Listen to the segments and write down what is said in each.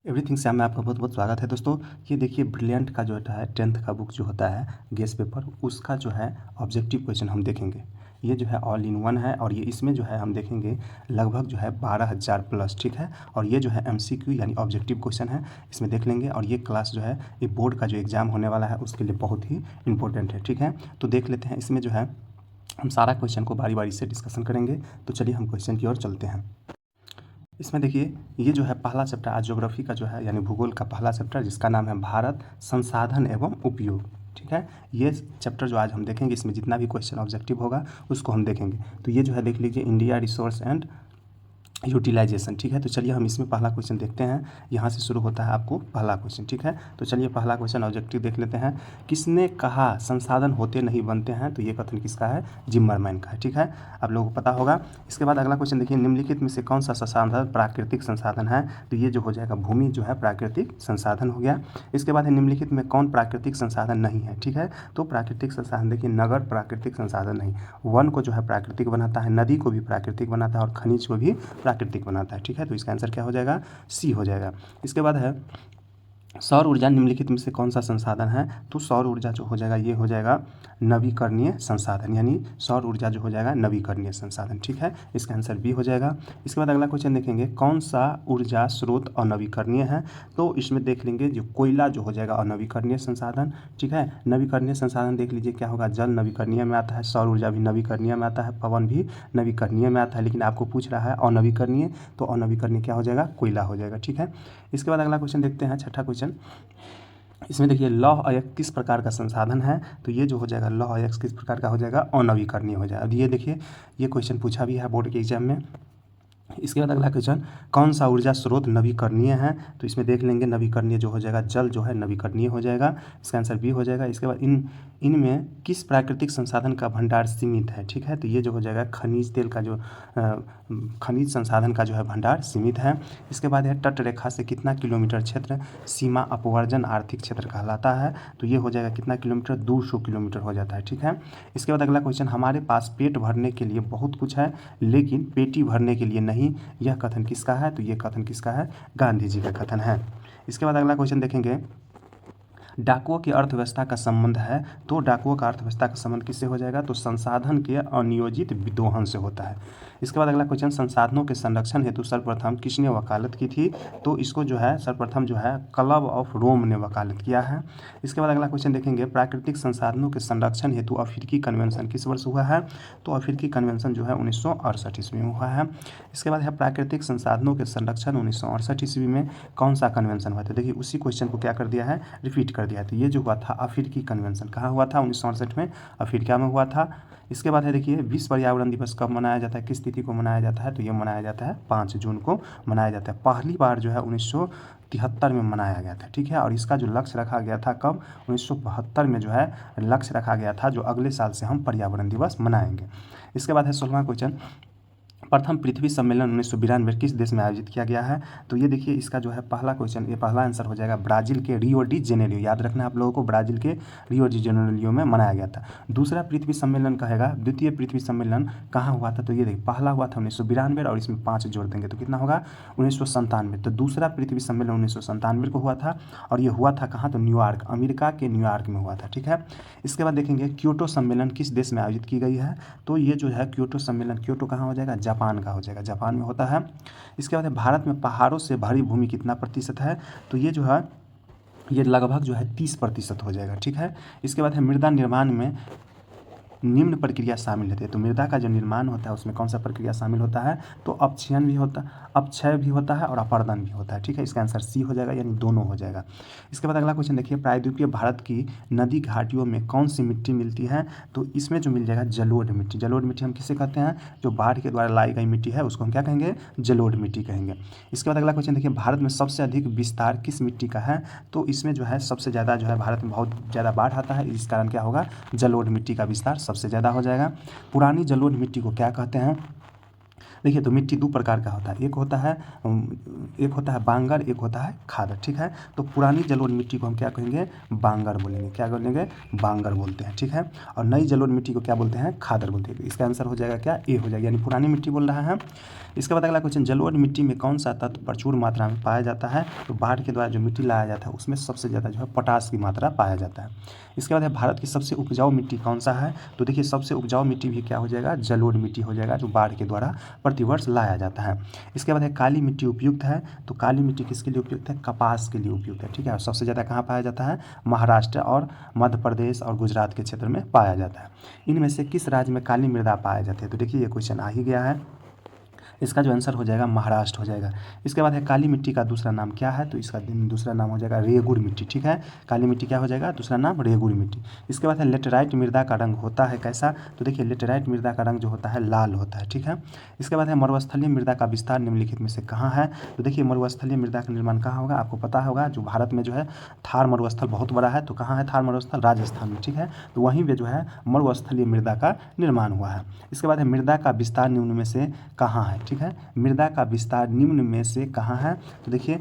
Everything से में आपका बहुत बहुत स्वागत है दोस्तों। ये देखिए ब्रिलियंट का जो है 10th का बुक जो होता है गेस पेपर, उसका जो है ऑब्जेक्टिव क्वेश्चन हम देखेंगे। ये जो है ऑल इन वन है और ये इसमें जो है हम देखेंगे लगभग जो है 12,000 प्लस, ठीक है। और ये जो है MCQ यानी ऑब्जेक्टिव क्वेश्चन है, इसमें देख लेंगे। और ये क्लास जो है ये बोर्ड का जो एग्ज़ाम होने वाला है उसके लिए बहुत ही इंपॉर्टेंट है, ठीक है। तो देख लेते हैं, इसमें जो है हम सारा क्वेश्चन को बारी बारी से डिस्कशन करेंगे। तो चलिए हम क्वेश्चन की ओर चलते हैं। इसमें देखिए ये जो है पहला चैप्टर आज ज्योग्राफी का जो है यानी भूगोल का पहला चैप्टर, जिसका नाम है भारत संसाधन एवं उपयोग, ठीक है। ये चैप्टर जो आज हम देखेंगे, इसमें जितना भी क्वेश्चन ऑब्जेक्टिव होगा उसको हम देखेंगे। तो ये जो है देख लीजिए, इंडिया रिसोर्स एंड यूटिलाइजेशन, ठीक है। तो चलिए हम इसमें पहला क्वेश्चन देखते हैं। यहाँ से शुरू होता है आपको पहला क्वेश्चन, ठीक है। तो चलिए पहला क्वेश्चन ऑब्जेक्टिव देख लेते हैं। किसने कहा संसाधन होते नहीं बनते हैं? तो ये कथन किसका है? जिम्मरमैन का है, ठीक है। आप लोगों को पता होगा। इसके बाद अगला क्वेश्चन देखिए, निम्नलिखित में से कौन सा संसाधन प्राकृतिक संसाधन है? तो ये जो हो जाएगा भूमि जो है प्राकृतिक संसाधन हो गया। इसके बाद है निम्नलिखित में कौन प्राकृतिक संसाधन नहीं है, ठीक है। तो प्राकृतिक संसाधन देखिए, नगर प्राकृतिक संसाधन नहीं, वन को जो है प्राकृतिक बनाता है, नदी को भी प्राकृतिक बनाता है और खनिज को भी प्राकृतिक बनाता है, ठीक है। तो इसका आंसर क्या हो जाएगा? सी हो जाएगा। इसके बाद है सौर ऊर्जा निम्नलिखित में से कौन सा संसाधन है? तो सौर ऊर्जा जो हो जाएगा ये हो जाएगा नवीकरणीय संसाधन, यानी सौर ऊर्जा जो हो जाएगा नवीकरणीय संसाधन, ठीक है। इसका आंसर बी हो जाएगा। इसके बाद अगला क्वेश्चन देखेंगे, कौन सा ऊर्जा स्रोत अनवीकरणीय है? तो इसमें देख लेंगे जो कोयला जो हो जाएगा अनवीकरणीय संसाधन, ठीक है। नवीकरणीय संसाधन देख लीजिए क्या होगा, जल नवीकरणीय में आता है, सौर ऊर्जा भी नवीकरणीय में आता है, पवन भी नवीकरणीय में आता है, लेकिन आपको पूछ रहा है अनवीकरणीय, तो अनवीकरणीय क्या हो जाएगा? कोयला हो जाएगा, ठीक है। इसके बाद अगला क्वेश्चन देखते हैं, छठा क्वेश्चन। इसमें देखिए लौह अयस्क किस प्रकार का संसाधन है? तो ये जो हो जाएगा लौह अयस्क किस प्रकार का हो जाएगा? अनवीकरणीय हो जाएगा। ये देखिए ये क्वेश्चन पूछा भी है बोर्ड के एग्जाम में। इसके बाद अगला क्वेश्चन, कौन सा ऊर्जा स्रोत नवीकरणीय है? तो इसमें देख लेंगे नवीकरणीय जो हो जाएगा जल जो है नवीकरणीय हो जाएगा, इसका आंसर बी हो जाएगा। इसके बाद इनमें किस प्राकृतिक संसाधन का भंडार सीमित है, ठीक है। तो ये जो हो जाएगा खनिज तेल का जो खनिज संसाधन का जो है भंडार सीमित है। इसके बाद है तट रेखा से कितना किलोमीटर क्षेत्र सीमा अपवर्जन आर्थिक क्षेत्र कहलाता है? तो ये हो जाएगा कितना किलोमीटर? 200 किलोमीटर हो जाता है, ठीक है। इसके बाद अगला क्वेश्चन, हमारे पास पेट भरने के लिए बहुत कुछ है लेकिन पेटी भरने के लिए नहीं, यह कथन किसका है? तो ये कथन किसका है? गांधी जी का कथन है। इसके बाद अगला क्वेश्चन देखेंगे, डाकुओं की अर्थव्यवस्था का संबंध है? तो डाकुओं का अर्थव्यवस्था का संबंध किससे हो जाएगा? तो संसाधन के अनियोजित दोहन से होता है। इसके बाद अगला क्वेश्चन, संसाधनों के संरक्षण हेतु सर्वप्रथम किसने वकालत की थी? तो इसको जो है सर्वप्रथम जो है क्लब ऑफ रोम ने वकालत किया है। इसके बाद अगला क्वेश्चन देखेंगे, प्राकृतिक संसाधनों के संरक्षण हेतु अफ्रीकी कन्वेंशन किस वर्ष हुआ है? तो अफ्रीकी कन्वेंशन जो है 1968 ईस्वी में हुआ है। इसके बाद है प्राकृतिक संसाधनों के संरक्षण 1968 ईस्वी में कौन सा कन्वेंशन हुआ था? देखिए उसी क्वेश्चन को क्या कर दिया है, रिपीट कर दिया। तो ये जो हुआ था अफ्रीकी कन्वेंशन, कहाँ हुआ था? 1968 में अफ्रीका में हुआ था। इसके बाद है देखिए विश्व पर्यावरण दिवस कब मनाया जाता है, किस तिथि को मनाया जाता है? तो ये मनाया जाता है 5 जून को मनाया जाता है। पहली बार जो है 1973 में मनाया गया था, ठीक है। और इसका जो लक्ष्य रखा गया था कब? 1972 में जो है लक्ष्य रखा गया था, जो अगले साल से हम पर्यावरण दिवस मनाएंगे। इसके बाद है 16वां क्वेश्चन, प्रथम पृथ्वी सम्मेलन 1992 किस देश में आयोजित किया गया है? तो ये देखिए इसका जो है पहला क्वेश्चन, ये पहला आंसर हो जाएगा ब्राज़ील के रियो डी जेनेरियो। याद रखना आप लोगों को, ब्राज़ील के रियो डी जेनेरियो में मनाया गया था। दूसरा पृथ्वी सम्मेलन कहेगा, द्वितीय पृथ्वी सम्मेलन कहाँ हुआ था? तो ये देखिए पहला हुआ था 1992 और इसमें 5 जोड़ देंगे तो कितना होगा? 1997। तो दूसरा पृथ्वी सम्मेलन 1997 को हुआ था और ये हुआ था कहाँ? तो न्यूयॉर्क, अमेरिका के न्यूयॉर्क में हुआ था, ठीक है। इसके बाद देखेंगे क्योटो सम्मेलन किस देश में आयोजित की गई है? तो ये जो है क्योटो सम्मेलन, क्योटो कहाँ हो जाएगा? जापान का हो जाएगा, जापान में होता है। इसके बाद भारत में पहाड़ों से भरी भूमि कितना प्रतिशत है? तो ये जो है ये लगभग जो है 30% हो जाएगा, ठीक है। इसके बाद है मृदा निर्माण में निम्न प्रक्रिया शामिल होती है। तो मृदा का जो निर्माण होता है उसमें कौन सा प्रक्रिया शामिल होता है? तो अपक्षयन भी होता अपक्षय भी होता है और अपर्दन भी होता है, ठीक है। इसका आंसर सी हो जाएगा, यानी दोनों हो जाएगा। इसके बाद अगला क्वेश्चन देखिए, प्रायद्वीपीय भारत की नदी घाटियों में कौन सी मिट्टी मिलती है? तो इसमें जो मिल जाएगा जलोढ़ मिट्टी। जलोढ़ मिट्टी हम किसे कहते हैं? जो बाढ़ के द्वारा लाई गई मिट्टी है उसको हम क्या कहेंगे? जलोढ़ मिट्टी कहेंगे। इसके बाद अगला क्वेश्चन देखिए, भारत में सबसे अधिक विस्तार किस मिट्टी का है? तो इसमें जो है सबसे ज़्यादा जो है भारत में बहुत ज़्यादा बाढ़ आता है, इस कारण क्या होगा? जलोढ़ मिट्टी का विस्तार सबसे ज़्यादा हो जाएगा। पुरानी जलोढ़ मिट्टी को क्या कहते हैं? देखिए तो मिट्टी दो प्रकार का होता है, एक होता है बांगर, एक होता है खादर, ठीक है। तो पुरानी जलोढ़ मिट्टी को हम क्या कहेंगे, बांगर बोलेंगे, क्या बोलेंगे, बांगर बोलते हैं, ठीक है। और नई जलोढ़ मिट्टी को क्या बोलते हैं, खादर बोलते हैं। इसका आंसर हो जाएगा क्या, ए हो जाएगा, यानी पुरानी मिट्टी बोल रहा है। इसके बाद अगला क्वेश्चन, जलोढ़ मिट्टी में कौन सा तत्व प्रचुर मात्रा में पाया जाता है। तो बाढ़ के द्वारा जो मिट्टी लाया जाता है उसमें सबसे ज़्यादा जो है पोटास की मात्रा पाया जाता है। इसके बाद है भारत की सबसे उपजाऊ मिट्टी कौन सा है। तो देखिए सबसे उपजाऊ मिट्टी भी क्या हो जाएगा, जलोढ़ मिट्टी हो जाएगा, जो बाढ़ के द्वारा प्रतिवर्ष लाया जाता है। इसके बाद है काली मिट्टी उपयुक्त है। तो काली मिट्टी किसके लिए उपयुक्त है, कपास के लिए उपयुक्त है, ठीक है। और सबसे ज़्यादा कहाँ पाया जाता है, महाराष्ट्र और मध्य प्रदेश और गुजरात के क्षेत्र में पाया जाता है। इनमें से किस राज्य में काली मृदा पाया जाती है। तो देखिए ये क्वेश्चन आ ही गया है, इसका जो आंसर हो जाएगा महाराष्ट्र हो जाएगा। इसके बाद है काली मिट्टी का दूसरा नाम क्या है। तो इसका दूसरा नाम हो जाएगा रेगुड़ मिट्टी, ठीक है। काली मिट्टी क्या हो जाएगा, दूसरा नाम रेगुड़ मिट्टी। इसके बाद है लेटेराइट मृदा का रंग होता है कैसा। तो देखिए लेटेराइट मृदा का रंग जो होता है लाल होता है, ठीक है। इसके बाद है मरुस्थलीय मृदा का विस्तार निम्नलिखित में से कहाँ है। तो देखिए मरुस्थलीय मृदा का निर्माण कहाँ होगा, आपको पता होगा, जो भारत में जो है थार मरुस्थल बहुत बड़ा है। तो कहाँ है थार मरुस्थल, राजस्थान में, ठीक है। तो वहीं पे जो है मरुस्थलीय मृदा का निर्माण हुआ है। इसके बाद है मृदा का विस्तार निम्न में से कहाँ है, ठीक है। मृदा का विस्तार निम्न में से कहाँ है। तो देखिए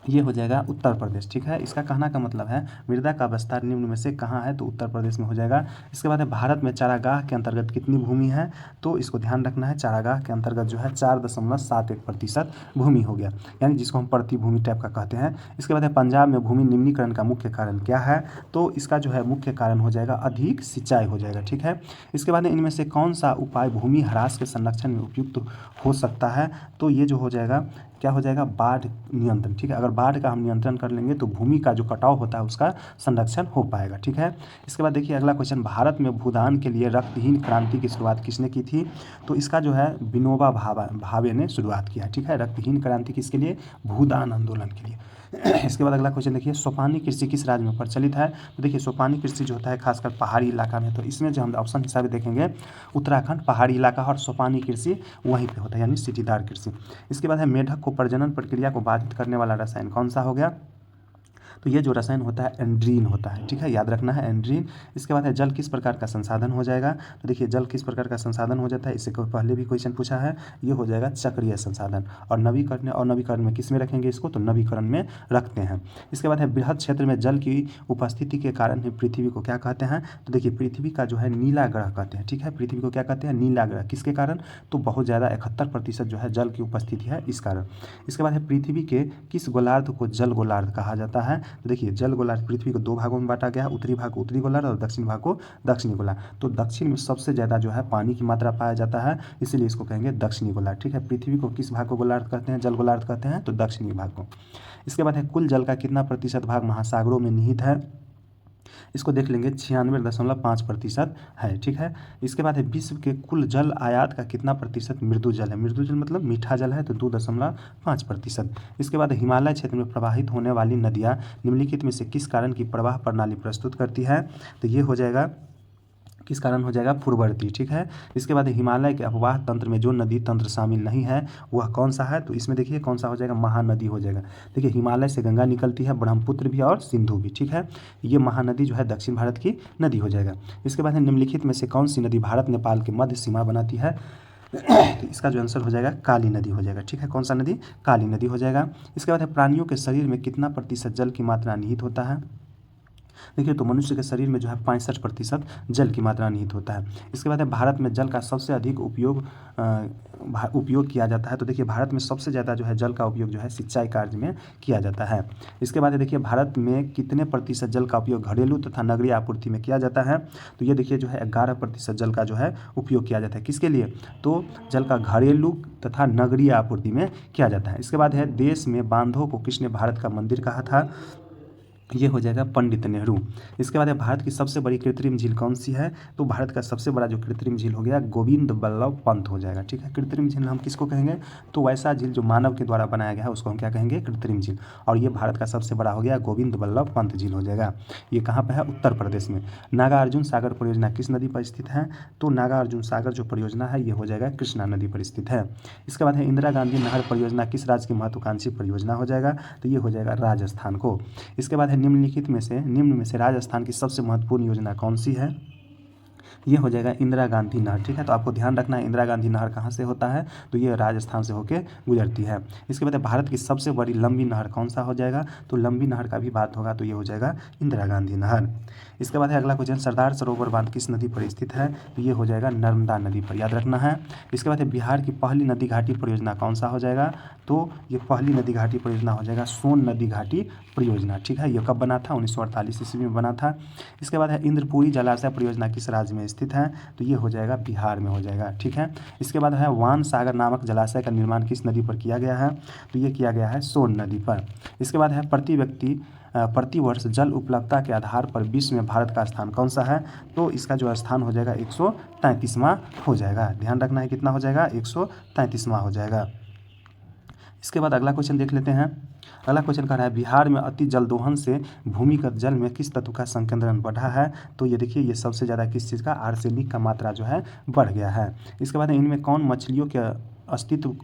ये हो जाएगा उत्तर प्रदेश, ठीक है। इसका कहना का मतलब है मृदा का विस्तार निम्न में से कहाँ है, तो उत्तर प्रदेश में हो जाएगा। इसके बाद है भारत में चारागाह के अंतर्गत कितनी भूमि है। तो इसको ध्यान रखना है, चारागाह के अंतर्गत जो है 4.71% भूमि हो गया, यानी जिसको हम प्रतिभूमि टाइप का कहते हैं। इसके बाद है पंजाब में भूमि निम्नीकरण का मुख्य कारण क्या है। तो इसका जो है मुख्य कारण हो जाएगा अधिक सिंचाई हो जाएगा, ठीक है। इसके बाद इनमें से कौन सा उपाय भूमि ह्रास के संरक्षण में उपयुक्त हो सकता है। तो ये जो हो जाएगा क्या हो जाएगा, बाढ़ नियंत्रण, ठीक है। अगर बाढ़ का हम नियंत्रण कर लेंगे तो भूमि का जो कटाव होता है उसका संरक्षण हो पाएगा, ठीक है। इसके बाद देखिए अगला क्वेश्चन, भारत में भूदान के लिए रक्तहीन क्रांति की शुरुआत किसने की थी। तो इसका जो है विनोबा भावे ने शुरुआत किया, ठीक है। रक्तहीन क्रांति किसके लिए, भूदान आंदोलन के लिए। इसके बाद अगला क्वेश्चन देखिए, सोपानी कृषि किस राज्य में प्रचलित है। तो देखिए सोपानी कृषि जो होता है खासकर पहाड़ी इलाका में, तो इसमें जो हम ऑप्शन हिसाब से देखेंगे उत्तराखंड पहाड़ी इलाका, और सोपानी कृषि वहीं पे होता है, यानी सीढ़ीदार कृषि। इसके बाद है मेढक को प्रजनन प्रक्रिया को बाधित करने वाला रसायन कौन सा हो गया। तो ये जो रसायन होता है एंड्रीन होता है, ठीक है, याद रखना है एंड्रीन। इसके बाद है जल किस प्रकार का संसाधन हो जाएगा। तो देखिए जल किस प्रकार का संसाधन हो जाता है, इससे पहले भी क्वेश्चन पूछा है, ये हो जाएगा चक्रीय संसाधन। और नवीकरण में किस में रखेंगे इसको, तो नवीकरण में रखते हैं। इसके बाद है बृहद क्षेत्र में जल की उपस्थिति के कारण ही पृथ्वी को क्या कहते हैं। तो देखिए पृथ्वी का जो है नीला ग्रह कहते हैं, ठीक है। पृथ्वी को क्या कहते हैं, नीला ग्रह, किसके कारण, तो बहुत ज़्यादा 71% जो है जल की उपस्थिति है इस कारण। इसके बाद है पृथ्वी के किस गोलार्ध को जल गोलार्ध कहा जाता है। तो देखिए जल गोलार्ध पृथ्वी को दो भागों में बांटा गया है, उत्तरी भाग को उत्तरी गोलार्ध और दक्षिण भाग को दक्षिणी गोलार्ध। तो दक्षिण में सबसे ज़्यादा जो है पानी की मात्रा पाया जाता है, इसीलिए इसको कहेंगे दक्षिणी गोलार्ध, ठीक है। पृथ्वी को किस भाग को गोलार्ध कहते हैं, जल गोलार्ध कहते हैं, तो दक्षिणी भाग को। इसके बाद है कुल जल का कितना प्रतिशत भाग महासागरों में निहित है। इसको देख लेंगे 96.5% है, ठीक है। इसके बाद है विश्व के कुल जल आयात का कितना प्रतिशत मृदु जल है। मृदु जल मतलब मीठा जल है, तो 2.5%। इसके बाद हिमालय क्षेत्र में प्रवाहित होने वाली नदियाँ निम्नलिखित में से किस कारण की प्रवाह प्रणाली प्रस्तुत करती है। तो ये हो जाएगा किस कारण हो जाएगा, पूर्ववर्ती, ठीक है। इसके बाद हिमालय के अपवाह तंत्र में जो नदी तंत्र शामिल नहीं है वह कौन सा है। तो इसमें देखिए कौन सा हो जाएगा, महानदी हो जाएगा। देखिए हिमालय से गंगा निकलती है, ब्रह्मपुत्र भी और सिंधु भी, ठीक है। ये महानदी जो है दक्षिण भारत की नदी हो जाएगा। इसके बाद निम्नलिखित में से कौन सी नदी भारत नेपाल की मध्य सीमा बनाती है। तो इसका जो आंसर हो जाएगा काली नदी हो जाएगा, ठीक है। कौन सा नदी, काली नदी हो जाएगा। इसके बाद प्राणियों के शरीर में कितना प्रतिशत जल की मात्रा निहित होता है। देखिए तो मनुष्य के शरीर में जो है 65% जल की मात्रा निहित होता है। इसके बाद भारत में जल का सबसे अधिक उपयोग किया जाता है। तो देखिए भारत में सबसे ज़्यादा जो है जल का उपयोग जो है सिंचाई कार्य में किया जाता है। इसके बाद देखिए भारत में कितने प्रतिशत जल का उपयोग घरेलू तथा नगरीय आपूर्ति में किया जाता है। तो ये देखिए जो है 11% जल का जो है उपयोग किया जाता है, किसके लिए, तो जल का घरेलू तथा नगरीय आपूर्ति में किया जाता है। इसके बाद है देश में बांधों को किसने भारत का मंदिर कहा था। ये हो जाएगा पंडित नेहरू। इसके बाद भारत की सबसे बड़ी कृत्रिम झील कौन सी है। तो भारत का सबसे बड़ा जो कृत्रिम झील हो गया गोविंद बल्लभ पंत हो जाएगा, ठीक है। कृत्रिम झील हम किसको कहेंगे, तो वैसा झील जो मानव के द्वारा बनाया गया है उसको हम क्या कहेंगे, कृत्रिम झील। और ये भारत का सबसे बड़ा हो गया गोविंद बल्लभ पंत झील हो जाएगा। ये कहाँ पर है, उत्तर प्रदेश में। नागार्जुन सागर परियोजना किस नदी पर स्थित है। तो नागार्जुन सागर जो परियोजना है ये हो जाएगा कृष्णा नदी पर स्थित है। इसके बाद है इंदिरा गांधी नहर परियोजना किस राज्य की महत्वाकांक्षी परियोजना हो जाएगा। तो ये हो जाएगा राजस्थान को। इसके बाद है निम्न में से राजस्थान की सबसे महत्वपूर्ण योजना कौन सी है। ये हो जाएगा इंदिरा गांधी नहर, ठीक है। तो आपको ध्यान रखना है इंदिरा गांधी नहर कहाँ से होता है, तो ये राजस्थान से होकर गुजरती है। इसके बाद भारत की सबसे बड़ी लंबी नहर कौन सा हो जाएगा, तो लंबी नहर का भी बात होगा तो ये हो जाएगा इंदिरा गांधी नहर। इसके बाद है अगला क्वेश्चन, सरदार सरोवर बांध किस नदी पर स्थित है, तो ये हो जाएगा नर्मदा नदी पर, याद रखना है। इसके बाद है बिहार की पहली नदी घाटी परियोजना कौन सा हो जाएगा, तो ये पहली नदी घाटी परियोजना हो जाएगा सोन नदी घाटी परियोजना, ठीक है। ये कब बना था, 1948 ईस्वी में बना था। इसके बाद है इंद्रपुरी जलाशय परियोजना किस राज्य में स्थित है, तो ये हो जाएगा बिहार में हो जाएगा, ठीक है। इसके बाद है वान सागर नामक जलाशय का निर्माण किस नदी पर किया गया है, तो ये किया गया है सोन नदी पर। इसके बाद है प्रति वर्ष जल उपलब्धता के आधार पर विश्व में भारत का स्थान कौन सा है, तो इसका जो स्थान हो जाएगा 133वां हो जाएगा। ध्यान रखना है कितना हो जाएगा, 133वां हो जाएगा। इसके बाद अगला क्वेश्चन देख लेते हैं। अगला क्वेश्चन कह रहा है बिहार में अति जल दोहन से भूमिगत जल में किस तत्व का संकेंद्रण बढ़ा है, तो ये देखिए ये सबसे ज़्यादा किस चीज़ का, आर्सेनिक का मात्रा जो है बढ़ गया है। इसके बाद इनमें कौन मछलियों के अस्तित्व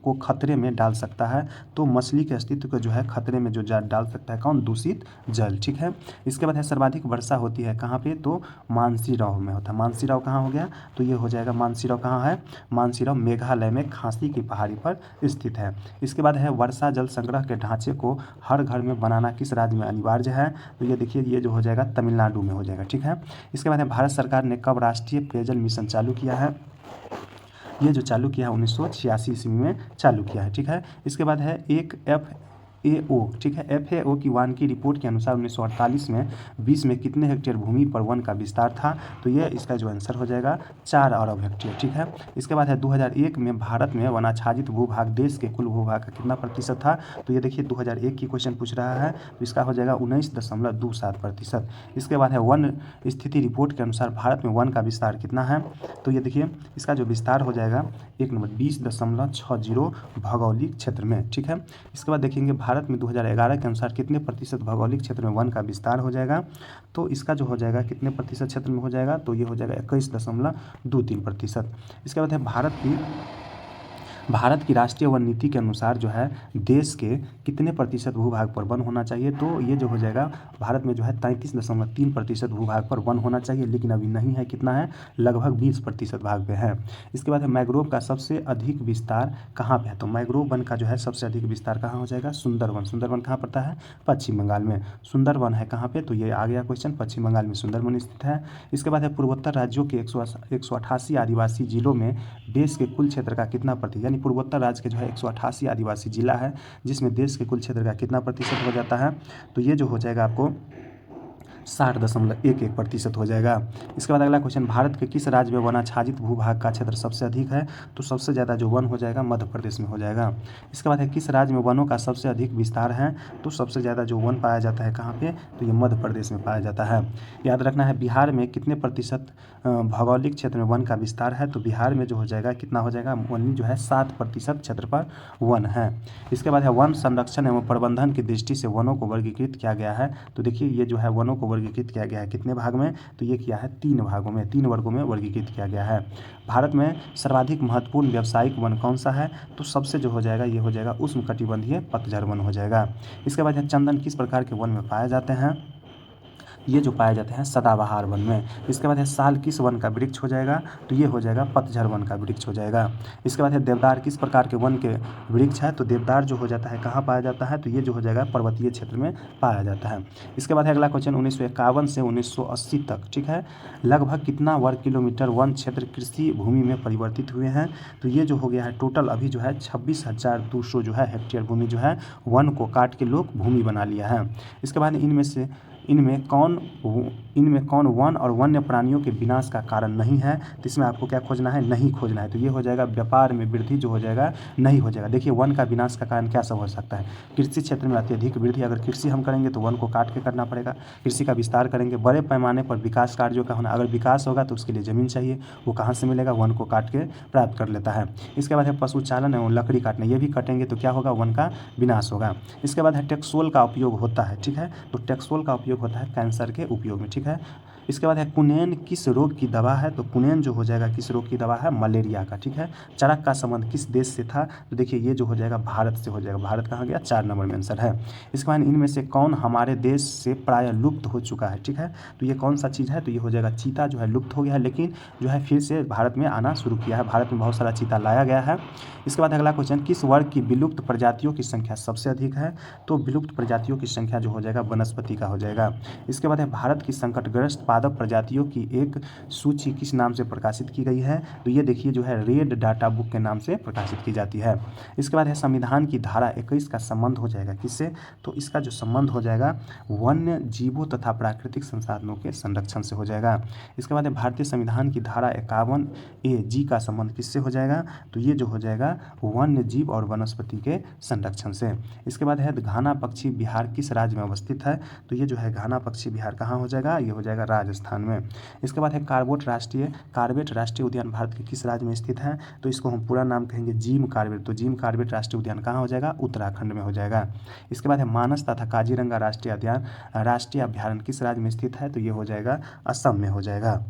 को खतरे में डाल सकता है, तो मछली के अस्तित्व को जो है खतरे में जो डाल सकता है कौन, दूषित जल, ठीक है। इसके बाद है सर्वाधिक वर्षा होती है कहाँ पे, तो मानसीराव में होता है। मानसीराव कहाँ हो गया, तो ये हो जाएगा मानसीराव कहाँ है, मानसीराव मेघालय में खांसी की पहाड़ी पर स्थित है। इसके बाद है वर्षा जल संग्रह के ढांचे को हर घर में बनाना किस राज्य में अनिवार्य है, तो ये देखिए ये जो हो जाएगा तमिलनाडु में हो जाएगा, ठीक है। इसके बाद है भारत सरकार ने कब राष्ट्रीय पेयजल मिशन चालू किया है, ये जो चालू किया है 1986 ईस्वी में चालू किया है, ठीक है। इसके बाद है एक FAO, ठीक है, FAO की वानिकी रिपोर्ट के अनुसार 1948 में विश्व में कितने हेक्टेयर भूमि पर वन का विस्तार था, तो ये इसका जो आंसर हो जाएगा 4 अरब हेक्टेयर, ठीक है। इसके बाद है 2001 में भारत में वनाच्छादित भूभाग देश के कुल भूभाग का कितना प्रतिशत था, तो ये देखिए 2001 की क्वेश्चन पूछ रहा है, तो इसका हो जाएगा 19.27%। इसके बाद है वन स्थिति रिपोर्ट के अनुसार भारत में वन का विस्तार कितना है, तो ये देखिए इसका जो विस्तार हो जाएगा 20.60 भौगोलिक क्षेत्र में, ठीक है। इसके बाद देखेंगे भारत में 2011 के अनुसार कितने प्रतिशत भौगोलिक क्षेत्र में वन का विस्तार हो जाएगा, तो इसका जो हो जाएगा कितने प्रतिशत क्षेत्र में हो जाएगा, तो ये हो जाएगा 21.23%। इसके बाद है भारत की राष्ट्रीय वन नीति के अनुसार जो है देश के कितने प्रतिशत भूभाग पर वन होना चाहिए, तो ये जो हो जाएगा भारत में जो है 33.3% भूभाग पर वन होना चाहिए, लेकिन अभी नहीं है, कितना है, लगभग 20% भाग पे है। इसके बाद है मैंग्रोव का सबसे अधिक विस्तार कहाँ पे है, तो मैंग्रोव वन का जो है सबसे अधिक विस्तार कहाँ हो जाएगा, सुंदरवन। सुंदरवन कहाँ पड़ता है, पश्चिम बंगाल में। सुंदरवन है कहाँ पे, तो ये आ गया क्वेश्चन, पश्चिम बंगाल में सुंदरवन स्थित है। इसके बाद है पूर्वोत्तर राज्यों के 188 आदिवासी जिलों में देश के कुल क्षेत्र का कितना प्रतिशत, यानी पूर्वोत्तर राज्य के जो है 188 आदिवासी जिला है जिसमें देश के कुल क्षेत्र का कितना प्रतिशत हो जाता है, तो ये जो हो जाएगा आपको 60.11% हो जाएगा। इसके बाद अगला क्वेश्चन, भारत के किस राज्य में वनाच्छादित भूभाग का क्षेत्र सबसे अधिक है, तो सबसे ज़्यादा जो वन हो जाएगा मध्य प्रदेश में हो जाएगा। इसके बाद है किस राज्य में वनों का सबसे अधिक विस्तार है, तो सबसे ज़्यादा जो वन पाया जाता है कहाँ पे, तो ये मध्य प्रदेश में पाया जाता है। याद रखना है बिहार में कितने प्रतिशत भौगोलिक क्षेत्र में वन का विस्तार है, तो बिहार में जो हो जाएगा कितना हो जाएगा, वन जो है 7% क्षेत्र पर वन है। इसके बाद है वन संरक्षण एवं प्रबंधन की दृष्टि से वनों को वर्गीकृत किया गया है, तो देखिए ये जो है वनों को वर्गीकृत किया गया है कितने भाग में, तो ये किया है 3 भागों में, 3 वर्गों में वर्गीकृत किया गया है। भारत में सर्वाधिक महत्वपूर्ण व्यावसायिक वन कौन सा है, तो सबसे जो हो जाएगा ये हो जाएगा उष्णकटिबंधीय पतझड़ वन हो जाएगा। इसके बाद है चंदन किस प्रकार के वन में पाए जाते हैं, ये जो पाए जाते हैं सदाबहार वन में। इसके बाद है साल किस वन का वृक्ष हो जाएगा, तो ये हो जाएगा पतझड़ वन का वृक्ष हो जाएगा। इसके बाद है देवदार किस प्रकार के वन के वृक्ष है, तो देवदार जो हो जाता है कहाँ पाया जाता है, तो ये जो हो जाएगा पर्वतीय क्षेत्र में पाया जाता है। इसके बाद है अगला क्वेश्चन 1951 से 1980 तक, ठीक है, लगभग कितना वर्ग किलोमीटर वन क्षेत्र कृषि भूमि में परिवर्तित हुए हैं, तो ये जो हो गया है टोटल अभी जो है 26,200 जो है हेक्टेयर भूमि जो है वन को काट के लोग भूमि बना लिया है। इसके बाद इनमें कौन वन और वन्य प्राणियों के विनाश का कारण नहीं है, तो इसमें आपको क्या खोजना है, नहीं खोजना है, तो ये हो जाएगा व्यापार में वृद्धि जो हो जाएगा नहीं हो जाएगा। देखिए वन का विनाश का कारण क्या सब हो सकता है, कृषि क्षेत्र में अत्यधिक वृद्धि, अगर कृषि हम करेंगे तो वन को काट के करना पड़ेगा, कृषि का विस्तार करेंगे, बड़े पैमाने पर विकास कार्यों का होना, अगर विकास होगा तो उसके लिए ज़मीन चाहिए, वो कहाँ से मिलेगा, वन को काट के प्राप्त कर लेता है। इसके बाद है पशुचालन एवं लकड़ी काटना, ये भी कटेंगे तो क्या होगा, वन का विनाश होगा। इसके बाद है टेक्सोल का उपयोग होता है, ठीक है, तो टेक्सोल का उपयोग होता है कैंसर के उपयोग में, ठीक है। इसके बाद है कुनेन किस रोग की दवा है, तो कुनेन जो हो जाएगा किस रोग की दवा है, मलेरिया का। ठीक है, चरक का संबंध किस देश से था, तो देखिए ये जो हो जाएगा भारत से हो जाएगा। भारत कहाँ गया, 4 नंबर में आंसर है। इसके बाद इनमें से कौन हमारे देश से प्राय लुप्त हो चुका है। ठीक है, तो ये कौन सा चीज़ है, तो ये हो जाएगा चीता जो है लुप्त हो गया है, लेकिन जो है फिर से भारत में आना शुरू किया है। भारत में बहुत सारा चीता लाया गया है। इसके बाद अगला क्वेश्चन, किस वर्ग की विलुप्त प्रजातियों की संख्या सबसे अधिक है, तो विलुप्त प्रजातियों की संख्या जो हो जाएगा वनस्पति का हो जाएगा। इसके बाद है भारत की संकटग्रस्त पादप प्रजातियों की एक सूची किस नाम से प्रकाशित की गई है, तो ये देखिए जो है रेड डाटा बुक के नाम से प्रकाशित की जाती है। इसके बाद है संविधान की धारा 21 का संबंध हो जाएगा किससे, तो इसका जो संबंध हो जाएगा वन्य जीवों तथा प्राकृतिक संसाधनों के संरक्षण से हो जाएगा। इसके बाद है भारतीय संविधान की धारा 51A(G) का संबंध किससे हो जाएगा, तो ये जो हो जाएगा वन्य जीव और वनस्पति के संरक्षण से। इसके बाद है घाना पक्षी बिहार किस राज्य में अवस्थित है, तो ये जो है घाना पक्षी बिहार कहाँ हो जाएगा, ये हो जाएगा राजस्थान में। इसके बाद है कार्बेट राष्ट्रीय उद्यान भारत के किस राज्य में स्थित है, तो इसको हम पूरा नाम कहेंगे जिम कार्बेट, तो जिम कार्बेट राष्ट्रीय उद्यान कहाँ हो जाएगा, उत्तराखंड में हो जाएगा। इसके बाद है मानस तथा काजीरंगा राष्ट्रीय अभ्यारण्य किस राज्य में स्थित है, तो ये हो जाएगा असम में हो जाएगा।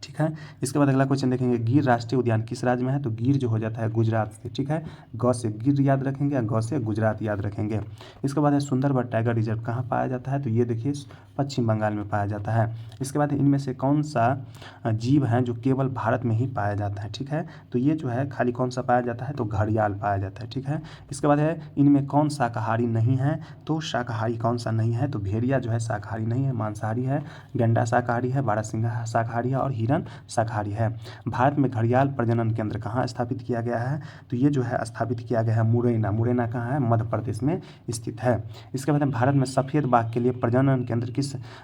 ठीक है, इसके बाद अगला क्वेश्चन देखेंगे, गिर राष्ट्रीय उद्यान किस राज्य में है, तो गिर जो हो जाता है गुजरात से। ठीक है, ग से गिर याद रखेंगे और ग से गुजरात याद रखेंगे। इसके बाद है सुंदरबन टाइगर रिजर्व कहाँ पाया जाता है, तो ये देखिए पश्चिम बंगाल में पाया जाता है। इसके बाद इनमें से कौन सा जीव है जो केवल भारत में ही पाया जाता है। ठीक है, तो ये जो है खाली कौन सा पाया जाता है, तो घड़ियाल पाया जाता है। ठीक है, इसके बाद है इनमें कौन शाकाहारी नहीं है, तो शाकाहारी कौन सा नहीं है, तो भेड़िया जो है शाकाहारी नहीं है, मांसाहारी है। गैंडा शाकाहारी है, बारहसिंगा शाकाहारी है और हिरन शाकाहारी है। भारत में घड़ियाल प्रजनन केंद्र कहाँ स्थापित किया गया है, तो ये जो है स्थापित किया गया है मुरैना कहाँ है, मध्य प्रदेश में स्थित है। इसके बाद भारत में सफ़ेद बाघ के लिए प्रजनन केंद्र किस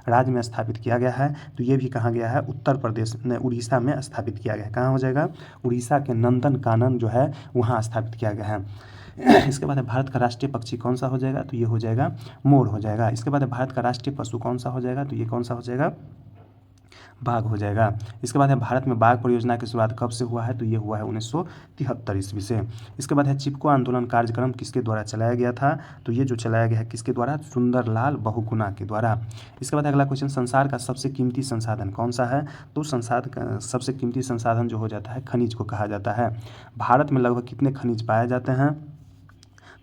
राज्य में स्थापित किया गया है, तो ये भी कहाँ गया है, उत्तर प्रदेश में उड़ीसा में स्थापित किया गया है। कहाँ हो जाएगा, उड़ीसा के नंदन कानन जो है वहाँ स्थापित किया गया है। इसके बाद भारत का राष्ट्रीय पक्षी कौन सा हो जाएगा, तो ये हो जाएगा मोर हो जाएगा। इसके बाद भारत का राष्ट्रीय पशु कौन सा हो जाएगा, तो ये कौन सा हो जाएगा, बाघ हो जाएगा। इसके बाद है भारत में बाघ परियोजना की शुरुआत कब से हुआ है, तो ये हुआ है 1973 ईस्वी से। इसके बाद है चिपको आंदोलन कार्यक्रम किसके द्वारा चलाया गया था, तो ये जो चलाया गया है किसके द्वारा, सुंदरलाल बहुगुणा के द्वारा। इसके बाद अगला क्वेश्चन, संसार का सबसे कीमती संसाधन कौन सा है, तो सबसे कीमती संसाधन जो हो जाता है खनिज को कहा जाता है। भारत में लगभग कितने खनिज पाए जाते हैं,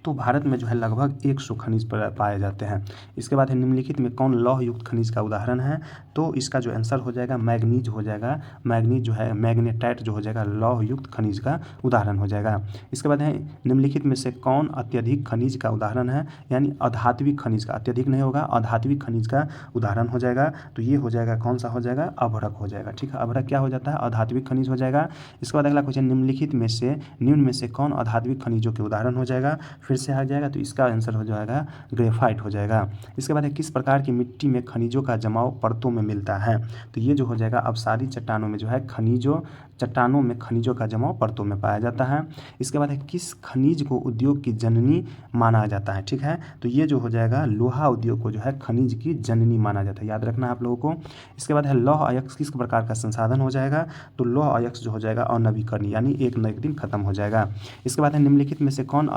तो भारत में जो है लगभग 100 खनिज पाए जाते हैं। इसके बाद है निम्नलिखित में कौन लौह युक्त खनिज का उदाहरण है, तो इसका जो आंसर हो जाएगा मैग्नीज हो जाएगा। मैग्नीज जो है मैग्नेटाइट जो हो जाएगा लौह युक्त खनिज का उदाहरण हो जाएगा। इसके बाद है निम्नलिखित में से कौन अत्यधिक खनिज का उदाहरण है, यानी अधात्विक खनिज का, अत्यधिक नहीं होगा, अधात्विक खनिज का उदाहरण हो जाएगा, तो ये हो जाएगा कौन सा हो जाएगा, अभ्रक हो जाएगा। ठीक है, अभ्रक क्या हो जाता है, अधात्विक खनिज हो जाएगा। इसके बाद अगला क्वेश्चन, निम्न में से कौन अधात्विक खनिजों के उदाहरण हो जाएगा, फिर से आ जाएगा, तो इसका आंसर हो जाएगा ग्रेफाइट हो जाएगा। इसके बाद है किस प्रकार की मिट्टी में खनिजों का जमाव परतों में मिलता है, तो ये जो हो जाएगा अवसादी चट्टानों में जो है चट्टानों में खनिजों का जमाव परतों में पाया जाता है। इसके बाद है किस खनिज को उद्योग की जननी माना जाता है। ठीक है, तो ये जो हो जाएगा लोहा उद्योग को जो है खनिज की जननी माना जाता है, याद रखना आप लोगों को। इसके बाद है लौह अयस्क किस प्रकार का संसाधन हो जाएगा, तो लौह अयस्क जो हो जाएगा अनवीकरणीय, यानी एक न एक दिन खत्म हो जाएगा। इसके बाद है निम्नलिखित में से कौन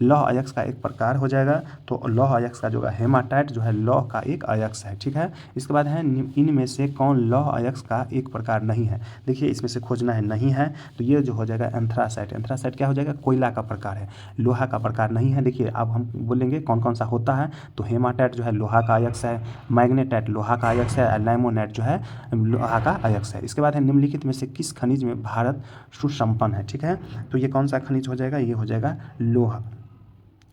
लौह अयस्क का एक प्रकार हो जाएगा, तो लौह अयस्क का जो है हेमाटाइट जो है लौह का एक अयस्क है। ठीक है, इसके बाद है इनमें से कौन लौह अयस्क का एक प्रकार नहीं है, देखिए इसमें से खोजना है, नहीं है, तो ये जो हो जाएगा एंथ्रासाइट। एंथ्रासाइट क्या हो जाएगा, कोयला का प्रकार है, लोहा का प्रकार नहीं है। देखिए अब हम बोलेंगे कौन कौन सा होता है, तो हेमाटाइट जो है लोहा का अयस्क है, मैग्नेटाइट लोहा का अयस्क है, लैमोनाइट जो है लोहा का अयस्क है। इसके बाद है निम्नलिखित में से किस खनिज में भारत सुसंपन्न है। ठीक है, तो ये कौन सा खनिज हो जाएगा, ये हो जाएगा लोहा,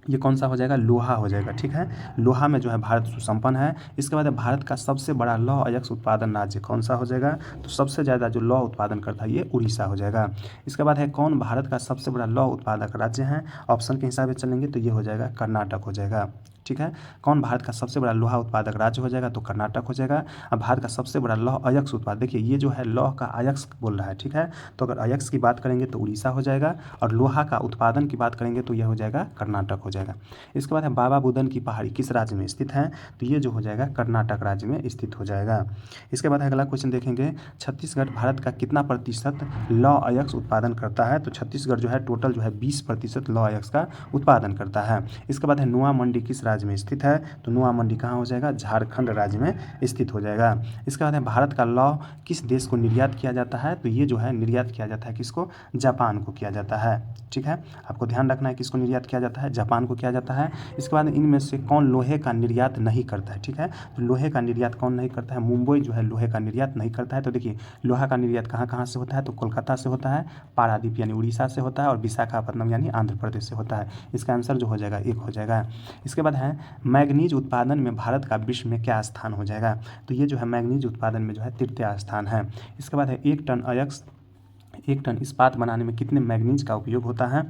ये कौन सा हो जाएगा, लोहा हो जाएगा। ठीक है, लोहा में जो है भारत सुसंपन्न है। इसके बाद भारत का सबसे बड़ा लौह अयस्क उत्पादन राज्य कौन सा हो जाएगा, तो सबसे ज़्यादा जो लौह उत्पादन करता है ये उड़ीसा हो जाएगा। इसके बाद है कौन भारत का सबसे बड़ा लौह उत्पादक राज्य है, ऑप्शन के हिसाब से चलेंगे तो ये हो जाएगा कर्नाटक हो जाएगा। ठीक है, कौन भारत का सबसे बड़ा लोहा उत्पादक राज्य हो जाएगा, तो कर्नाटक हो जाएगा। अब भारत का सबसे बड़ा लौह अयस्क उत्पादक, देखिए ये जो है लौह का अयस्क बोल रहा है। ठीक है, तो अगर अयस्क की बात करेंगे तो उड़ीसा हो जाएगा, और लोहा का उत्पादन की बात करेंगे तो यह हो जाएगा कर्नाटक हो जाएगा। इसके बाद है बाबा बुदन की पहाड़ी किस राज्य में स्थित है, तो ये जो हो जाएगा कर्नाटक राज्य में स्थित हो जाएगा। इसके बाद अगला क्वेश्चन देखेंगे, छत्तीसगढ़ भारत का कितना प्रतिशत लौह अयस्क उत्पादन करता है, तो छत्तीसगढ़ जो है टोटल जो है 20% लौह अयस्क का उत्पादन करता है। इसके बाद है नुआ मंडी किस राज्य में स्थित है? तो नुआ मंडी कहाँ हो जाएगा? झारखंड राज्य में स्थित हो जाएगा। इसके बाद है भारत का लौह किस देश को निर्यात किया जाता है? तो ये जो है निर्यात किया जाता है किसको? जापान को किया जाता है। ठीक है, आपको ध्यान रखना है किसको निर्यात किया जाता है? जापान को किया जाता है। इसके बाद इनमें से कौन लोहे का निर्यात नहीं करता है? ठीक है, तो लोहे का निर्यात कौन नहीं करता है? मुंबई जो है लोहे का निर्यात नहीं करता है। तो देखिए लोहा का निर्यात कहाँ कहाँ से होता है? तो कोलकाता से होता है, पारादीप यानी उड़ीसा से होता है, और विशाखापट्टनम यानी आंध्र प्रदेश से होता है। इसका आंसर जो हो जाएगा एक हो जाएगा। इसके बाद है मैग्नीज उत्पादन में भारत का विश्व में क्या स्थान हो जाएगा? तो ये जो है मैग्नीज उत्पादन में जो है तृतीय स्थान है। इसके बाद है एक टन इस्पात बनाने में कितने मैग्नीज का उपयोग होता है?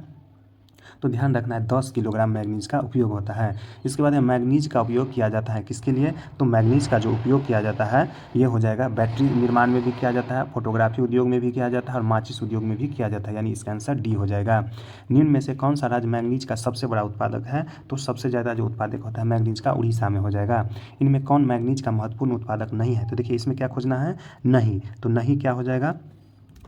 तो ध्यान रखना है 10 किलोग्राम मैग्नीज का उपयोग होता है। इसके बाद है मैग्नीज का उपयोग किया जाता है किसके लिए? तो मैग्नीज का जो उपयोग किया जाता है ये हो जाएगा बैटरी निर्माण में भी किया जाता है, फोटोग्राफी उद्योग में भी किया जाता है, और माचिस उद्योग में भी किया जाता है, यानी इसका आंसर डी हो जाएगा। निम्न में से कौन सा राज्य मैग्नीज का सबसे बड़ा उत्पादक है? तो सबसे ज़्यादा जो उत्पादक होता है मैग्नीज का उड़ीसा में हो जाएगा। इनमें कौन मैग्नीज का महत्वपूर्ण उत्पादक नहीं है? तो देखिए इसमें क्या खोजना है? नहीं, तो नहीं क्या हो जाएगा?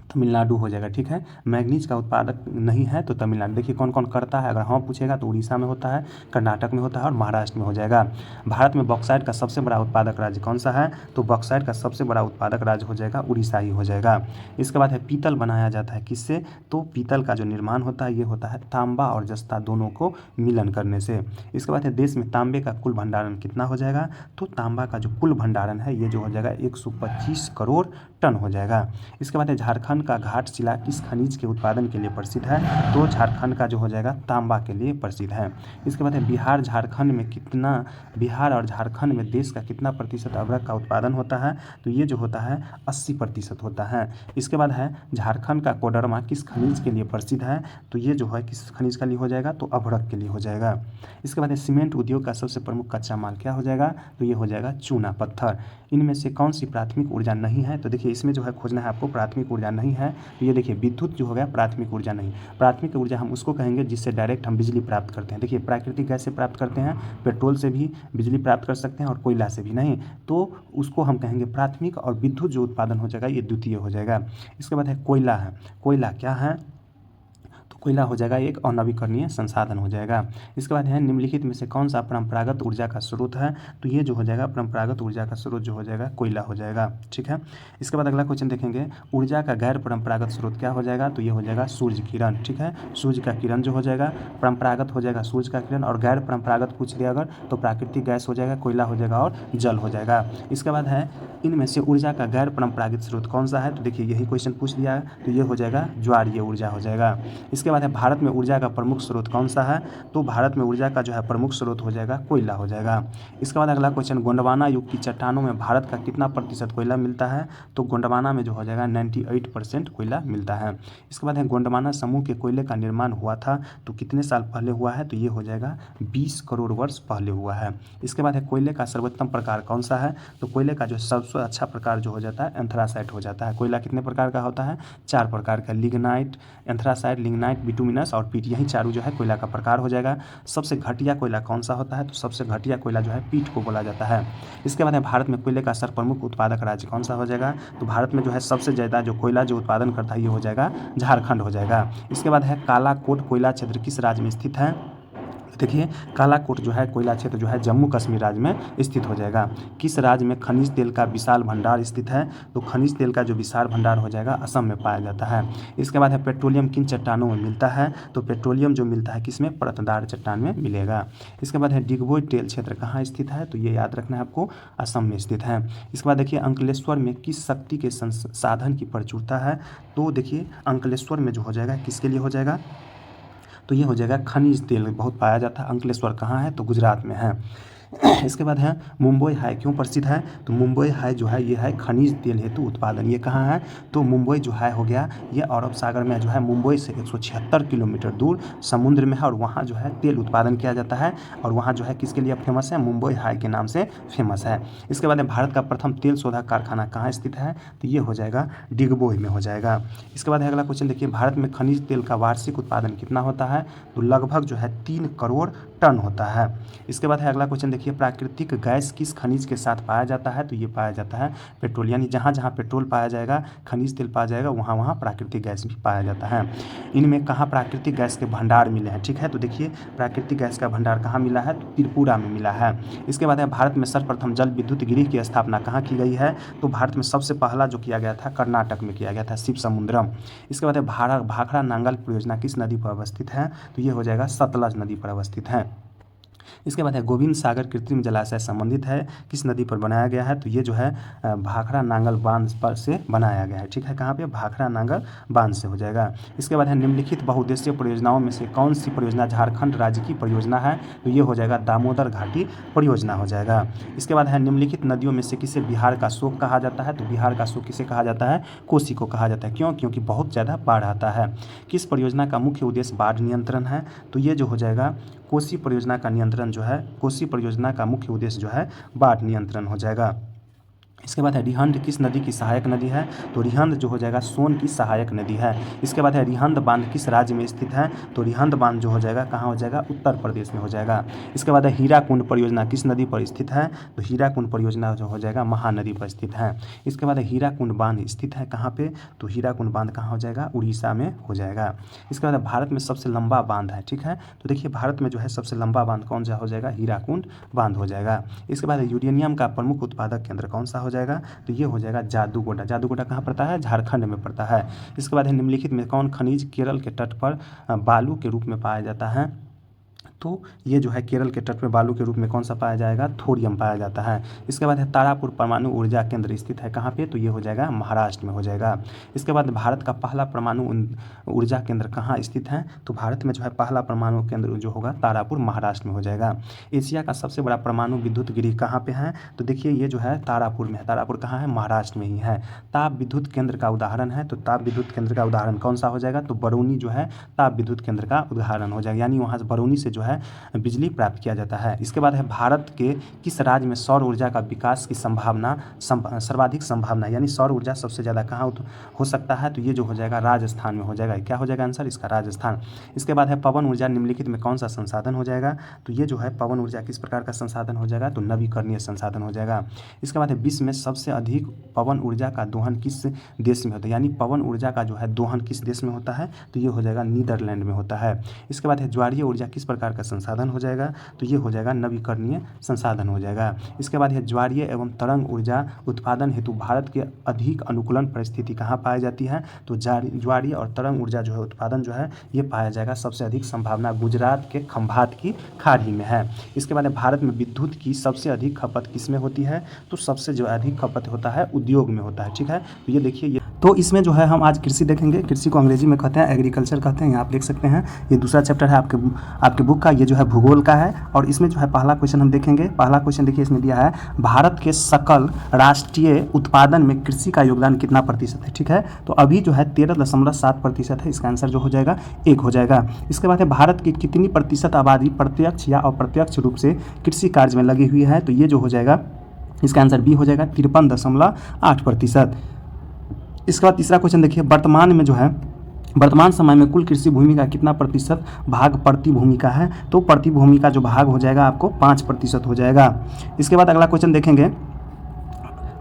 तमिलनाडु हो जाएगा। ठीक है, मैग्नीज का उत्पादक नहीं है तो तमिलनाडु। देखिए कौन कौन करता है, अगर हाँ पूछेगा तो उड़ीसा में होता है, कर्नाटक में होता है, और महाराष्ट्र में हो जाएगा। भारत में बॉक्साइट का सबसे बड़ा उत्पादक राज्य कौन सा है? तो बॉक्साइट का सबसे बड़ा उत्पादक राज्य हो जाएगा उड़ीसा ही हो जाएगा। इसके बाद है पीतल बनाया जाता है किससे? तो पीतल का जो निर्माण होता है ये होता है तांबा और जस्ता दोनों को मिलन करने से। इसके बाद है देश में तांबे का कुल भंडारण कितना हो जाएगा? तो तांबा का जो कुल भंडारण है ये जो हो जाएगा 125 करोड़ टन हो जाएगा। इसके बाद है झारखंड का घाटशिला किस खनिज के उत्पादन के लिए प्रसिद्ध है? तो झारखंड का जो हो जाएगा तांबा के लिए प्रसिद्ध है। इसके बाद है बिहार और झारखंड में देश का कितना प्रतिशत अदरक का उत्पादन होता है? तो ये जो होता है 80% होता है। इसके बाद है झारखंड का कोडरमा किस खनिज के लिए प्रसिद्ध है? तो ये जो है किस खनिज के लिए हो जाएगा? तो अभ्रक के लिए हो जाएगा। इसके बाद है सीमेंट उद्योग का सबसे प्रमुख कच्चा माल क्या हो जाएगा? तो ये हो जाएगा चूना पत्थर। इनमें से कौन सी प्राथमिक ऊर्जा नहीं है? तो देखिए इसमें जो है खोजना है आपको प्राथमिक ऊर्जा नहीं है। तो ये देखिए विद्युत जो हो गया प्राथमिक ऊर्जा नहीं। प्राथमिक ऊर्जा हम उसको कहेंगे जिससे डायरेक्ट हम बिजली प्राप्त करते हैं। देखिए प्राकृतिक गैस से प्राप्त करते हैं, पेट्रोल से भी बिजली प्राप्त कर सकते हैं, और कोयला से भी नहीं, तो उसको हम कहेंगे प्राथमिक, और विद्युत जो उत्पादन हो जाएगा ये द्वितीय हो जाएगा। इसके बाद है कोयला है। कोयला क्या है? कोयला हो जाएगा एक अनवीकरणीय संसाधन हो जाएगा। इसके बाद है निम्नलिखित में से कौन सा परंपरागत ऊर्जा का स्रोत है? तो ये जो हो जाएगा परंपरागत ऊर्जा का स्रोत जो हो जाएगा कोयला हो जाएगा। ठीक है, इसके बाद अगला क्वेश्चन देखेंगे ऊर्जा का गैर परंपरागत स्रोत क्या हो जाएगा? तो ये हो जाएगा सूर्य किरण। ठीक है, सूर्य का किरण जो हो जाएगा परंपरागत हो जाएगा सूर्य का किरण, और गैर परंपरागत पूछ लिया अगर तो प्राकृतिक गैस हो जाएगा, कोयला हो जाएगा, और जल हो जाएगा। इसके बाद है इनमें से ऊर्जा का गैर परंपरागत स्रोत कौन सा है? तो देखिए यही क्वेश्चन पूछ लिया है, तो ये हो जाएगा ज्वारीय ऊर्जा हो जाएगा। इसके बाद है भारत में ऊर्जा का प्रमुख स्रोत कौन सा है? तो भारत में ऊर्जा का जो है प्रमुख स्रोत हो जाएगा कोयला हो जाएगा। इसके बाद अगला क्वेश्चन गोंडवाना युग की चट्टानों में भारत का कितना प्रतिशत कोयला मिलता है? तो गोंडवाना में जो हो जाएगा 98% कोयला मिलता है। इसके बाद है गोंडवाना समूह के कोयले का निर्माण हुआ था तो कितने साल पहले हुआ है? तो ये हो जाएगा 20 करोड़ वर्ष पहले हुआ है। इसके बाद है कोयले का सर्वोत्तम प्रकार कौन सा है? तो कोयले का जो सबसे अच्छा प्रकार जो हो जाता है एंथ्रासाइट हो जाता है। कोयला कितने प्रकार का होता है? 4 प्रकार का, लिग्नाइट, एंथ्रासाइट, लिग्नाइट, बिटुमिनस और पीट, यही चारों जो है कोयला का प्रकार हो जाएगा। सबसे घटिया कोयला कौन सा होता है? तो सबसे घटिया कोयला जो है पीट को बोला जाता है। इसके बाद है भारत में कोयले का सर्वप्रमुख उत्पादक राज्य कौन सा हो जाएगा? तो भारत में जो है सबसे ज़्यादा जो कोयला जो उत्पादन करता है ये हो जाएगा झारखंड हो जाएगा। इसके बाद है कालाकोट कोयला क्षेत्र किस राज्य में स्थित है? देखिए कालाकोट जो है कोयला क्षेत्र जो है जम्मू कश्मीर राज्य में स्थित हो जाएगा। किस राज्य में खनिज तेल का विशाल भंडार स्थित है? तो खनिज तेल का जो विशाल भंडार हो जाएगा असम में पाया जाता है। इसके बाद है पेट्रोलियम किन चट्टानों में मिलता है? तो पेट्रोलियम जो मिलता है किसमें? परतदार चट्टान में मिलेगा। इसके बाद है डिगबोई तेल क्षेत्र कहाँ स्थित है? तो ये याद रखना है आपको, असम में स्थित है। इसके बाद देखिए अंकलेश्वर में किस शक्ति के संसाधन की प्रचुरता है? तो देखिए अंकलेश्वर में जो हो जाएगा किसके लिए हो जाएगा? तो ये हो जाएगा खनिज तेल बहुत पाया जाता है। अंकलेश्वर कहाँ है? तो गुजरात में है। इसके बाद है मुंबई हाई क्यों प्रसिद्ध है? तो मुंबई हाई जो है ये है खनिज तेल हेतु उत्पादन। ये कहाँ है? तो मुंबई जो है हो गया ये अरब सागर में जो है मुंबई से 176 किलोमीटर दूर समुद्र में है, और वहाँ जो है तेल उत्पादन किया जाता है, और वहाँ जो है किसके लिए फेमस है? मुंबई हाई के नाम से फेमस है। इसके बाद भारत का प्रथम तेल शोधक कारखाना कहाँ स्थित है? तो ये हो जाएगा डिगबोई में हो जाएगा। इसके बाद अगला क्वेश्चन देखिए भारत में खनिज तेल का वार्षिक उत्पादन कितना होता है? तो लगभग जो है 3 करोड़ टन होता है। इसके बाद है अगला क्वेश्चन देखिए, प्राकृतिक गैस किस खनिज के साथ पाया जाता है? तो ये पाया जाता है पेट्रोल, यानी जहाँ जहाँ पेट्रोल पाया जाएगा, खनिज तेल पाया जाएगा, वहाँ वहाँ प्राकृतिक गैस भी पाया जाता है। इनमें कहाँ प्राकृतिक गैस के भंडार मिले हैं? ठीक है, तो देखिए प्राकृतिक गैस का भंडार कहाँ मिला है? तो त्रिपुरा में मिला है। इसके बाद है भारत में सर्वप्रथम जल विद्युत गृह की स्थापना कहाँ की गई है? तो भारत में सबसे पहला जो किया गया था कर्नाटक में किया गया था, शिवसमुद्रम। इसके बाद है भाखड़ा नांगल परियोजना किस नदी पर अवस्थित है? तो ये हो जाएगा सतलज नदी पर अवस्थित है। इसके बाद है गोविंद सागर कृत्रिम जलाशय संबंधित है किस नदी पर बनाया गया है? तो ये जो है भाखड़ा नांगल बांध पर से बनाया गया है। ठीक है, कहाँ पे? भाखड़ा नांगल बांध से हो जाएगा। इसके बाद है निम्नलिखित बहुउद्देशीय परियोजनाओं में से कौन सी परियोजना झारखंड राज्य की परियोजना है? तो ये हो जाएगा दामोदर घाटी परियोजना हो जाएगा। इसके बाद है निम्नलिखित नदियों में से किसे बिहार का शोक कहा जाता है? तो बिहार का शोक किसे कहा जाता है? कोसी को कहा जाता है। क्यों? क्योंकि बहुत ज़्यादा बाढ़ आता है। किस परियोजना का मुख्य उद्देश्य बाढ़ नियंत्रण है? तो ये जो हो जाएगा कोसी परियोजना का नियंत्रण जो है, कोसी परियोजना का मुख्य उद्देश्य जो है बाढ़ नियंत्रण हो जाएगा। इसके बाद है रिहंद किस नदी की सहायक नदी है? तो रिहंद जो हो जाएगा सोन की सहायक नदी है। इसके बाद है रिहंद बांध किस राज्य में स्थित है? तो रिहंद बांध जो हो जाएगा कहाँ हो जाएगा? उत्तर प्रदेश में हो जाएगा। इसके बाद है हीराकुंड परियोजना किस नदी पर स्थित है? तो हीराकुंड परियोजना जो हो जाएगा महानदी पर स्थित है। इसके बाद है हीराकुंड बांध स्थित है कहाँ पे? तो हीराकुंड बांध कहाँ हो जाएगा? उड़ीसा में हो जाएगा। इसके बाद भारत में सबसे लंबा बांध है। ठीक है, तो देखिए भारत में जो है सबसे लंबा बांध कौन सा हो जाएगा? हीराकुंड बांध हो जाएगा। इसके बाद यूरेनियम का प्रमुख उत्पादक केंद्र कौन सा हो जाएगा? तो ये हो जाएगा जादूगोड़ा। जादूगोड़ा कहाँ पड़ता है? झारखंड में पड़ता है। इसके बाद है निम्नलिखित में कौन खनिज केरल के तट पर बालू के रूप में पाया जाता है? तो ये जो है केरल के तट पर बालू के रूप में कौन सा पाया जाएगा? थोरियम पाया जाता है। इसके बाद है तारापुर परमाणु ऊर्जा केंद्र स्थित है कहाँ पे? तो ये हो जाएगा महाराष्ट्र में हो जाएगा। इसके बाद भारत का पहला परमाणु ऊर्जा केंद्र कहाँ स्थित है? तो भारत में जो है पहला परमाणु केंद्र जो होगा तारापुर महाराष्ट्र में हो जाएगा। एशिया का सबसे बड़ा परमाणु विद्युत गृह कहाँ पे है? तो देखिए ये जो है तारापुर में है। तारापुर कहाँ है? महाराष्ट्र में ही है। ताप विद्युत केंद्र का उदाहरण है, तो ताप विद्युत केंद्र का उदाहरण कौन सा हो जाएगा? तो बरौनी जो है ताप विद्युत केंद्र का उदाहरण हो जाएगा, यानी वहाँ से बरौनी से जो है बिजली प्राप्त किया जाता है। इसके बाद है भारत के किस राज्य में सौर ऊर्जा का विकास की संभावना सर्वाधिक संभावना, यानी सौर ऊर्जा सबसे ज़्यादा कहाँ हो सकता है? तो ये जो हो जाएगा राजस्थान में हो जाएगा। क्या हो जाएगा आंसर इसका? राजस्थान। इसके बाद है पवन ऊर्जा निम्नलिखित में कौन सा संसाधन हो जाएगा? तो ये जो है पवन ऊर्जा किस प्रकार का संसाधन हो जाएगा? तो नवीकरणीय संसाधन हो जाएगा। इसके बाद है विश्व में सबसे अधिक पवन ऊर्जा का दोहन किस देश में होता है, यानी पवन ऊर्जा का जो है दोहन किस देश में होता है? तो ये हो जाएगा नीदरलैंड में होता है। इसके बाद है ज्वारीय ऊर्जा किस प्रकार का संसाधन हो जाएगा? तो ये हो जाएगा नवीकरणीय संसाधन हो जाएगा। इसके बाद है ज्वारीय एवं तरंग ऊर्जा उत्पादन हेतु भारत के अधिक अनुकूलन परिस्थिति कहाँ पाई जाती है? तो ज्वारीय और तरंग ऊर्जा जो है उत्पादन जो है ये पाया जाएगा सबसे अधिक संभावना गुजरात के खंभात की खाड़ी में है। इसके बाद भारत में विद्युत की सबसे अधिक खपत किस में होती है? तो सबसे जो अधिक खपत होता है उद्योग में होता है। ठीक है, तो ये देखिए ये तो इसमें जो है हम आज कृषि देखेंगे। कृषि को अंग्रेजी में कहते हैं एग्रीकल्चर कहते हैं, यहाँ आप देख सकते हैं। ये दूसरा चैप्टर है आपके बुक का, ये जो है भूगोल का है। और इसमें जो है पहला क्वेश्चन हम देखेंगे। पहला क्वेश्चन देखिए इसमें दिया है भारत के सकल राष्ट्रीय उत्पादन में कृषि का योगदान कितना प्रतिशत है? ठीक है, तो अभी जो है 13.7% है। इसका आंसर जो हो जाएगा 1 हो जाएगा। इसके बाद है भारत की कितनी प्रतिशत आबादी प्रत्यक्ष या अप्रत्यक्ष रूप से कृषि कार्य में लगी हुई है? तो ये जो हो जाएगा इसका आंसर बी हो जाएगा 53.8%। इसके बाद तीसरा क्वेश्चन देखिए वर्तमान समय में कुल कृषि भूमि का कितना प्रतिशत भाग प्रति भूमि का है? तो प्रति भूमि का जो भाग हो जाएगा आपको 5% हो जाएगा। इसके बाद अगला क्वेश्चन देखेंगे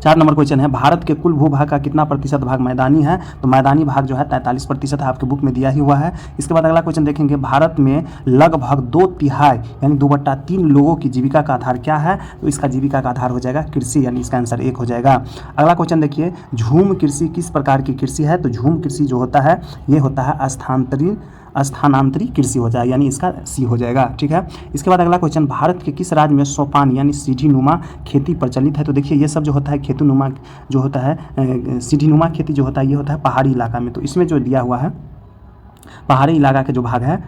4 नंबर क्वेश्चन है भारत के कुल भूभाग का कितना प्रतिशत भाग मैदानी है? तो मैदानी भाग जो है 43% है, आपके बुक में दिया ही हुआ है। इसके बाद अगला क्वेश्चन देखेंगे भारत में लगभग 2/3 यानी 2/3 लोगों की जीविका का आधार क्या है? तो इसका जीविका का आधार हो जाएगा कृषि, यानी इसका आंसर 1 हो जाएगा। अगला क्वेश्चन देखिए झूम कृषि किस प्रकार की कृषि है? तो झूम कृषि जो होता है ये होता है स्थानांतरी कृषि हो जाएगा, यानी इसका सी हो जाएगा। ठीक है, इसके बाद अगला क्वेश्चन भारत के किस राज्य में सोपान यानी सीढ़ीनुमा खेती प्रचलित है? तो देखिए ये सब जो होता है खेतुनुमा जो होता है सीढ़ीनुमा खेती जो होता है ये होता है पहाड़ी इलाका में। तो इसमें जो दिया हुआ है पहाड़ी इलाका के जो भाग है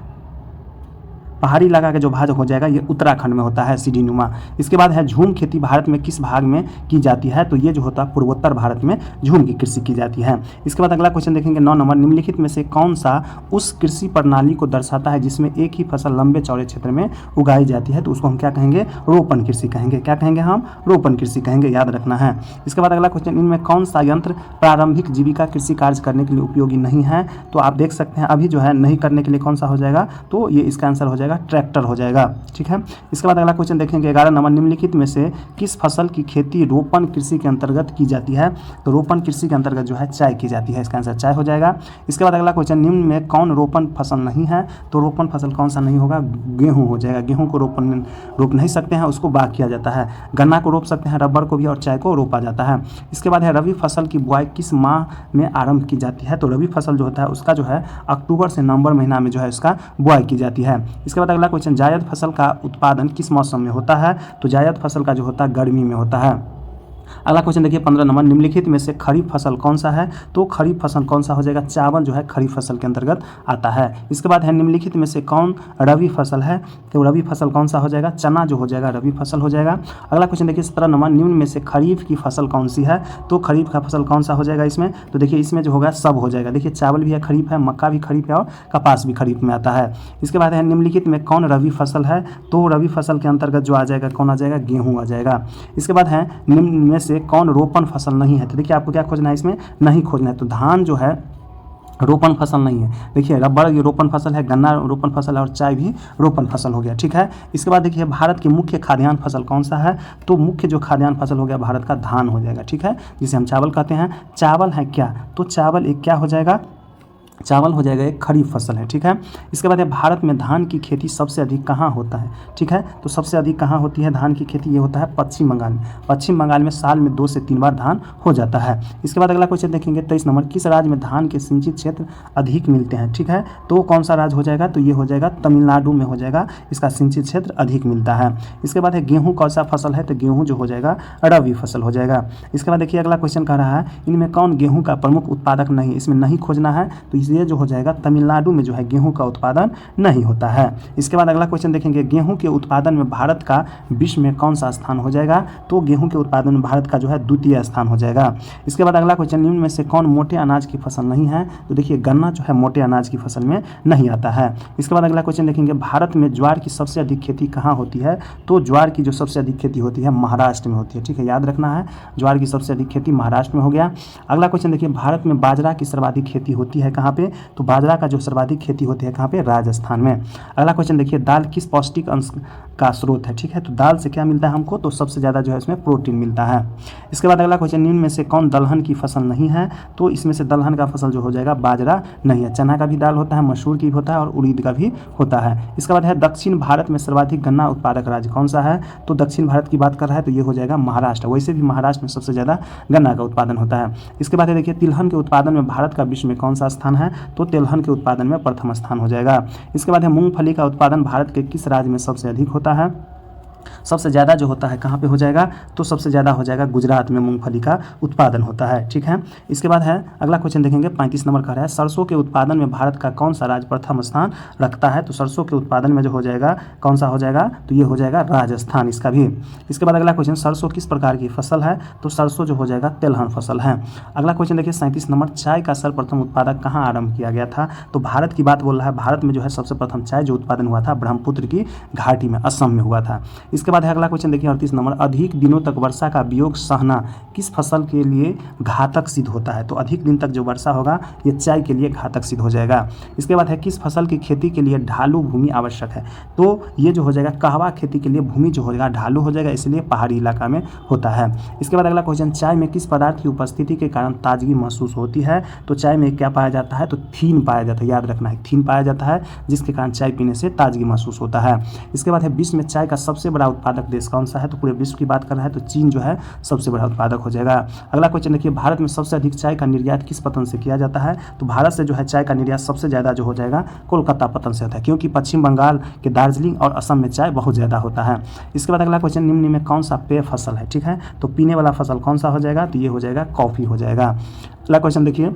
पहाड़ी इलाका का जो भाग हो जाएगा ये उत्तराखंड में होता है सीढ़ीनुमा। इसके बाद है झूम खेती भारत में किस भाग में की जाती है? तो ये जो होता है पूर्वोत्तर भारत में झूम की कृषि की जाती है। इसके बाद अगला क्वेश्चन देखेंगे 9 नंबर निम्नलिखित में से कौन सा उस कृषि प्रणाली को दर्शाता है जिसमें एक ही फसल लंबे चौड़े क्षेत्र में उगाई जाती है? तो उसको हम क्या कहेंगे? रोपण कृषि कहेंगे। क्या कहेंगे हम? रोपण कृषि कहेंगे, याद रखना है। इसके बाद अगला क्वेश्चन इनमें कौन सा यंत्र प्रारंभिक जीविका कृषि कार्य करने के लिए उपयोगी नहीं है? तो आप देख सकते हैं अभी जो है नहीं करने के लिए कौन सा हो जाएगा? तो ये इसका आंसर हो जाएगा जाएगा ट्रैक्टर हो जाएगा। ठीक है, इसके बाद अगला क्वेश्चन देखेंगे 11 नंबर, निम्नलिखित में से किस फसल की खेती रोपण कृषि के अंतर्गत की जाती है? तो रोपण कृषि के अंतर्गत जो है चाय की जाती है, इसका आंसर चाय हो जाएगा। इसके बाद अगला क्वेश्चन, निम्न में कौन रोपण फसल नहीं है? तो रोपण फसल कौन सा नहीं होगा? गेहूँ हो जाएगा। गेहूँ को रोप नहीं सकते हैं, उसको बाग किया जाता है। गन्ना को रोप सकते हैं, रबर को भी, और चाय को रोपा जाता है। इसके बाद है रबी फसल की बुआई किस माह में आरंभ की जाती है? तो रबी फसल जो होता है उसका जो है अक्टूबर से नवंबर महीना में जो है इसका बुआई की जाती है। इसके बाद अगला क्वेश्चन, जायद फसल का उत्पादन किस मौसम में होता है? तो जायद फसल का जो होता है गर्मी में होता है। अगला क्वेश्चन देखिए 15 नंबर, निम्नलिखित में से खरीफ फसल कौन सा है? तो खरीफ फसल कौन सा हो जाएगा? चावल जो है खरीफ फसल के अंतर्गत आता है। इसके बाद है निम्नलिखित में से कौन रबी फसल है? तो रबी फसल कौन सा हो जाएगा? चना जो हो जाएगा रबी फसल हो जाएगा। अगला क्वेश्चन देखिए 17 नंबर, निम्न में से खरीफ की फसल कौन सी है? तो खरीफ का फसल कौन सा हो जाएगा इसमें? तो देखिए इसमें जो होगा सब हो जाएगा। देखिए चावल भी है खरीफ है, मक्का भी खरीफ है और कपास भी खरीफ में आता है। इसके बाद है निम्नलिखित में कौन रबी फसल है? तो रबी फसल के अंतर्गत जो आ जाएगा कौन आ जाएगा? गेहूँ आ जाएगा। इसके बाद है निम्न में से कौन रोपण फसल नहीं है? तो देखिए आपको क्या खोजना है इसमें? नहीं खोजना है। तो धान जो है रोपण फसल नहीं है। देखिए रबर ये रोपण फसल है, गन्ना रोपण फसल है और चाय भी रोपण फसल हो गया। ठीक है, इसके बाद देखिए भारत की मुख्य खाद्यान्न फसल कौन सा है? तो मुख्य जो खाद्यान्न फसल हो गया भारत का धान हो जाएगा। ठीक है, जिसे हम चावल कहते हैं। चावल है क्या? तो चावल एक क्या हो जाएगा? चावल हो जाएगा एक खरीफ फसल है। ठीक है, इसके बाद भारत में धान की खेती सबसे अधिक कहाँ होता है? ठीक है, तो सबसे अधिक कहाँ होती है धान की खेती? ये होता है पश्चिम बंगाल में। पश्चिम बंगाल में साल में 2 से 3 बार धान हो जाता है। इसके बाद अगला क्वेश्चन देखेंगे 23 नंबर, किस राज्य में धान के सिंचित क्षेत्र अधिक मिलते हैं? ठीक है, तो कौन सा राज्य हो जाएगा? तो ये हो जाएगा तमिलनाडु में हो जाएगा, इसका सिंचित क्षेत्र अधिक मिलता है। इसके बाद है गेहूँ कौन सा फसल है? तो गेहूँ जो हो जाएगा रबी फसल हो जाएगा। इसके बाद देखिए अगला क्वेश्चन कह रहा है इनमें कौन गेहूँ का प्रमुख उत्पादक नहीं? इसमें नहीं खोजना है, तो ये जो हो जाएगा तमिलनाडु में जो है गेहूं का उत्पादन नहीं होता है। इसके बाद अगला क्वेश्चन देखेंगे गेहूं के उत्पादन में भारत का विश्व में कौन सा स्थान हो जाएगा? तो गेहूं के उत्पादन में भारत का जो है द्वितीय स्थान हो जाएगा। इसके बाद अगला क्वेश्चन, निम्न में से कौन मोटे अनाज की फसल नहीं है? तो देखिए गन्ना जो है मोटे अनाज की फसल में नहीं आता है। इसके बाद अगला क्वेश्चन देखेंगे भारत में ज्वार की सबसे अधिक खेती कहाँ होती है? तो ज्वार की जो सबसे अधिक खेती होती है महाराष्ट्र में होती है। ठीक है, याद रखना है ज्वार की सबसे अधिक खेती महाराष्ट्र में हो गया। अगला क्वेश्चन देखिए भारत में बाजरा की सर्वाधिक खेती होती है कहाँ पे? तो बाजरा का जो सर्वाधिक खेती होती है कहाँ पे? राजस्थान में। अगला क्वेश्चन देखिए दाल किस पौष्टिक अंश का स्रोत है? ठीक है, तो दाल से क्या मिलता है हमको? तो सबसे ज़्यादा जो है इसमें प्रोटीन मिलता है। इसके बाद अगला क्वेश्चन, निम्न में से कौन दलहन की फसल नहीं है? तो इसमें से दलहन का फसल जो हो जाएगा बाजरा नहीं है। चना का भी दाल होता है, मसूर की भी होता है और उड़ीद का भी होता है। इसके बाद है दक्षिण भारत में सर्वाधिक गन्ना उत्पादक राज्य कौन सा है? तो दक्षिण भारत की बात कर रहा है तो ये हो जाएगा महाराष्ट्र। वैसे भी महाराष्ट्र में सबसे ज़्यादा गन्ना का उत्पादन होता है। इसके बाद देखिए तिलहन के उत्पादन में भारत का विश्व में कौन सा स्थान है? तो तिलहन के उत्पादन में प्रथम स्थान हो जाएगा। इसके बाद है मूंगफली का उत्पादन भारत के किस राज्य में सबसे अधिक होता है? सबसे ज़्यादा जो होता है कहाँ पे हो जाएगा? तो सबसे ज़्यादा हो जाएगा गुजरात में मूंगफली का उत्पादन होता है। ठीक है, इसके बाद है अगला क्वेश्चन देखेंगे 35 नंबर का है सरसों के उत्पादन में भारत का कौन सा राज्य प्रथम स्थान रखता है? तो सरसों के उत्पादन में जो हो जाएगा कौन सा हो जाएगा? तो ये हो जाएगा राजस्थान इसका भी। इसके बाद अगला क्वेश्चन, सरसों किस प्रकार की फसल है? तो सरसों जो हो जाएगा तिलहन फसल है। अगला क्वेश्चन देखिए 37 नंबर, चाय का सर्वप्रथम उत्पादक कहाँ आरंभ किया गया था? तो भारत की बात बोल रहा है। भारत में जो है सबसे प्रथम चाय जो उत्पादन हुआ था ब्रह्मपुत्र की घाटी में, असम में हुआ था। इसके बाद है अगला क्वेश्चन देखिए 38 नंबर, अधिक दिनों तक वर्षा का वियोग सहना किस फसल के लिए घातक सिद्ध होता है? तो अधिक दिन तक जो वर्षा होगा ये चाय के लिए घातक सिद्ध हो जाएगा। इसके बाद है किस फसल की खेती के लिए ढालू भूमि आवश्यक है? तो ये जो हो जाएगा कहवा खेती के लिए भूमि जो होगा ढालू हो जाएगा, इसलिए पहाड़ी इलाका में होता है। इसके बाद अगला क्वेश्चन, चाय में किस पदार्थ की उपस्थिति के कारण ताजगी महसूस होती है? तो चाय में क्या पाया जाता है? तो थीन पाया जाता है, याद रखना है थीन पाया जाता है, जिसके कारण चाय पीने से ताजगी महसूस होता है। इसके बाद है विश्व में चाय का सबसे बड़ा उत्पादक देश कौन सा है? तो पूरे विश्व की बात कर रहा है तो चीन जो है सबसे बड़ा उत्पादक हो जाएगा। अगला क्वेश्चन देखिए, भारत में सबसे अधिक चाय का निर्यात किस पतन से किया जाता है? तो भारत से जो है चाय का निर्यात सबसे ज़्यादा जो हो जाएगा कोलकाता पतन से होता है, क्योंकि पश्चिम बंगाल के दार्जिलिंग और असम में चाय बहुत ज़्यादा होता है। इसके बाद अगला क्वेश्चन, निम्न में कौन सा पेय फसल है? ठीक है, तो पीने वाला फसल कौन सा हो जाएगा? तो ये हो जाएगा कॉफ़ी हो जाएगा। अगला क्वेश्चन देखिए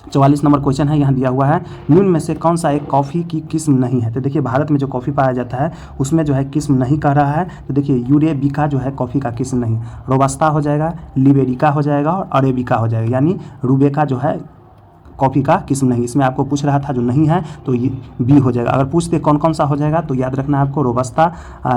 44 नंबर क्वेश्चन है, यहाँ दिया हुआ है निम्न में से कौन सा एक कॉफ़ी की किस्म नहीं है? तो देखिए भारत में जो कॉफ़ी पाया जाता है उसमें जो है किस्म नहीं कह रहा है। तो देखिए यूरेबिका जो है कॉफ़ी का किस्म नहीं, रोबस्ता हो जाएगा, लिबेरिका हो जाएगा और अरेबिका हो जाएगा, यानी रूबेका जो है कॉफ़ी का किस्म नहीं। इसमें आपको पूछ रहा था जो नहीं है तो ये बी हो जाएगा। अगर पूछते कौन कौन सा हो जाएगा तो याद रखना है आपको रोबस्ता,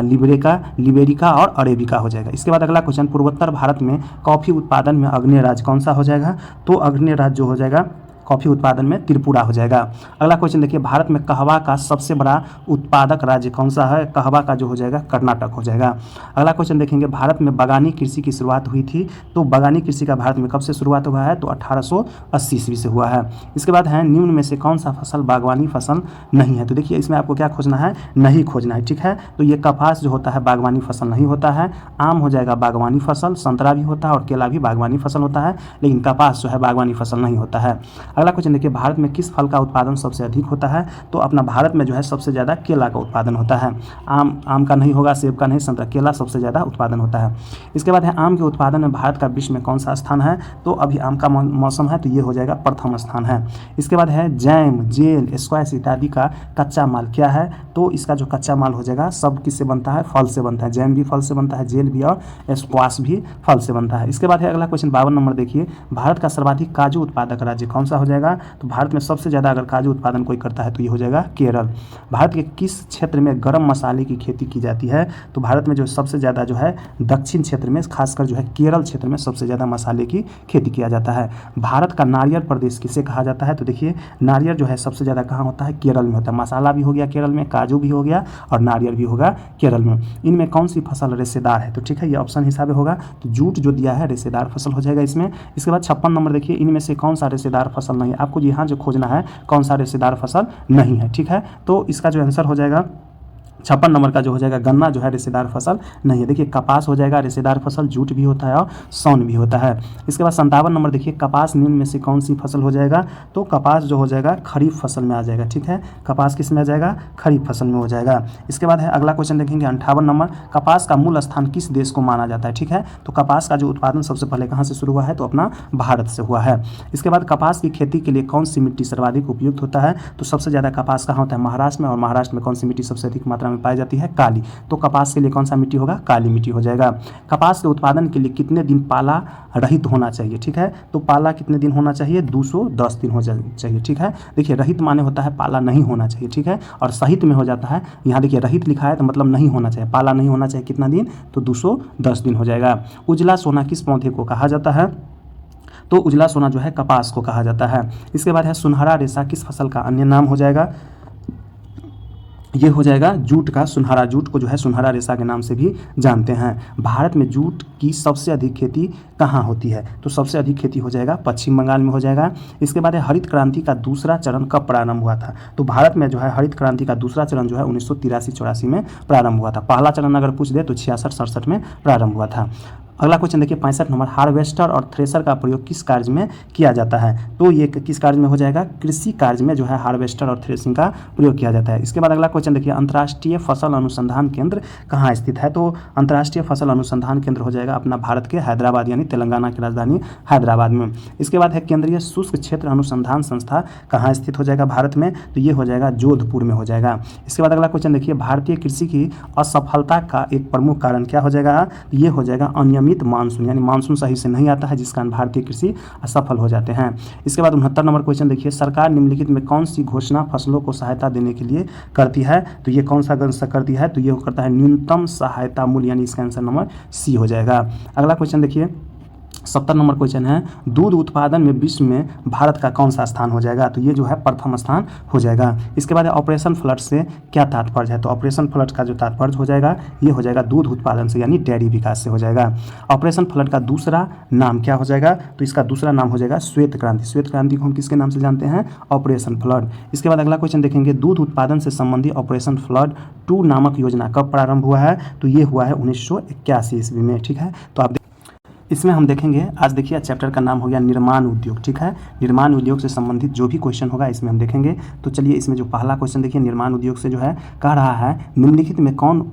लिबेरिका और अरेबिका हो जाएगा। इसके बाद अगला क्वेश्चन, पूर्वोत्तर भारत में कॉफ़ी उत्पादन में अग्रणी राज्य कौन सा हो जाएगा? तो अग्रणी राज्य जो हो जाएगा कॉफ़ी उत्पादन में त्रिपुरा हो जाएगा। अगला क्वेश्चन देखिए, भारत में कहवा का सबसे बड़ा उत्पादक राज्य कौन सा है? कहवा का जो हो जाएगा कर्नाटक हो जाएगा। अगला क्वेश्चन देखेंगे, भारत में बागानी कृषि की शुरुआत हुई थी, तो बागानी कृषि का भारत में कब से शुरुआत हुआ है? तो 1880 ईस्वी से हुआ है। इसके बाद है निम्न में से कौन सा फसल बागवानी फसल नहीं है? तो देखिए इसमें आपको क्या खोजना है? नहीं खोजना है, ठीक है। तो ये कपास जो होता है बागवानी फसल नहीं होता है, आम हो जाएगा बागवानी फसल, संतरा भी होता है और केला भी बागवानी फसल होता है, लेकिन कपास जो है बागवानी फसल नहीं होता है। अगला क्वेश्चन देखिए, भारत में किस फल का उत्पादन सबसे अधिक होता है? तो अपना भारत में जो है सबसे ज़्यादा केला का उत्पादन होता है। आम का नहीं होगा, सेब का नहीं, संतरा, केला सबसे ज़्यादा उत्पादन होता है। इसके बाद है आम के उत्पादन में भारत का विश्व में कौन सा स्थान है? तो अभी आम का मौसम है, तो ये हो जाएगा प्रथम स्थान है। इसके बाद है जैम, जेल, स्क्वैश इत्यादि का कच्चा माल क्या है? तो इसका जो कच्चा माल हो जाएगा सब किससे बनता है? फल से बनता है। जैम भी फल से बनता है, जेल भी और स्क्वाश भी फल से बनता है। इसके बाद है अगला क्वेश्चन 52 नंबर देखिए, भारत का सर्वाधिक काजू उत्पादक राज्य कौन सा हो जाएगा? तो भारत में सबसे ज़्यादा अगर काजू उत्पादन कोई करता है तो ये हो जाएगा केरल। भारत के किस क्षेत्र में गरम मसाले की खेती की जाती है? तो भारत में जो सबसे ज़्यादा जो है दक्षिण क्षेत्र में, खासकर जो है केरल क्षेत्र में सबसे ज़्यादा मसाले की खेती किया जाता है। भारत का नारियल प्रदेश किसे कहा जाता है? तो देखिए नारियल जो है सबसे ज़्यादा कहाँ होता है? केरल में होता है। मसाला भी हो गया केरल में, काजू भी हो गया और नारियल भी होगा केरल में। इनमें कौन सी फसल रेशेदार है? तो ठीक है, ये ऑप्शन हिसाब से होगा, तो जूट जो दिया है रेशेदार फसल हो जाएगा इसमें। इसके बाद 56 नंबर देखिए, इनमें से कौन सा रेशेदार फसल नहीं है? आपको यहाँ जो खोजना है कौन सा रेशेदार फसल नहीं है, ठीक है। तो इसका जो आंसर हो जाएगा 56 नंबर का जो हो जाएगा गन्ना जो है रेशेदार फसल नहीं है। देखिए कपास हो जाएगा रेशेदार फसल, जूट भी होता है और सौन भी होता है। इसके बाद 57 नंबर देखिए, कपास निम्न में से कौन सी फसल हो जाएगा? तो कपास जो हो जाएगा खरीफ फसल में आ जाएगा, ठीक है। कपास किस में आ जाएगा? खरीफ फसल में हो जाएगा। इसके बाद है अगला क्वेश्चन देखेंगे 58 नंबर, कपास का मूल स्थान किस देश को माना जाता है? ठीक है, तो कपास का जो उत्पादन सबसे पहले कहाँ से शुरू हुआ है? तो अपना भारत से हुआ है। इसके बाद कपास की खेती के लिए कौन सी मिट्टी सर्वाधिक उपयुक्त होता है? तो सबसे ज़्यादा कपास कहाँ होता है? महाराष्ट्र में। और महाराष्ट्र में कौन सी मिट्टी सबसे अधिक मात्रा में पाई जाती है? काली। तो कपास के लिए कौन सा मिट्टी होगा? काली मिट्टी हो जाएगा। कपास के उत्पादन के लिए कितने दिन पाला रहित होना चाहिए? ठीक है, तो पाला कितने दिन होना चाहिए? 210 दिन हो चाहिए, ठीक है। देखिए रहित माने होता है पाला नहीं होना चाहिए, ठीक है, और सहित में हो जाता है, यहाँ देखिए रहित लिखा है तो मतलब नहीं होना चाहिए, पाला नहीं होना चाहिए कितना दिन? तो 210 दिन हो जाएगा। उजला सोना किस पौधे को कहा जाता है? तो उजला सोना जो है कपास को कहा जाता है। इसके बाद है सुनहरा रेशा किस फसल का अन्य नाम हो जाएगा? ये हो जाएगा जूट का। सुनहरा जूट को जो है सुनहरा रेशा के नाम से भी जानते हैं। भारत में जूट की सबसे अधिक खेती कहाँ होती है? तो सबसे अधिक खेती हो जाएगा पश्चिम बंगाल में हो जाएगा। इसके बाद है हरित क्रांति का दूसरा चरण कब प्रारंभ हुआ था? तो भारत में जो है हरित क्रांति का दूसरा चरण जो है 1983-84 में प्रारंभ हुआ था। पहला चरण अगर पूछ दे तो 66-67 में प्रारंभ हुआ था। अगला क्वेश्चन देखिए 65 नंबर, हार्वेस्टर और थ्रेशर का प्रयोग किस कार्य में किया जाता है? तो ये किस कार्य में हो जाएगा? कृषि कार्य में जो है हार्वेस्टर और थ्रेशिंग का प्रयोग किया जाता है। इसके बाद अगला क्वेश्चन देखिए, अंतर्राष्ट्रीय फसल अनुसंधान केंद्र कहाँ स्थित है? तो अंतर्राष्ट्रीय फसल अनुसंधान केंद्र हो जाएगा अपना भारत के हैदराबाद यानी तेलंगाना की राजधानी हैदराबाद में। इसके बाद है केंद्रीय शुष्क क्षेत्र अनुसंधान संस्था कहाँ स्थित हो जाएगा भारत में? तो ये हो जाएगा जोधपुर में हो जाएगा। इसके बाद अगला क्वेश्चन देखिए, भारतीय कृषि की असफलता का एक प्रमुख कारण क्या हो जाएगा? ये हो जाएगा अनियमित मानसून, यानी मानसून सही से नहीं आता है जिस कारण भारतीय कृषि असफल हो जाते हैं। इसके बाद 69 नंबर क्वेश्चन देखिए, सरकार निम्नलिखित में कौन सी घोषणा फसलों को सहायता देने के लिए करती है? तो ये कौन सा करती है? तो ये करता है न्यूनतम सहायता मूल्य, यानी इसका आंसर नंबर सी हो जाएगा। अगला क्वेश्चन देखिए 70 नंबर क्वेश्चन है, दूध उत्पादन में विश्व में भारत का कौन सा स्थान हो जाएगा? तो ये जो है प्रथम स्थान हो जाएगा। इसके बाद ऑपरेशन फ्लड से क्या तात्पर्य है? तो ऑपरेशन फ्लड का जो तात्पर्य हो जाएगा ये हो जाएगा दूध उत्पादन से यानी डेयरी विकास से हो जाएगा। ऑपरेशन फ्लड का दूसरा नाम क्या हो जाएगा? तो इसका दूसरा नाम हो जाएगा श्वेत क्रांति। श्वेत क्रांति को हम किसके नाम से जानते हैं? Operation flood. इसके बाद अगला क्वेश्चन देखेंगे, दूध उत्पादन से संबंधित ऑपरेशन फ्लड 2 नामक योजना कब प्रारंभ हुआ है? तो ये हुआ है 1981 ईस्वी में, ठीक है। तो आप इसमें हम देखेंगे, आज देखिए चैप्टर का नाम हो गया निर्माण उद्योग, ठीक है। निर्माण उद्योग से संबंधित जो भी क्वेश्चन होगा इसमें हम देखेंगे। तो चलिए इसमें जो पहला क्वेश्चन देखिए, निर्माण उद्योग से जो है कह रहा है निम्नलिखित में कौन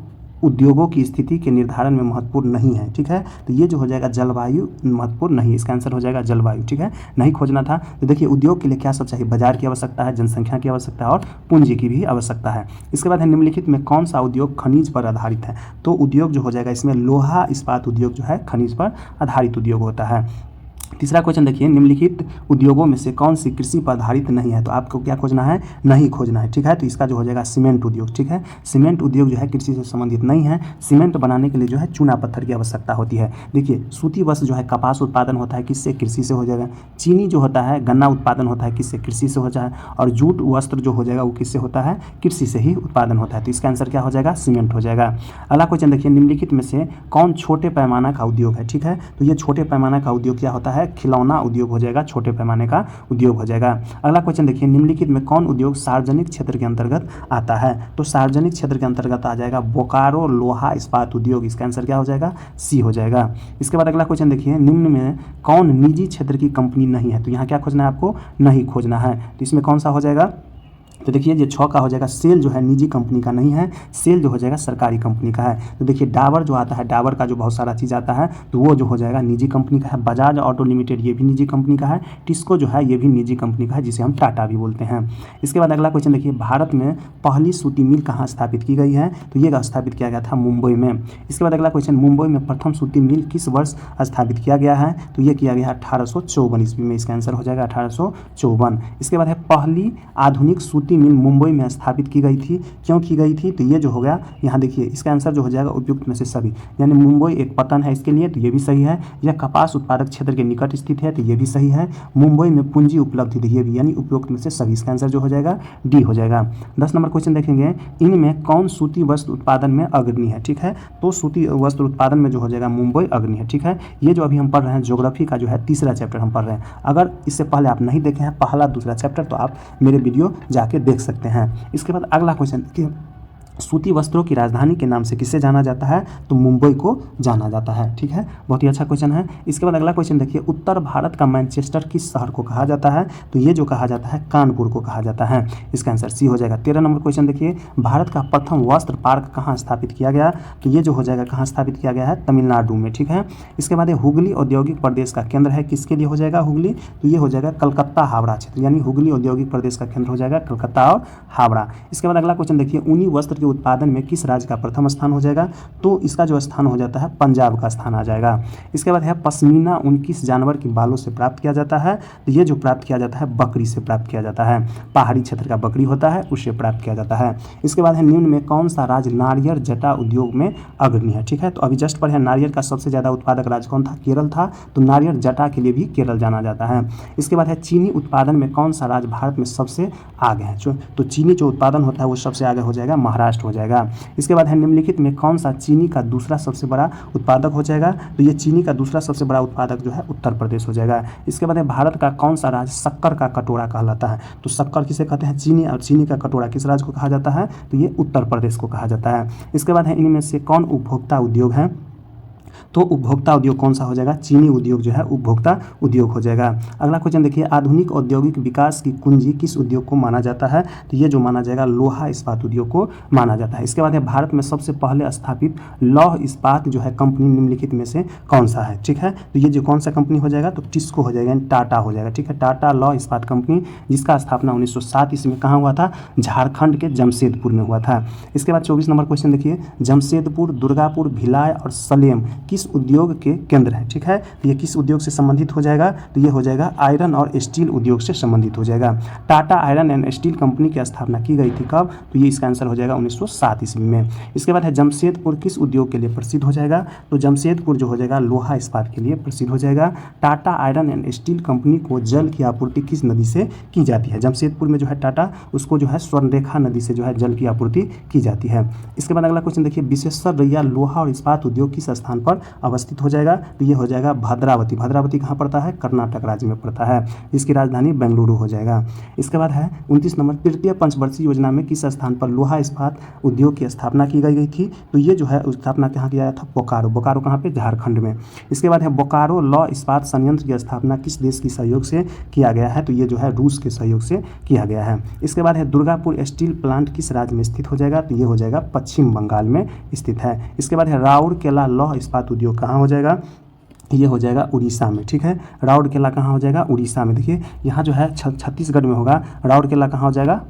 उद्योगों की स्थिति के निर्धारण में महत्वपूर्ण नहीं है? ठीक है, तो ये जो हो जाएगा जलवायु महत्वपूर्ण नहीं, इसका आंसर हो जाएगा जलवायु, ठीक है। नहीं खोजना था। तो देखिए उद्योग के लिए क्या सब चाहिए? बाजार की आवश्यकता है, जनसंख्या की आवश्यकता है और पूंजी की भी आवश्यकता है। इसके बाद है निम्नलिखित में कौन सा उद्योग खनिज पर आधारित है? तो उद्योग जो हो जाएगा इसमें लोहा इस्पात उद्योग जो है खनिज पर आधारित उद्योग होता है। तीसरा क्वेश्चन देखिए, निम्नलिखित उद्योगों में से कौन सी कृषि पर आधारित नहीं है? तो आपको क्या खोजना है? नहीं खोजना है, ठीक है। तो इसका जो हो जाएगा सीमेंट उद्योग, ठीक है। सीमेंट उद्योग जो है कृषि से संबंधित नहीं है। सीमेंट बनाने के लिए जो है चूना पत्थर की आवश्यकता होती है। देखिए, सूती वस्त्र जो है कपास उत्पादन होता है किससे? कृषि से हो जाएगा। चीनी जो होता है गन्ना उत्पादन होता है किससे? कृषि से हो जाए। और जूट वस्त्र जो हो जाएगा वो किससे होता है? कृषि से ही उत्पादन होता है। तो इसका आंसर क्या हो जाएगा? सीमेंट हो जाएगा। अगला क्वेश्चन देखिए, निम्नलिखित में से कौन छोटे पैमाना का उद्योग है? ठीक है, तो ये छोटे पैमाना का उद्योग क्या होता है? खिलौना उद्योग हो जाएगा, छोटे पैमाने का उद्योग हो जाएगा। अगला क्वेश्चन देखिए, निम्नलिखित में कौन उद्योग सार्वजनिक क्षेत्र के अंतर्गत आता है? तो सार्वजनिक क्षेत्र के अंतर्गत आ जाएगा बोकारो लोहा इस्पात उद्योग। इसका आंसर क्या हो जाएगा? सी हो जाएगा। इसके बाद अगला क्वेश्चन देखिए, निम्न में कौन निजी क्षेत्र की कंपनी नहीं है? तो यहाँ क्या खोजना है आपको? नहीं खोजना है। तो इसमें कौन सा हो जाएगा? तो देखिए ये 6 का हो जाएगा, सेल जो है निजी कंपनी का नहीं है, सेल जो हो जाएगा सरकारी कंपनी का है। तो देखिए डाबर जो आता है, डाबर का जो बहुत सारा चीज़ आता है तो वो जो हो जाएगा निजी कंपनी का है। बजाज ऑटो लिमिटेड ये भी निजी कंपनी का है। टिस्को जो है ये भी निजी कंपनी का है, जिसे हम टाटा भी बोलते हैं। इसके बाद अगला क्वेश्चन देखिए, भारत में पहली सूती मिल कहाँ स्थापित की गई है? तो ये स्थापित किया गया था मुंबई में। इसके बाद अगला क्वेश्चन, मुंबई में प्रथम सूती मिल किस वर्ष स्थापित किया गया है? तो ये किया गया 1854 ईस्वी में। इसका आंसर हो जाएगा 1854। इसके बाद है पहली आधुनिक सूती मिल मुंबई में स्थापित की गई थी, क्यों की गई थी? तो ये जो हो गया, यहाँ देखिए इसका आंसर जो हो जाएगा उपयुक्त में से सभी, यानी मुंबई एक पतन है इसके लिए, तो ये भी सही है। यह कपास उत्पादक क्षेत्र के निकट स्थित है, तो ये भी सही है। मुंबई में पूंजी उपलब्ध थी, ये भी, यानी उपयुक्त में से सभी। इसका आंसर जो हो जाएगा डी हो जाएगा। 10 नंबर क्वेश्चन देखेंगे, इनमें कौन सूती वस्त्र उत्पादन में अग्रणी है? ठीक है, तो सूती वस्त्र उत्पादन में जो हो जाएगा मुंबई अग्रणी है, ठीक है। ये जो अभी हम पढ़ रहे हैं ज्योग्राफी का जो है तीसरा चैप्टर हम पढ़ रहे हैं। अगर इससे पहले आप नहीं देखे हैं पहला दूसरा चैप्टर तो आप मेरे वीडियो जाके देख सकते हैं। इसके बाद अगला क्वेश्चन देखिए, सूती वस्त्रों की राजधानी के नाम से किसे जाना जाता है? तो मुंबई को जाना जाता है, ठीक है। बहुत ही अच्छा क्वेश्चन है। इसके बाद अगला क्वेश्चन देखिए, उत्तर भारत का मैनचेस्टर किस शहर को कहा जाता है? तो ये जो कहा जाता है कानपुर को कहा जाता है। इसका आंसर सी हो जाएगा। 13 नंबर क्वेश्चन देखिए, भारत का प्रथम वस्त्र पार्क कहाँ स्थापित किया गया? तो ये जो हो जाएगा कहाँ स्थापित किया गया है? तमिलनाडु में, ठीक है। इसके बाद हुगली औद्योगिक प्रदेश का केंद्र है, किसके लिए हो जाएगा हुगली? तो ये हो जाएगा कलकत्ता हावड़ा क्षेत्र, यानी हुगली औद्योगिक प्रदेश का केंद्र हो जाएगा कलकत्ता और हावड़ा। इसके बाद अगला क्वेश्चन देखिए, ऊनी वस्त्र के उत्पादन में किस राज्य का प्रथम स्थान हो जाएगा? तो इसका जो स्थान हो जाता है पंजाब का स्थान आ जाएगा। इसके बाद है पश्मीना ऊन किस जानवर के बालों से प्राप्त किया जाता है? तो ये जो प्राप्त किया जाता है बकरी से प्राप्त किया जाता है। पहाड़ी क्षेत्र का बकरी होता है उससे प्राप्त किया जाता है। इसके बाद है निम्न में कौन सा राज्य नारियल जटा उद्योग में अग्रणी है? ठीक है, तो अभी जस्ट पढ़े नारियल का सबसे ज़्यादा उत्पादक राज्य कौन था? केरल था, तो नारियल जटा के लिए भी केरल जाना जाता है। इसके बाद है चीनी उत्पादन में कौन सा राज्य भारत में सबसे आगे है? तो चीनी जो उत्पादन होता है वो सबसे आगे हो जाएगा महाराष्ट्र हो जाएगा। इसके बाद है निम्नलिखित में कौन सा चीनी का दूसरा सबसे बड़ा उत्पादक हो जाएगा? तो ये चीनी का दूसरा सबसे बड़ा उत्पादक जो है उत्तर प्रदेश हो जाएगा। इसके बाद है भारत का कौन सा राज्य शक्कर का कटोरा कहलाता है? तो शक्कर किसे कहते हैं? चीनी, और चीनी का कटोरा किस राज्य को कहा जाता है? तो ये उत्तर प्रदेश को कहा जाता है। इसके बाद है इनमें से कौन उपभोक्ता उद्योग है? तो उपभोक्ता उद्योग कौन सा हो जाएगा? चीनी उद्योग जो है उपभोक्ता उद्योग हो जाएगा। अगला क्वेश्चन देखिए, आधुनिक औद्योगिक विकास की कुंजी किस उद्योग को माना जाता है? तो ये जो माना जाएगा लोहा इस्पात उद्योग को माना जाता है। इसके बाद है भारत में सबसे पहले स्थापित लौह इस्पात जो है कंपनी निम्नलिखित में से कौन सा है? ठीक है, तो ये जो कौन सा कंपनी हो जाएगा? तो टिस्को हो जाएगा, यानी टाटा हो जाएगा, ठीक है। टाटा लौह इस्पात कंपनी, जिसका स्थापना 1907 ईस्वी में कहाँ हुआ था? झारखंड के जमशेदपुर में हुआ था। इसके बाद 24 नंबर क्वेश्चन देखिए, जमशेदपुर, दुर्गापुर, भिलाई और सलेम किस उद्योग के केंद्र है? ठीक है, तो ये किस उद्योग से संबंधित हो जाएगा? तो ये हो जाएगा आयरन और स्टील उद्योग से संबंधित हो जाएगा। Tata iron and steel company की स्थापना की गई थी कब? तो ये इसका आंसर हो जाएगा 1907 ईस्वी में। इसके बाद है जमशेदपुर किस उद्योग के लिए प्रसिद्ध हो जाएगा? तो जमशेदपुर जो हो जाएगा लोहा इस्पात के लिए प्रसिद्ध हो जाएगा। Tata iron and steel company को जल की आपूर्ति किस नदी से की जाती है? जमशेदपुर में जो है टाटा, उसको जो है स्वर्णरेखा नदी से जो है जल की आपूर्ति की जाती है। इसके बाद अगला क्वेश्चन देखिए, विश्वेश्वरैया लोहा और इस्पात उद्योग किस स्थान पर अवस्थित हो जाएगा? तो ये हो जाएगा भद्रावती। भद्रावती कहाँ पड़ता है? कर्नाटक राज्य में पड़ता है, जिसकी राजधानी बेंगलुरु हो जाएगा। इसके बाद है 29 नंबर, तृतीय पंचवर्षीय योजना में किस स्थान पर लोहा इस्पात उद्योग की स्थापना की गई थी? तो ये जो है स्थापना कहाँ किया गया था? बोकारो। बोकारो कहाँ पे? झारखंड में। इसके बाद है बोकारो लौह इस्पात संयंत्र की स्थापना किस देश की सहयोग से किया गया है? तो ये जो है रूस के सहयोग से किया गया है। इसके बाद है दुर्गापुर स्टील प्लांट किस राज्य में स्थित हो जाएगा? तो ये हो जाएगा पश्चिम बंगाल में स्थित है। इसके बाद है राउरकेला लौह इस्पात उद्योग कहाँ हो जाएगा? ये हो जाएगा उड़ीसा में, ठीक है। राउरकेला कहाँ हो जाएगा? उड़ीसा में। देखिए यहाँ जो है छत्तीसगढ़ में होगा, राउरकेला कहाँ हो जाएगा?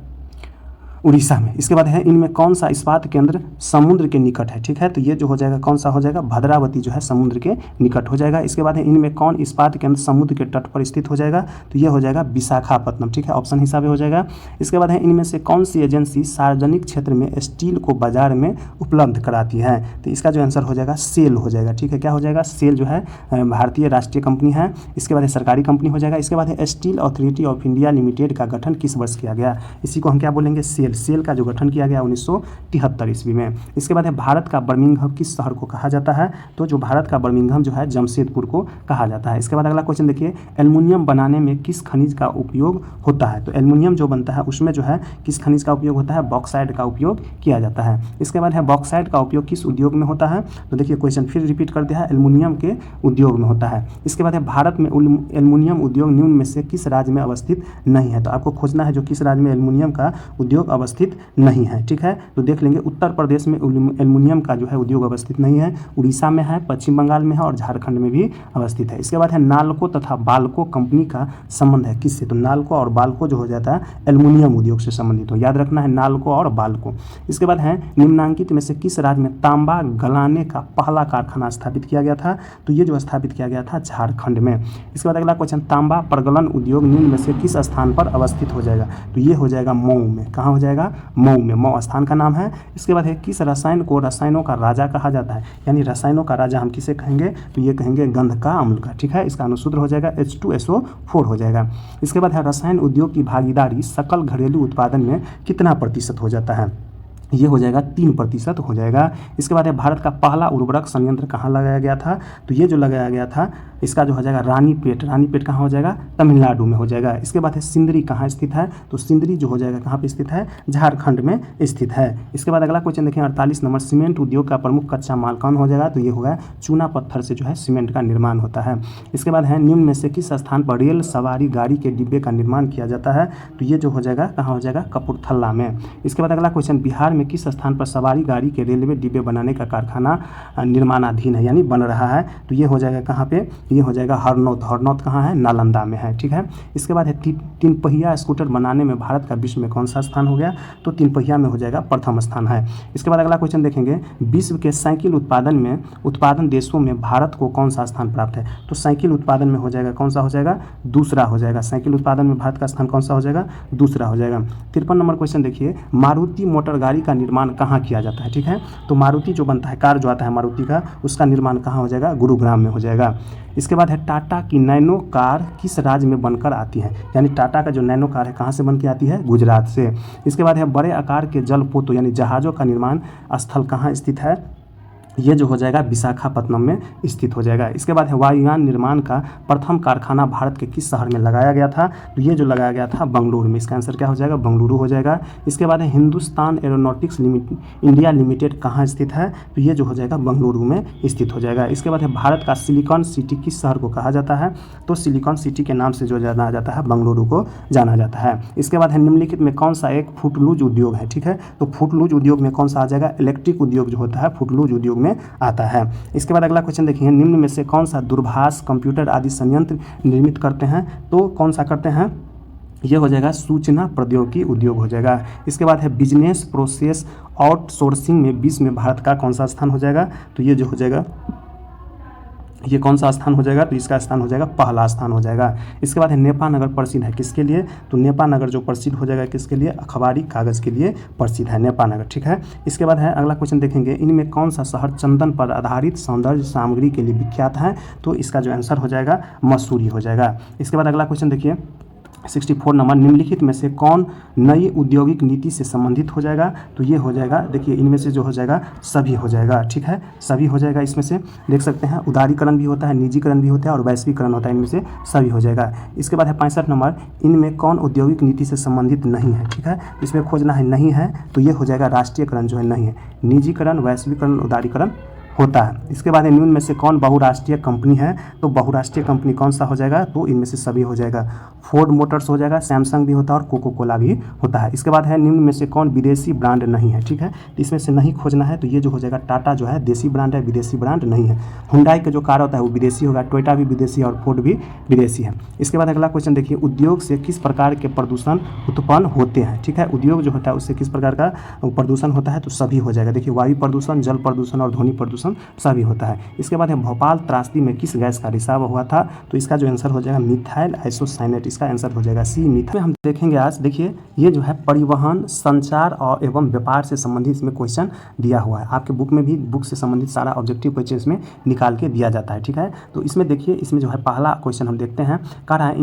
उड़ीसा में। इसके बाद है इनमें कौन सा इस्पात केंद्र समुद्र के निकट है, ठीक है, तो ये जो हो जाएगा कौन सा हो जाएगा, भद्रावती जो है समुद्र के निकट हो जाएगा। इसके बाद है इनमें कौन इस्पात केंद्र समुद्र के तट पर स्थित हो जाएगा, तो ये हो जाएगा विशाखापट्टनम, ठीक है, ऑप्शन हिसाब हो जाएगा। इसके बाद है इनमें से कौन सी एजेंसी सार्वजनिक क्षेत्र में स्टील को बाजार में उपलब्ध कराती है, तो इसका जो आंसर हो जाएगा सेल हो जाएगा, ठीक है, क्या हो जाएगा, सेल जो है भारतीय राष्ट्रीय कंपनी है। इसके बाद है सरकारी कंपनी हो जाएगा। इसके बाद है steel authority of India limited का गठन किस वर्ष किया गया, इसी को हम क्या बोलेंगे, सेल का जो गठन किया गया 1973 ईस्वी में। इसके बाद है भारत का बर्मिंघम किस शहर को कहा जाता है, तो जो भारत का बर्मिंघम जो है जमशेदपुर को कहा जाता है। इसके बाद अगला क्वेश्चन देखिए, एल्युमिनियम बनाने में किस खनिज का उपयोग होता है, तो एल्युमिनियम जो बनता है उसमें जो है किस खनिज का उपयोग होता है, बॉक्साइट का उपयोग किया जाता है। इसके बाद है बॉक्साइट का उपयोग किस उद्योग में होता है, तो देखिए क्वेश्चन फिर रिपीट कर दिया है, एल्युमिनियम के उद्योग में होता है। इसके बाद है भारत में एल्युमिनियम उद्योग निम्न में से किस राज्य में अवस्थित नहीं है, तो आपको खोजना है जो किस राज्य में एल्युमिनियम का उद्योग अवस्थित नहीं है, ठीक है, तो देख लेंगे उत्तर प्रदेश में एल्युमिनियम का जो है उद्योग अवस्थित नहीं है, उड़ीसा में है, पश्चिम बंगाल में है और झारखंड में भी अवस्थित है। इसके बाद है नालको तथा बाल्को कंपनी का संबंध है किससे, तो नालको और बाल्को जो हो जाता है एल्युमिनियम उद्योग से संबंधित हो, याद रखना है नालको और बाल्को। इसके बाद है निम्नांकित में से किस राज्य में तांबा गलाने का पहला कारखाना स्थापित किया गया था, तो ये जो स्थापित किया गया था झारखंड में। इसके बाद अगला क्वेश्चन, तांबा प्रगलन उद्योग निम्न में से किस स्थान पर अवस्थित हो जाएगा, तो ये हो जाएगा मऊ में, कहाँ हो जाएगा, मऊ में, मऊ स्थान का नाम है। इसके बाद है किस रसायन को रसायनों का राजा कहा जाता है, यानी रसायनों का राजा हम किसे कहेंगे, तो ये कहेंगे गंध का अम्ल का, ठीक है, इसका अनुसूत्र हो जाएगा H2SO4 हो जाएगा। इसके बाद है रसायन उद्योग की भागीदारी सकल घरेलू उत्पादन में कितना प्रतिशत हो जाता है, ये हो जाएगा 3% हो जाएगा। इसके बाद है भारत का पहला उर्वरक संयंत्र कहाँ लगाया गया था, तो ये जो लगाया गया था इसका जो हो जाएगा रानीपेट कहाँ हो जाएगा, तमिलनाडु में हो जाएगा। इसके बाद है सिंदरी कहाँ स्थित है, तो सिंदरी जो हो जाएगा कहाँ पे स्थित है, झारखंड में स्थित है। इसके बाद अगला क्वेश्चन देखें 48 नंबर, सीमेंट उद्योग का प्रमुख कच्चा माल कौन हो जाएगा, तो ये होगा चूना पत्थर से जो है सीमेंट का निर्माण होता है। इसके बाद है निम्न में से किस स्थान पर रेल सवारी गाड़ी के डिब्बे का निर्माण किया जाता है, तो ये जो हो जाएगा कहाँ हो जाएगा, कपूरथला में। इसके बाद अगला क्वेश्चन, बिहार में किस स्थान पर सवारी गाड़ी के रेलवे डिब्बे बनाने का कारखाना निर्माणाधीन है, यानी बन रहा है, तो ये हो जाएगा कहाँ पे, ये हो जाएगा हरनौत कहाँ है, नालंदा में है, ठीक है। इसके बाद है तीन पहिया स्कूटर बनाने में भारत का विश्व में कौन सा स्थान हो गया, तो 3 पहिया में हो जाएगा प्रथम स्थान है। इसके बाद अगला क्वेश्चन देखेंगे, विश्व के साइकिल उत्पादन देशों में भारत को कौन सा स्थान प्राप्त है, तो साइकिल उत्पादन में हो जाएगा कौन सा हो जाएगा, दूसरा हो जाएगा, साइकिल उत्पादन में भारत का स्थान कौन सा हो जाएगा, दूसरा हो जाएगा। 53 नंबर क्वेश्चन देखिए, मारुति मोटर गाड़ी का निर्माण कहाँ किया जाता है, ठीक है, तो मारुति जो बनता है, कार जो आता है मारुति का, उसका निर्माण कहाँ हो जाएगा, गुरुग्राम में हो जाएगा। इसके बाद है टाटा की नैनो कार किस राज्य में बनकर आती है, यानी टाटा का जो नैनो कार है कहाँ से बन के आती है, गुजरात से। इसके बाद है बड़े आकार के जलपोतों यानी जहाज़ों का निर्माण स्थल कहाँ स्थित है, ये जो हो जाएगा विशाखापट्टनम में स्थित हो जाएगा। इसके बाद है वायुयान निर्माण का प्रथम कारखाना भारत के किस शहर में लगाया गया था, तो ये जो लगाया गया था बेंगलुरु में, इसका आंसर क्या हो जाएगा, बेंगलुरु हो जाएगा। इसके बाद है हिंदुस्तान एरोनॉटिक्स इंडिया लिमिटेड कहाँ स्थित है, तो ये जो हो जाएगा बेंगलुरु में स्थित हो जाएगा। इसके बाद है भारत का सिलिकॉन सिटी किस शहर को कहा जाता है, तो सिलिकॉन सिटी के नाम से जो जाना जाता है बेंगलुरु को जाना जाता है। इसके बाद है निम्नलिखित में कौन सा एक फुटलूज उद्योग है, ठीक है, तो फुटलूज उद्योग में कौन सा आ जाएगा, इलेक्ट्रिक उद्योग जो होता है फुटलूज उद्योग में आता है। इसके बाद अगला क्वेश्चन देखिए, निम्न में से कौन सा दूरभाष कंप्यूटर आदि संयंत्र निर्मित करते हैं, तो कौन सा करते हैं, ये हो जाएगा सूचना प्रौद्योगिकी उद्योग हो जाएगा। इसके बाद है बिजनेस प्रोसेस आउटसोर्सिंग में विश्व में भारत का कौन सा स्थान हो जाएगा, तो ये जो हो जाएगा, ये कौन सा स्थान हो जाएगा, तो इसका स्थान हो जाएगा पहला स्थान हो जाएगा। इसके बाद है नेपा नगर प्रसिद्ध है किसके लिए, तो नेपा नगर जो प्रसिद्ध हो जाएगा किसके लिए, अखबारी कागज़ के लिए प्रसिद्ध है नेपा नगर, ठीक है। इसके बाद है अगला क्वेश्चन देखेंगे, इनमें कौन सा शहर चंदन पर आधारित सौंदर्य सामग्री के लिए विख्यात है, तो इसका जो आंसर हो जाएगा मसूरी हो जाएगा। इसके बाद अगला क्वेश्चन देखिए 64 नंबर, निम्नलिखित में से कौन नई औद्योगिक नीति से संबंधित हो जाएगा, तो ये हो जाएगा, देखिए इनमें से जो हो जाएगा सभी हो जाएगा, ठीक है, सभी हो जाएगा। इसमें से देख सकते हैं उदारीकरण भी होता है, निजीकरण भी होता है और वैश्वीकरण होता है, इनमें से सभी हो जाएगा। इसके बाद है 65 नंबर, इनमें कौन औद्योगिक नीति से संबंधित नहीं है, ठीक है, इसमें खोजना है नहीं है, तो ये हो जाएगा राष्ट्रीयकरण जो है नहीं है, निजीकरण वैश्वीकरण उदारीकरण होता है। इसके बाद है निम्न में से कौन बहुराष्ट्रीय कंपनी है, तो बहुराष्ट्रीय कंपनी कौन सा हो जाएगा, तो इनमें से सभी हो जाएगा। फोर्ड मोटर्स हो जाएगा, सैमसंग भी होता है और कोको कोला भी होता है। इसके बाद है निम्न में से कौन विदेशी ब्रांड नहीं है, ठीक है, तो इसमें से नहीं खोजना है, तो ये जो हो जाएगा टाटा जो है देसी ब्रांड है, विदेशी ब्रांड नहीं है। हुंडई का जो कार होता है वो विदेशी होगा, टोयोटा भी विदेशी और फोर्ड भी विदेशी है। इसके बाद अगला क्वेश्चन देखिए, उद्योग से किस प्रकार के प्रदूषण उत्पन्न होते हैं, ठीक है, उद्योग जो होता है उससे किस प्रकार का प्रदूषण होता है, तो सभी हो जाएगा। देखिए वायु प्रदूषण, जल प्रदूषण और ध्वनि प्रदूषण सभी होता है। इसके बाद है भोपाल त्रासदी में किस गैस का रिसाव हुआ था, तो इसका जो आंसर हो जाएगा मिथाइल आइसोसाइनेट, इसका आंसर हो जाएगा सी मिथाइल। हम देखेंगे आज, देखिए ये जो है परिवहन, संचार और एवं व्यापार से संबंधित इसमें क्वेश्चन दिया हुआ है। आपके बुक में भी बुक से संबंधित सारा ऑब्जेक्टिव क्वेश्चन इसमें निकाल के दिया जाता है, ठीक है। तो इसमें देखिए, इसमें जो है पहला क्वेश्चन हम देखते हैं, कह रहा है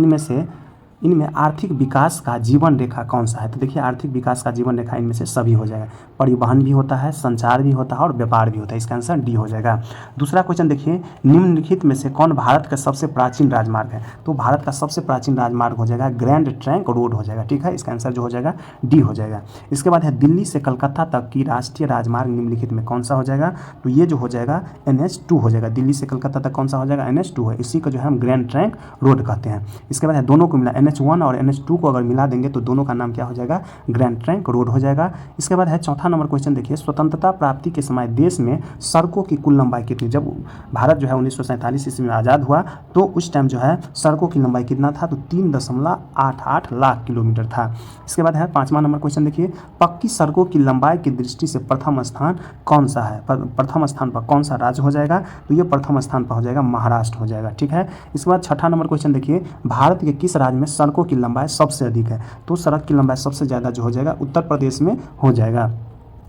इनमें आर्थिक विकास का जीवन रेखा कौन सा है, तो देखिए आर्थिक विकास का जीवन रेखा इनमें से सभी हो जाएगा। परिवहन भी होता है, संचार भी होता है और व्यापार भी होता है, इसका आंसर डी हो जाएगा। दूसरा क्वेश्चन देखिए, निम्नलिखित में से कौन भारत का सबसे प्राचीन राजमार्ग है, तो भारत का सबसे प्राचीन राजमार्ग हो जाएगा ग्रैंड ट्रंक रोड हो जाएगा, ठीक है, इसका आंसर जो हो जाएगा डी हो जाएगा। इसके बाद है दिल्ली से कलकत्ता तक की राष्ट्रीय राजमार्ग निम्नलिखित में कौन सा हो जाएगा, तो ये जो हो जाएगा NH2 हो जाएगा। दिल्ली से कलकत्ता तक कौन सा हो जाएगा, NH2 है, इसी को जो है हम ग्रैंड ट्रंक रोड कहते हैं। इसके बाद है दोनों को मिला NH1 और NH2 को अगर मिला देंगे तो दोनों का नाम क्या हो जाएगा, ग्रैंड ट्रंक रोड हो जाएगा। इसके बाद है चौथा नंबर क्वेश्चन देखिए, स्वतंत्रता प्राप्ति के समय देश में सड़कों की कुल लंबाई कितनी, जब भारत जो है 1947 ईस्वी में आज़ाद हुआ तो उस टाइम जो है सड़कों की लंबाई कितना था, तो 3.88 लाख किलोमीटर था। इसके बाद है पांचवा नंबर क्वेश्चन देखिए, पक्की सड़कों की लंबाई की दृष्टि से प्रथम स्थान कौन सा है, प्रथम स्थान पर कौन सा राज्य हो जाएगा, तो ये प्रथम स्थान पर हो जाएगा महाराष्ट्र हो जाएगा, ठीक है। इसके बाद छठा नंबर क्वेश्चन देखिए, भारत के किस राज्य में सड़कों की लंबाई सबसे अधिक है, तो सड़क की लंबाई सबसे ज़्यादा जो हो जाएगा उत्तर प्रदेश में हो जाएगा।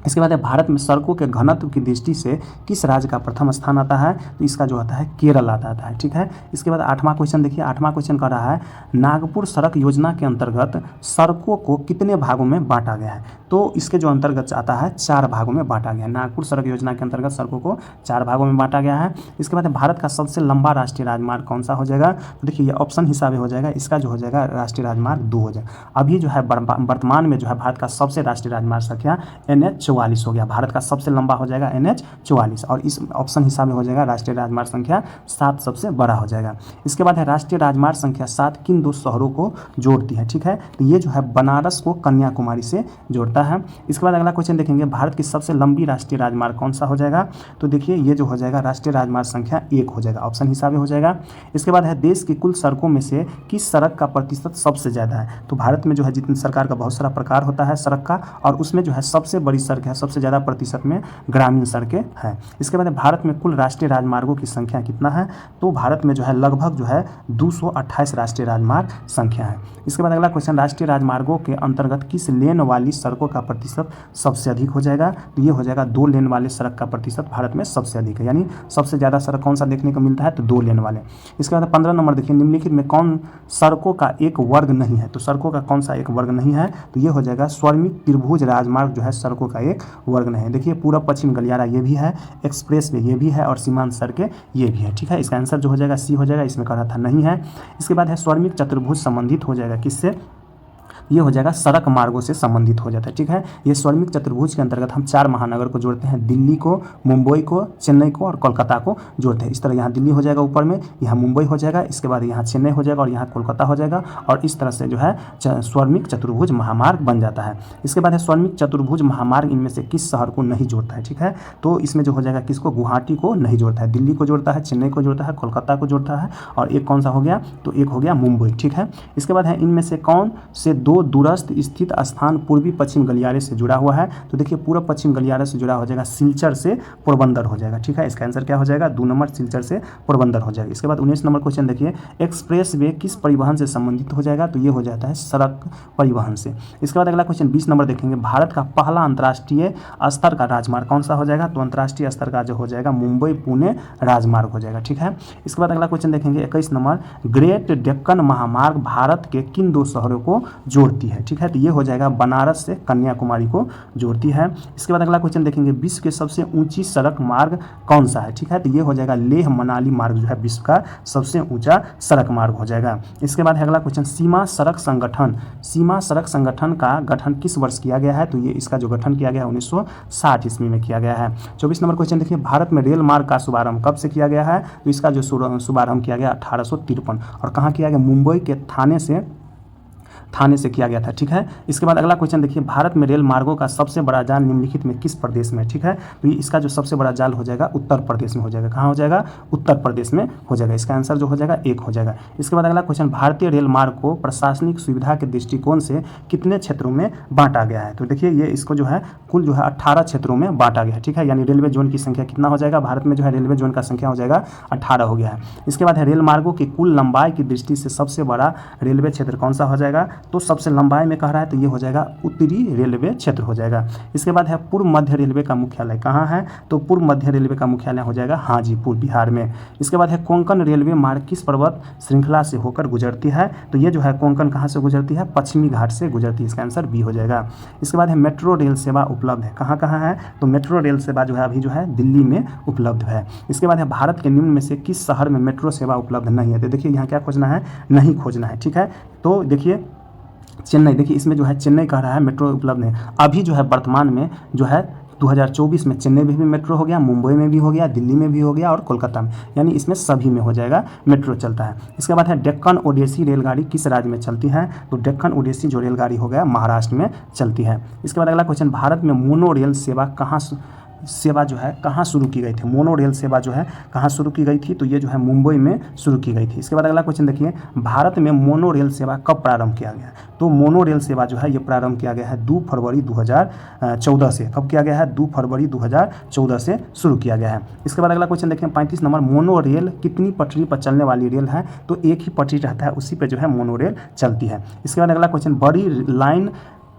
इसके बाद है भारत में सड़कों के घनत्व की दृष्टि से किस राज्य का प्रथम स्थान आता है, तो इसका जो आता है केरल आता है, ठीक है। इसके बाद आठवां क्वेश्चन देखिए, आठवां क्वेश्चन कर रहा है नागपुर सड़क योजना के अंतर्गत सड़कों को कितने भागों में बांटा गया है, तो इसके जो अंतर्गत आता है 4 भागों में बांटा गया है। नागपुर सड़क योजना के अंतर्गत सड़कों को 4 भागों में बांटा गया है। इसके बाद भारत का सबसे लंबा राष्ट्रीय राजमार्ग कौन सा हो जाएगा, तो देखिए ये ऑप्शन हिसाब हो जाएगा, इसका जो हो जाएगा राष्ट्रीय राजमार्ग 2 हो जाएगा। अभी जो है वर्तमान में जो है भारत का सबसे राष्ट्रीय राजमार्ग संख्या NH44 हो गया, भारत का सबसे लंबा हो जाएगा NH44 और इस ऑप्शन हिसाब में हो जाएगा राष्ट्रीय राजमार्ग संख्या 7 सबसे बड़ा हो जाएगा। इसके बाद है राष्ट्रीय राजमार्ग संख्या 7 किन 2 शहरों को जोड़ती है, ठीक है, तो ये जो है बनारस को कन्याकुमारी से जोड़ता है। इसके बाद अगला क्वेश्चन देखेंगे, भारत की सबसे लंबी राष्ट्रीय राजमार्ग कौन सा हो जाएगा, तो देखिए ये जो हो जाएगा राष्ट्रीय राजमार्ग संख्या 1 हो जाएगा, ऑप्शन हिसाब में हो जाएगा। इसके बाद है देश की कुल सड़कों में से किस सड़क का प्रतिशत सबसे ज़्यादा है, तो भारत में जो है जितनी सरकार का बहुत सारा प्रकार होता है सड़क का, और उसमें जो है सबसे बड़ी सड़क है, सबसे ज़्यादा प्रतिशत में ग्रामीण सड़कें हैं। इसके बाद भारत में कुल राष्ट्रीय राजमार्गों की संख्या कितना है, तो भारत में जो है लगभग जो है 228 राष्ट्रीय राजमार्ग संख्या है। इसके बाद अगला क्वेश्चन, राष्ट्रीय राजमार्गों के अंतर्गत किस लेन वाली सड़कों का प्रतिशत सबसे अधिक हो जाएगा, तो ये हो जाएगा 2 लेन वाले सड़क का प्रतिशत भारत में सबसे अधिक है, यानी सबसे ज़्यादा सड़क कौन सा देखने को मिलता है, तो 2 लेन वाले। इसके बाद 15 नंबर देखिए, निम्नलिखित में कौन सड़कों का एक वर्ग नहीं है, तो सड़कों का कौन सा एक वर्ग नहीं है, तो ये हो जाएगा स्वर्णिम त्रिभुज राजमार्ग जो है सड़कों का एक वर्ग नहीं है। देखिए पूर्व पश्चिम गलियारा ये भी है, एक्सप्रेस वे ये भी है और सीमांत सड़कें ये भी है, ठीक है, इसका आंसर जो हो जाएगा सी हो जाएगा, इसमें कह रहा था नहीं है। इसके बाद है स्वर्णिम चतुर्भुज संबंधित हो जाएगा किससे, ये हो जाएगा सड़क मार्गों से संबंधित हो जाता है, ठीक है। ये स्वर्णिम चतुर्भुज के अंतर्गत हम 4 महानगर को जोड़ते हैं, दिल्ली को, मुंबई को, चेन्नई को और कोलकाता को जोड़ते हैं। इस तरह यहाँ दिल्ली हो जाएगा ऊपर में, यहाँ मुंबई हो जाएगा, इसके बाद यहाँ चेन्नई हो जाएगा और यहाँ कोलकाता हो जाएगा, और इस तरह से जो है स्वर्णिम चतुर्भुज महामार्ग बन जाता है। इसके बाद है स्वर्णिम चतुर्भुज महामार्ग इनमें से किस शहर को नहीं जोड़ता है, ठीक है, तो इसमें जो हो जाएगा किसको, गुवाहाटी को नहीं जोड़ता है, दिल्ली को जोड़ता है, चेन्नई को जोड़ता है, कोलकाता को जोड़ता है, और एक कौन सा हो गया, तो एक हो गया मुंबई, ठीक है। इसके बाद है इनमें से कौन से 2 दूरस्थ स्थित स्थान पूर्वी पश्चिम गलियारे से जुड़ा हुआ है, तो देखिए पूर्व पश्चिम गलियारे से जुड़ा हो जाएगा सिलचर से पोरबंदर हो जाएगा, ठीक है, इसका आंसर क्या हो जाएगा, 2 नंबर सिलचर से पोरबंदर हो जाएगा। इसके बाद 19 नंबर क्वेश्चन देखिए, एक्सप्रेस वे किस परिवहन से संबंधित हो जाएगा, तो ये हो जाता है सड़क परिवहन से। इसके बाद अगला क्वेश्चन 20 नंबर देखेंगे, भारत का पहला अंतर्राष्ट्रीय स्तर का राजमार्ग कौन सा हो जाएगा, तो अंतर्राष्ट्रीय स्तर का जो हो जाएगा मुंबई पुणे राजमार्ग हो जाएगा, ठीक है। इसके बाद अगला क्वेश्चन देखेंगे 21 नंबर, ग्रेट डेक्कन महामार्ग भारत के किन 2 शहरों को जोड़ जोड़ती है, ठीक है। तो ये हो जाएगा बनारस से कन्याकुमारी को जोड़ती है। इसके बाद अगला क्वेश्चन देखेंगे, विश्व के सबसे ऊंची सड़क मार्ग कौन सा है, ठीक है। तो ये हो जाएगा लेह मनाली मार्ग जो है विश्व का सबसे ऊंचा सड़क मार्ग हो जाएगा। इसके बाद अगला क्वेश्चन, सीमा सड़क संगठन का गठन किस वर्ष किया गया है, तो ये इसका जो गठन किया गया है 1960 ईस्वी में किया गया है। 24 नंबर क्वेश्चन देखिए, भारत में रेल मार्ग का शुभारंभ कब से किया गया है, तो इसका जो शुभारंभ किया गया 1853 और कहाँ किया गया, मुंबई के थाने से किया गया था, ठीक है। इसके बाद अगला क्वेश्चन देखिए, भारत में रेल मार्गों का सबसे बड़ा जाल निम्नलिखित में किस प्रदेश में, ठीक है। तो इसका जो सबसे बड़ा जाल हो जाएगा उत्तर प्रदेश में हो जाएगा। कहाँ हो जाएगा, उत्तर प्रदेश में हो जाएगा। इसका आंसर जो हो जाएगा 1 हो जाएगा। इसके बाद अगला क्वेश्चन, भारतीय रेल मार्ग को प्रशासनिक सुविधा के दृष्टिकोण से कितने क्षेत्रों में बांटा गया है, तो देखिए ये इसको जो है कुल जो है 18 क्षेत्रों में बांटा गया है, ठीक है। यानी रेलवे जोन की संख्या कितना हो जाएगा, भारत में जो है रेलवे जोन का संख्या हो जाएगा 18 हो गया है। इसके बाद है रेल मार्गों की कुल लंबाई की दृष्टि से सबसे बड़ा रेलवे क्षेत्र कौन सा हो जाएगा, तो सबसे लंबाई में कह रहा है तो ये हो जाएगा उत्तरी रेलवे क्षेत्र हो जाएगा। इसके बाद है पूर्व मध्य रेलवे का मुख्यालय कहाँ है, तो पूर्व मध्य रेलवे का मुख्यालय हो जाएगा हाजीपुर बिहार में। इसके बाद है कोंकण रेलवे मार्ग किस पर्वत श्रृंखला से होकर गुजरती है, तो ये जो है कोंकण कहाँ से गुजरती है, पश्चिमी घाट से गुजरती है। इसका आंसर बी हो जाएगा। इसके बाद है मेट्रो रेल सेवा उपलब्ध है कहाँ कहाँ है, तो मेट्रो रेल सेवा जो है अभी जो है दिल्ली में उपलब्ध है। इसके बाद है भारत के निम्न में से किस शहर में मेट्रो सेवा उपलब्ध नहीं है, तो देखिए यहाँ क्या खोजना है, नहीं खोजना है, ठीक है। तो देखिए चेन्नई, देखिए इसमें जो है चेन्नई कह रहा है मेट्रो उपलब्ध है। अभी जो है वर्तमान में जो है 2024 में चेन्नई में भी मेट्रो हो गया, मुंबई में भी हो गया, दिल्ली में भी हो गया और कोलकाता में, यानी इसमें सभी में हो जाएगा मेट्रो चलता है। इसके बाद है डेक्कन ओडेसी रेलगाड़ी किस राज्य में चलती है, तो डेक्कन ओडेसी जो रेलगाड़ी हो गया महाराष्ट्र में चलती है। इसके बाद अगला क्वेश्चन, भारत में मोनो रेल सेवा जो है कहाँ शुरू की गई थी, मोनो रेल सेवा जो है कहाँ शुरू की गई थी, तो ये जो है मुंबई में शुरू की गई थी। इसके बाद अगला क्वेश्चन देखिए, भारत में मोनो रेल सेवा कब प्रारंभ किया गया, तो मोनो रेल सेवा जो है ये प्रारंभ किया गया है 2 फरवरी 2014 से। कब किया गया है, 2 फरवरी 2014 से शुरू किया गया है। इसके बाद अगला क्वेश्चन देखिए 35 नंबर, मोनो रेल कितनी पटरी पर चलने वाली रेल है, तो एक ही पटरी रहता है, उसी पर जो है मोनो रेल चलती है। इसके बाद अगला क्वेश्चन,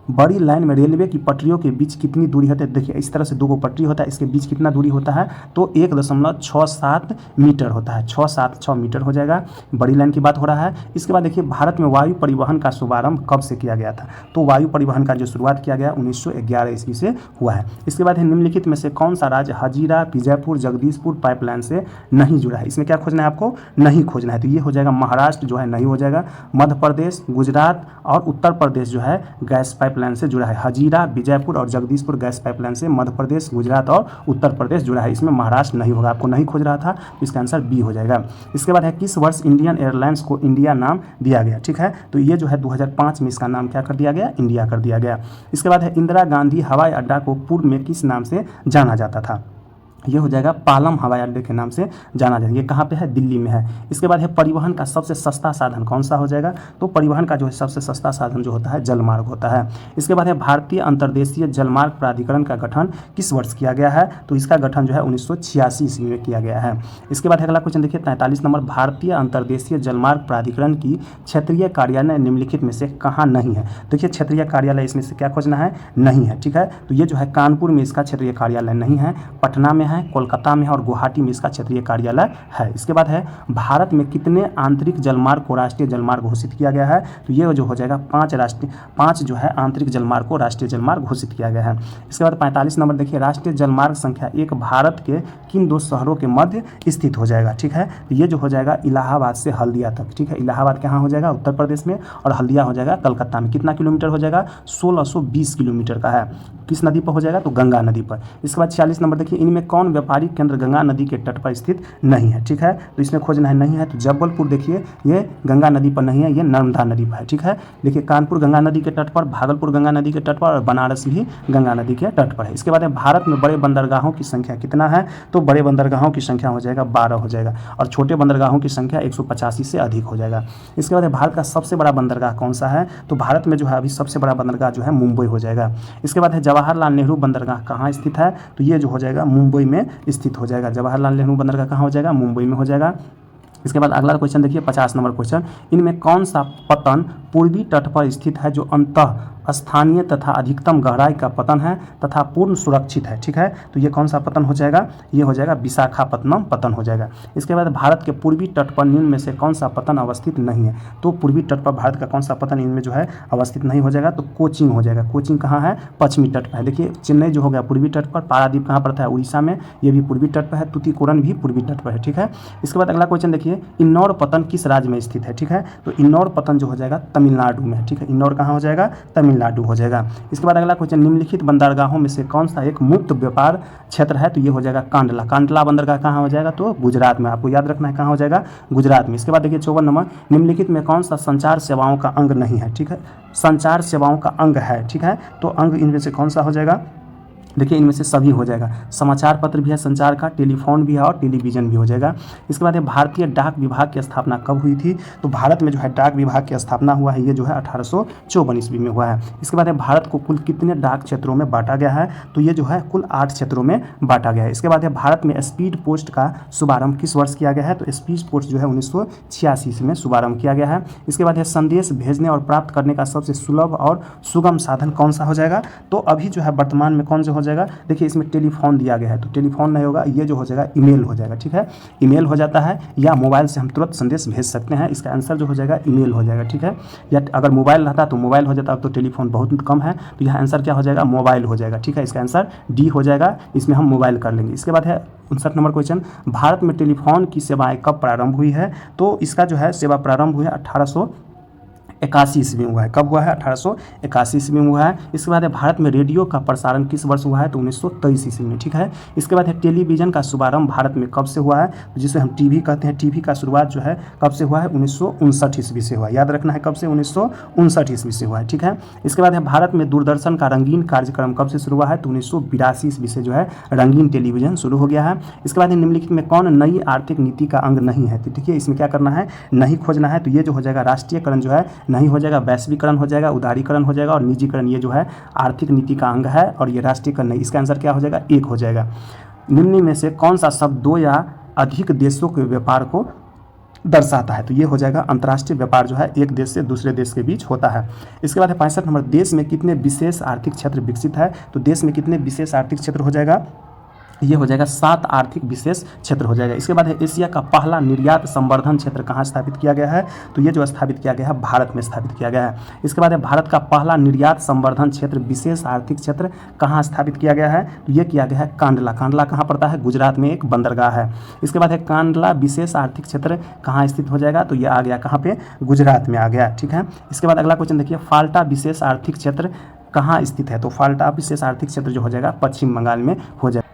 बड़ी लाइन में रेलवे की पटरियों के बीच कितनी दूरी होती है, देखिए इस तरह से 2 पटरी होता है, इसके बीच कितना दूरी होता है, तो 1.67 मीटर होता है, 6 मीटर हो जाएगा, बड़ी लाइन की बात हो रहा है। इसके बाद देखिए भारत में वायु परिवहन का शुभारंभ कब से किया गया था, तो वायु परिवहन का जो शुरुआत किया गया 1911 ईस्वी से हुआ है। इसके बाद है निम्नलिखित में से कौन सा राज्य हजीरा बीजापुर जगदीशपुर पाइपलाइन से नहीं जुड़ा है, इसमें क्या खोजना है आपको, नहीं खोजना है, तो ये हो जाएगा महाराष्ट्र जो है नहीं हो जाएगा, मध्य प्रदेश, गुजरात और उत्तर प्रदेश जो है गैस पाइपलाइन से जुड़ा है। हजीरा बीजापुर और जगदीशपुर गैस पाइपलाइन से मध्य प्रदेश, गुजरात और उत्तर प्रदेश जुड़ा है, इसमें महाराष्ट्र नहीं होगा, आपको नहीं खोज रहा था, तो इसका आंसर बी हो जाएगा। इसके बाद है किस वर्ष इंडियन एयरलाइंस को इंडिया नाम दिया गया, ठीक है, तो ये जो है 2005 में इसका नाम क्या कर दिया गया, इंडिया कर दिया गया। इसके बाद है इंदिरा गांधी हवाई अड्डा को पूर्व में किस नाम से जाना जाता था, ये हो जाएगा पालम हवाई अड्डे के नाम से जाना जाएगा, ये कहाँ पे है, दिल्ली में है। इसके बाद है परिवहन का सबसे सस्ता साधन कौन सा हो जाएगा, तो परिवहन का जो है सबसे सस्ता साधन जो होता है जलमार्ग होता है। इसके बाद है भारतीय अंतर्देशीय जलमार्ग प्राधिकरण का गठन किस वर्ष किया गया है, तो इसका गठन जो है 1986 ईस्वी में किया गया है। इसके बाद अगला क्वेश्चन देखिए 43 नंबर, भारतीय अंतर्देशीय जलमार्ग प्राधिकरण की क्षेत्रीय कार्यालय निम्नलिखित में से कहाँ नहीं है, देखिए क्षेत्रीय कार्यालय इसमें से क्या खोजना है, नहीं है, ठीक है। तो ये जो है कानपुर में इसका क्षेत्रीय कार्यालय नहीं है, पटना में है, कोलकाता में है और गुवाहाटी में इसका क्षेत्रीय कार्यालय है। इसके बाद है भारत में कितने आंतरिक जलमार्ग को राष्ट्रीय जलमार्ग घोषित किया गया है, तो ये जो हो जाएगा 5 जो है आंतरिक जलमार्ग को राष्ट्रीय जलमार्ग घोषित किया गया है। इसके बाद 45 नंबर देखिए, राष्ट्रीय जलमार्ग संख्या 1 भारत के किन 2 शहरों के मध्य स्थित हो जाएगा, ठीक है, तो ये जो हो जाएगा इलाहाबाद से हल्दिया तक, ठीक है, इलाहाबाद कहाँ हो जाएगा, उत्तर प्रदेश में, और हल्दिया हो जाएगा कलकत्ता में। कितना किलोमीटर हो जाएगा, 1620 किलोमीटर का है, किस नदी पर हो जाएगा, तो गंगा नदी पर। इसके बाद 46 नंबर देखिए, इनमें कौन व्यापारिक केंद्र गंगा नदी के तट पर स्थित नहीं है, ठीक है, तो इसमें खोजना है नहीं है, तो जबलपुर देखिए ये गंगा नदी पर नहीं है, ये नर्मदा नदी पर है, ठीक है। देखिए कानपुर गंगा नदी के तट पर, भागलपुर गंगा नदी के तट पर और बनारस भी गंगा नदी के तट पर है। इसके बाद भारत में बड़े बंदरगाहों की संख्या कितना है, तो बड़े बंदरगाहों की संख्या हो जाएगा 12 हो जाएगा, और छोटे बंदरगाहों की संख्या 185 से अधिक हो जाएगा। इसके बाद भारत का सबसे बड़ा बंदरगाह कौन सा है, तो भारत में जो है अभी सबसे बड़ा बंदरगाह जो है मुंबई हो जाएगा। इसके बाद है जवाहरलाल नेहरू बंदरगाह कहाँ स्थित है, तो ये जो हो जाएगा मुंबई में स्थित हो जाएगा, जवाहरलाल नेहरू बंदरगाह कहाँ हो जाएगा, मुंबई में हो जाएगा। इसके बाद अगला क्वेश्चन देखिए 50 नंबर क्वेश्चन, इनमें कौन सा पतन पूर्वी तट पर स्थित है जो अंततः स्थानीय तथा अधिकतम गहराई का पतन है तथा पूर्ण सुरक्षित है। ठीक है, तो ये कौन सा पतन हो जाएगा, ये हो जाएगा विशाखापत्तनम पतन हो जाएगा। इसके बाद भारत के पूर्वी तट पर निम्न में से कौन सा पतन अवस्थित नहीं है, तो पूर्वी तट पर भारत का कौन सा पतन इनमें जो है अवस्थित नहीं हो जाएगा, तो कोचीन हो जाएगा। कोचीन कहाँ है, पश्चिमी तट पर है। देखिए चेन्नई जो हो गया पूर्वी तट पर, पारादीप कहाँ पड़ता है, उड़ीसा में, ये भी पूर्वी तट पर है, तूतीकोरन भी पूर्वी तट पर है। ठीक है, इसके बाद अगला क्वेश्चन देखिए, इंदौर पतन किस राज्य में स्थित है। ठीक है, तो इंदौर पतन जो हो जाएगा तमिलनाडु में। ठीक है, इंदौर कहाँ हो जाएगा, तमिलनाडु हो जाएगा। इसके बाद अगला क्वेश्चन, निम्नलिखित बंदरगाहों में से कौन सा एक मुक्त व्यापार क्षेत्र है, तो ये हो जाएगा कांडला। कांडला बंदरगाह कहाँ हो जाएगा, तो गुजरात में, आपको याद रखना है कहाँ हो जाएगा, गुजरात में। इसके बाद देखिए 54 नंबर, निम्नलिखित में कौन सा संचार सेवाओं का अंग नहीं है। ठीक है, संचार सेवाओं का अंग है। ठीक है, तो अंग इनमें से कौन सा हो जाएगा, देखिए इनमें से सभी हो जाएगा। समाचार पत्र भी है संचार का, टेलीफोन भी है और टेलीविजन भी हो जाएगा। इसके बाद भारतीय डाक विभाग की स्थापना कब हुई थी, तो भारत में जो है डाक विभाग की स्थापना हुआ है, ये जो है 1854 ईस्वी में हुआ है। इसके बाद भारत को कुल कितने डाक क्षेत्रों में बांटा गया है, तो ये जो है कुल 8 क्षेत्रों में बांटा गया है। इसके बाद भारत में स्पीड पोस्ट का शुभारंभ किस वर्ष किया गया है, तो स्पीड पोस्ट जो है 1986 में शुभारंभ किया गया है। इसके बाद संदेश भेजने और प्राप्त करने का सबसे सुलभ और सुगम साधन कौन सा हो जाएगा, तो अभी जो है वर्तमान में कौन सा हो जाएगा, देखिए इसमें टेलीफोन दिया गया है, तो टेलीफोन नहीं होगा, ये जो हो जाएगा ईमेल हो जाएगा। ठीक है, ईमेल हो जाता है, या मोबाइल से हम तुरंत संदेश भेज सकते हैं, इसका आंसर जो हो जाएगा ईमेल हो जाएगा। ठीक है, या अगर मोबाइल रहता तो मोबाइल हो जाता, अब तो टेलीफोन बहुत कम है, तो यह आंसर क्या हो जाएगा, मोबाइल हो जाएगा। ठीक है, इसका आंसर डी हो जाएगा, इसमें हम मोबाइल कर लेंगे। इसके बाद है 59 नंबर क्वेश्चन, भारत में टेलीफोन की सेवाएं कब प्रारंभ हुई है, तो इसका जो है सेवा प्रारंभ हुई है 1881 ईस्वी में हुआ है। कब हुआ है, 1881 ईस्वी में हुआ है। इसके बाद भारत में रेडियो का प्रसारण किस वर्ष हुआ है, तो 1923 ईस्वी में। ठीक है, इसके बाद है टेलीविजन का शुभारंभ भारत में कब से हुआ है, जिसे हम टीवी कहते हैं, टीवी का शुरुआत जो है कब से हुआ है, 1959 ईस्वी से हुआ है। याद रखना है कब से, 1959 ईस्वी से हुआ है। ठीक है, इसके बाद है भारत में दूरदर्शन का रंगीन कार्यक्रम कब से शुरू हुआ है, तो 1982 ईस्वी से जो है रंगीन टेलीविजन शुरू हो गया है। इसके बाद निम्नलिखित में कौन नई आर्थिक नीति का अंग नहीं है, तो देखिए इसमें क्या करना है, नहीं खोजना है, तो ये जो हो जाएगा राष्ट्रीयकरण जो है नहीं हो जाएगा, वैश्वीकरण हो जाएगा, उदारीकरण हो जाएगा और निजीकरण, ये जो है आर्थिक नीति का अंग है और ये राष्ट्रीयकरण नहीं। इसका आंसर क्या हो जाएगा, 1 हो जाएगा। निम्न में से कौन सा शब्द 2 या अधिक देशों के व्यापार को दर्शाता है, तो ये हो जाएगा अंतर्राष्ट्रीय व्यापार जो है एक देश से दूसरे देश के बीच होता है। इसके बाद है 65 नंबर, देश में कितने विशेष आर्थिक क्षेत्र विकसित है, तो देश में कितने विशेष आर्थिक क्षेत्र हो जाएगा, ये हो जाएगा 7 आर्थिक विशेष क्षेत्र हो जाएगा। इसके बाद है एशिया का पहला निर्यात संवर्धन क्षेत्र कहाँ स्थापित किया गया है, तो ये जो स्थापित किया गया है भारत में स्थापित किया गया है। इसके बाद है भारत का पहला निर्यात संवर्धन क्षेत्र विशेष आर्थिक क्षेत्र कहाँ स्थापित किया गया है, तो ये किया गया है कांडला। कांडला कहाँ पड़ता है, गुजरात में एक बंदरगाह है। इसके बाद है कांडला विशेष आर्थिक क्षेत्र कहाँ स्थित हो जाएगा, तो ये आ गया कहाँ पे, गुजरात में आ गया। ठीक है, इसके बाद अगला क्वेश्चन देखिए, फाल्टा विशेष आर्थिक क्षेत्र कहाँ स्थित है, तो फाल्टा विशेष आर्थिक क्षेत्र जो हो जाएगा पश्चिम बंगाल में हो जाएगा।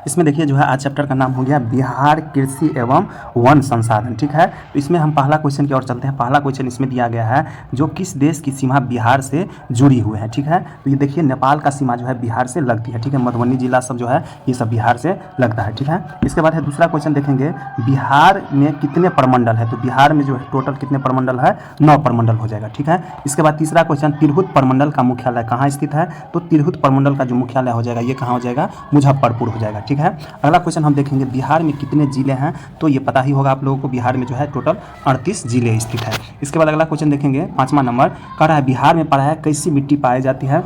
इसमें देखिए जो है आज चैप्टर का नाम हो गया बिहार कृषि एवं वन संसाधन। ठीक है, तो इसमें हम पहला क्वेश्चन की ओर चलते हैं। पहला क्वेश्चन इसमें दिया गया है, जो किस देश की सीमा बिहार से जुड़ी हुई है। ठीक है, तो ये देखिए नेपाल का सीमा जो है बिहार से लगती है। ठीक है, मधुबनी जिला सब जो है ये सब बिहार से लगता है। ठीक है, इसके बाद है दूसरा क्वेश्चन देखेंगे, बिहार में कितने प्रमंडल है, तो बिहार में जो है टोटल कितने प्रमंडल है, 9 प्रमंडल हो जाएगा। ठीक है, इसके बाद तीसरा क्वेश्चन, तिरहुत प्रमंडल का मुख्यालय कहाँ स्थित है, तो तिरहुत प्रमंडल का जो मुख्यालय हो जाएगा ये कहाँ हो जाएगा, मुजफ्फरपुर हो जाएगा। ठीक है, अगला क्वेश्चन हम देखेंगे, बिहार में कितने जिले हैं, तो ये पता ही होगा आप लोगों को, बिहार में जो है टोटल 38 जिले स्थित है। इसके बाद अगला क्वेश्चन देखेंगे, 5वां नंबर, कह रहा है बिहार में पढ़ा है कैसी मिट्टी पाई जाती है,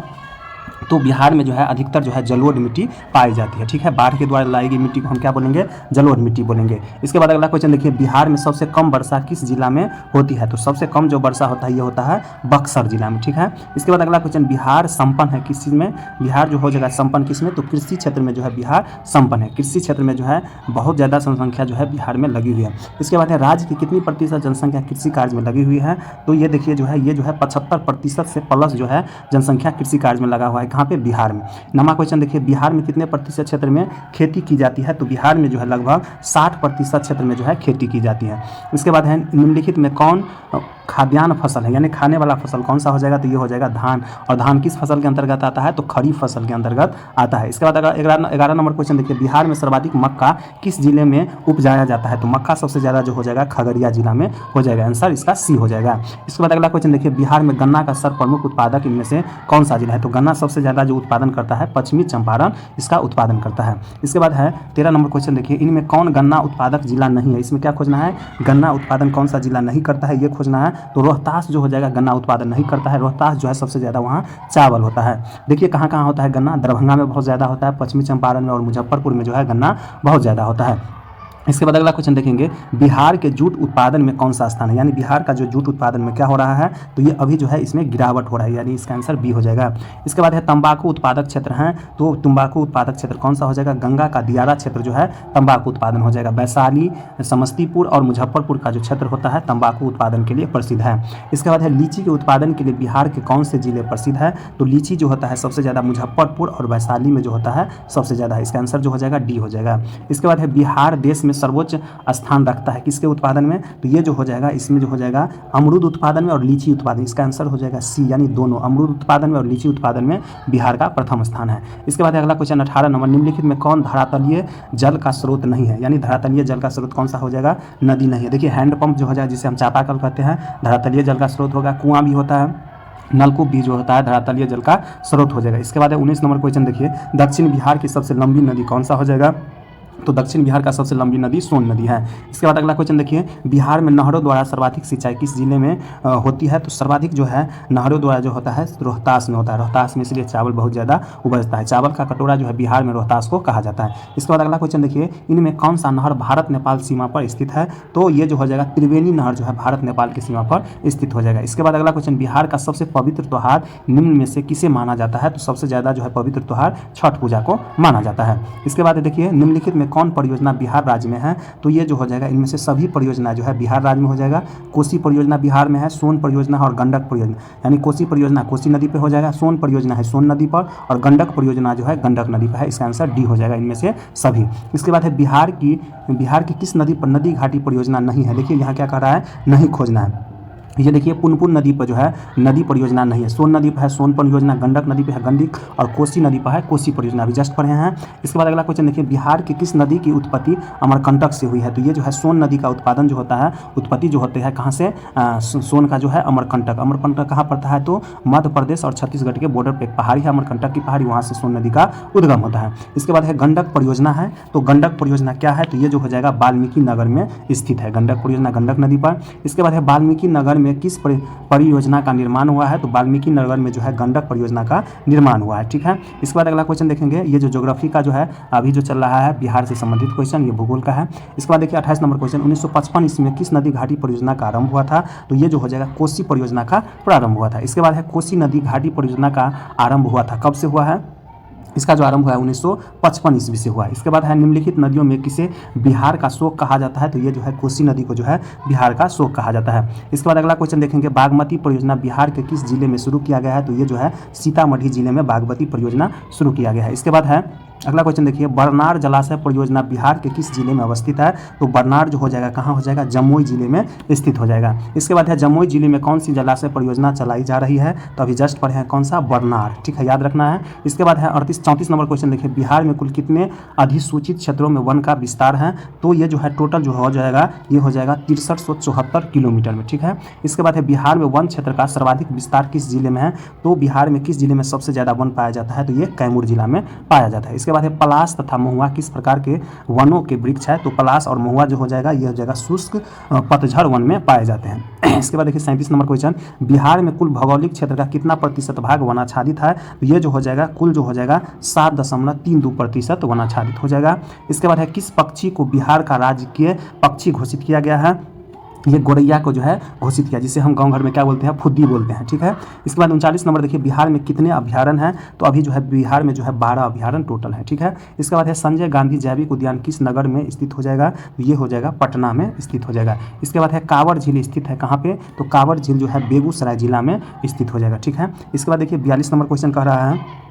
तो बिहार में जो है अधिकतर जो है जलोढ़ मिट्टी पाई जाती है। ठीक है, बाढ़ के द्वारा लाई गई मिट्टी को हम क्या बोलेंगे, जलोढ़ मिट्टी बोलेंगे। इसके बाद अगला क्वेश्चन देखिए, बिहार में सबसे कम वर्षा किस जिला में होती है, तो सबसे कम जो वर्षा होता है ये होता है बक्सर जिला में। ठीक है, इसके बाद अगला क्वेश्चन, बिहार संपन्न है किस चीज़ में, बिहार जो हो जाएगा संपन्न किस में, तो कृषि क्षेत्र में जो है बिहार संपन्न है। कृषि क्षेत्र में जो है बहुत ज़्यादा जनसंख्या जो है बिहार में लगी हुई है। इसके बाद है राज्य की कितनी प्रतिशत जनसंख्या कृषि कार्य में लगी हुई है, तो ये देखिए जो है ये जो है 75% से प्लस जो है जनसंख्या कृषि कार्य में लगा हुआ है। कहाँ पे, बिहार में। नवा क्वेश्चन देखिए, बिहार में कितने प्रतिशत क्षेत्र में खेती की जाती है, तो बिहार में जो है लगभग 60% क्षेत्र में जो है खेती की जाती है। इसके बाद है निम्नलिखित में कौन खाद्यान्न फसल है, यानी खाने वाला फसल कौन सा हो जाएगा, तो ये हो जाएगा धान। और धान किस फसल के अंतर्गत आता है, तो खरीफ फसल के अंतर्गत आता है। इसके बाद अगर 11 नंबर क्वेश्चन देखिए, बिहार में सर्वाधिक मक्का किस जिले में उपजाया जाता है, तो मक्का सबसे ज़्यादा जो हो जाएगा खगड़िया जिला में हो जाएगा। आंसर इसका सी हो जाएगा। इसके बाद अगला क्वेश्चन देखिए, बिहार में गन्ना का सर्वप्रमुख उत्पादक इनमें से कौन सा जिला है, तो गन्ना सबसे ज़्यादा जो उत्पादन करता है पश्चिमी चंपारण इसका उत्पादन करता है। इसके बाद है 13 नंबर क्वेश्चन देखिए, इनमें कौन गन्ना उत्पादक जिला नहीं है, इसमें क्या खोजना है, गन्ना उत्पादन कौन सा जिला नहीं करता है ये खोजना है। तो रोहतास जो हो जाएगा गन्ना उत्पादन नहीं करता है। रोहतास जो है सबसे ज़्यादा वहाँ चावल होता है। देखिए कहाँ कहाँ होता है गन्ना, दरभंगा में बहुत ज़्यादा होता है, पश्चिमी चंपारण में और मुजफ्फरपुर में जो है गन्ना बहुत ज़्यादा होता है। इसके बाद अगला क्वेश्चन देखेंगे, बिहार के जूट उत्पादन में कौन सा स्थान है, यानी बिहार का जो जूट उत्पादन में क्या हो रहा है, तो ये अभी जो है इसमें गिरावट हो रहा है, यानी इसका आंसर बी हो जाएगा। इसके बाद है तंबाकू उत्पादक क्षेत्र हैं, तो तंबाकू उत्पादक क्षेत्र कौन सा हो जाएगा, गंगा का दियारा क्षेत्र जो है तंबाकू उत्पादन हो जाएगा। वैशाली, समस्तीपुर और मुजफ्फरपुर का जो क्षेत्र होता है तंबाकू उत्पादन के लिए प्रसिद्ध है। इसके बाद है लीची के उत्पादन के लिए बिहार के कौन से जिले प्रसिद्ध है, तो लीची जो होता है सबसे ज़्यादा मुजफ्फरपुर और वैशाली में जो होता है सबसे ज़्यादा, इसका आंसर जो हो जाएगा डी हो जाएगा। इसके बाद है बिहार देश में सर्वोच्च स्थान रखता है किसके उत्पादन में, तो ये जो हो जाएगा इसमें जो हो जाएगा अमरूद उत्पादन में और लीची उत्पादन, इसका आंसर हो जाएगा सी, यानी दोनों अमरूद उत्पादन में और लीची उत्पादन में बिहार का प्रथम स्थान है। इसके बाद अगला क्वेश्चन 18 नंबर, निम्नलिखित में कौन धरातलीय जल का स्रोत नहीं है, यानी धरातलीय जल का स्रोत कौन सा हो जाएगा, नदी नहीं है। देखिए हैंडपंप जो हो जाएगा जिसे हम चापाकल कहते हैं धरातलीय जल का स्रोत होगा, कुआं भी होता है, नलकूप भी जो होता है धरातलीय जल का स्रोत हो जाएगा। इसके बाद 19 नंबर क्वेश्चन देखिए, दक्षिण बिहार की सबसे लंबी नदी कौन सा हो जाएगा, तो दक्षिण बिहार का सबसे लंबी नदी सोन नदी है। इसके बाद अगला क्वेश्चन देखिए, बिहार में नहरों द्वारा सर्वाधिक सिंचाई किस जिले में होती है, तो सर्वाधिक जो है नहरों द्वारा जो होता है रोहतास में होता है। रोहतास में इसलिए चावल बहुत ज़्यादा उपजता है, चावल का कटोरा जो है बिहार में रोहतास को कहा जाता है। इसके बाद अगला क्वेश्चन देखिए, इनमें कौन सा नहर भारत नेपाल सीमा पर स्थित है, तो ये जो हो जाएगा त्रिवेणी नहर जो है भारत नेपाल की सीमा पर स्थित हो जाएगा। इसके बाद अगला क्वेश्चन, बिहार का सबसे पवित्र त्यौहार निम्न में से किसे माना जाता है, तो सबसे ज़्यादा जो है पवित्र त्यौहार छठ पूजा को माना जाता है। इसके बाद देखिए, निम्नलिखित में कौन परियोजना बिहार राज्य में है, तो ये जो हो जाएगा इनमें से सभी परियोजना जो है बिहार राज्य में हो जाएगा। कोसी परियोजना बिहार में है, सोन परियोजना और गंडक परियोजना, यानी कोसी परियोजना कोसी नदी पे हो जाएगा, सोन परियोजना है सोन नदी पर और गंडक परियोजना जो है गंडक नदी पर है, इसका आंसर डी हो जाएगा इनमें से सभी। इसके बाद है बिहार की किस नदी पर नदी घाटी परियोजना नहीं है, देखिए यहाँ क्या कह रहा है, नहीं खोजना है। ये देखिए पुनपुन नदी पर जो है नदी परियोजना नहीं है, सोन नदी पर है सोन परियोजना, गंडक नदी पर है गंडक और कोसी नदी पर है कोसी परियोजना, अभी जस्ट पढ़े हैं। इसके बाद अगला क्वेश्चन देखिए, बिहार की किस नदी की उत्पत्ति अमरकंटक से हुई है, तो ये जो है सोन नदी का उत्पादन जो होता है उत्पत्ति जो होते हैं कहाँ से, सोन का जो है अमरकंटक। अमरकंटक कहाँ पड़ता है, तो मध्य प्रदेश और छत्तीसगढ़ के बॉर्डर पर एक पहाड़ी है अमरकंटक की पहाड़ी, वहाँ से सोन नदी का उद्गम होता है। इसके बाद है गंडक परियोजना है, तो गंडक परियोजना क्या है, तो ये जो हो जाएगा वाल्मीकि नगर में स्थित है गंडक परियोजना गंडक नदी पर। इसके बाद है वाल्मीकि नगर में किस परियोजना का निर्माण हुआ है, तो वाल्मीकि नगर में जो है गंडक परियोजना का निर्माण हुआ है, ठीक है। इसके बाद अगला क्वेश्चन देखेंगे, ये जो ज्योग्राफी का जो है अभी जो चल रहा है बिहार से संबंधित क्वेश्चन, ये भूगोल का है। इसके बाद देखिए 28 नंबर क्वेश्चन, 1955 ईस्वी में किस नदी घाटी परियोजना का आरंभ हुआ था, तो ये जो हो जाएगा कोसी परियोजना का प्रारंभ हुआ था। इसके बाद है कोसी नदी घाटी परियोजना का आरंभ हुआ था, कब से हुआ है, इसका जो आरंभ हुआ है 1955 ईस्वी से हुआ है। इसके बाद है निम्नलिखित नदियों में किसे बिहार का शोक कहा जाता है, तो ये जो है कोसी नदी को जो है बिहार का शोक कहा जाता है। इसके बाद अगला क्वेश्चन देखेंगे, बागमती परियोजना बिहार के किस जिले में शुरू किया गया है, तो ये जो है सीतामढ़ी जिले में बागमती परियोजना शुरू किया गया है। इसके बाद है अगला क्वेश्चन देखिए, बरनार जलाशय परियोजना बिहार के किस जिले में अवस्थित है, तो बरनार जो हो जाएगा कहाँ हो जाएगा, जमुई जिले में स्थित हो जाएगा। इसके बाद है जमुई जिले में कौन सी जलाशय परियोजना चलाई जा रही है, तो अभी जस्ट पढ़े हैं कौन सा, बरनार, ठीक है, याद रखना है। इसके बाद है 34 नंबर क्वेश्चन देखिए, बिहार में कुल कितने अधिसूचित क्षेत्रों में वन का विस्तार है, तो ये जो है टोटल जो हो जाएगा ये हो जाएगा 6374 किलोमीटर में, ठीक है। इसके बाद है बिहार में वन क्षेत्र का सर्वाधिक विस्तार किस जिले में है, तो बिहार में किस जिले में सबसे ज़्यादा वन पाया जाता है, तो ये कैमूर जिला में पाया जाता है। इसके बाद है पलाश तथा महुआ किस प्रकार के वनों के वृक्ष है, तो पलाश और महुआ जो हो जाएगा ये हो जाएगा शुष्क पतझड़ वन में पाए जाते हैं। इसके बाद देखिए 37 नंबर क्वेश्चन, बिहार में कुल भौगोलिक क्षेत्र का कितना प्रतिशत भाग वनाच्छादित है, तो ये जो हो जाएगा कुल जो हो जाएगा 7.32% वनाच्छादित हो जाएगा। इसके बाद है किस पक्षी को बिहार का राजकीय पक्षी घोषित किया गया है, ये गोरैया को जो है घोषित किया, जिसे हम गांव घर में क्या बोलते हैं, फुद्दी बोलते हैं, ठीक है। इसके बाद 39 नंबर देखिए, बिहार में कितने अभ्यारण्य हैं, तो अभी जो है बिहार में जो है 12 अभ्यारण्य टोटल है, ठीक है। इसके बाद है संजय गांधी जैविक उद्यान किस नगर में स्थित हो जाएगा, तो ये हो जाएगा पटना में स्थित हो जाएगा। इसके बाद है कांवड़ झील स्थित है कहाँ पे, तो कांवड़ झील जो है बेगूसराय जिला में स्थित हो जाएगा, ठीक है। इसके बाद देखिए 42 नंबर क्वेश्चन कह रहा है,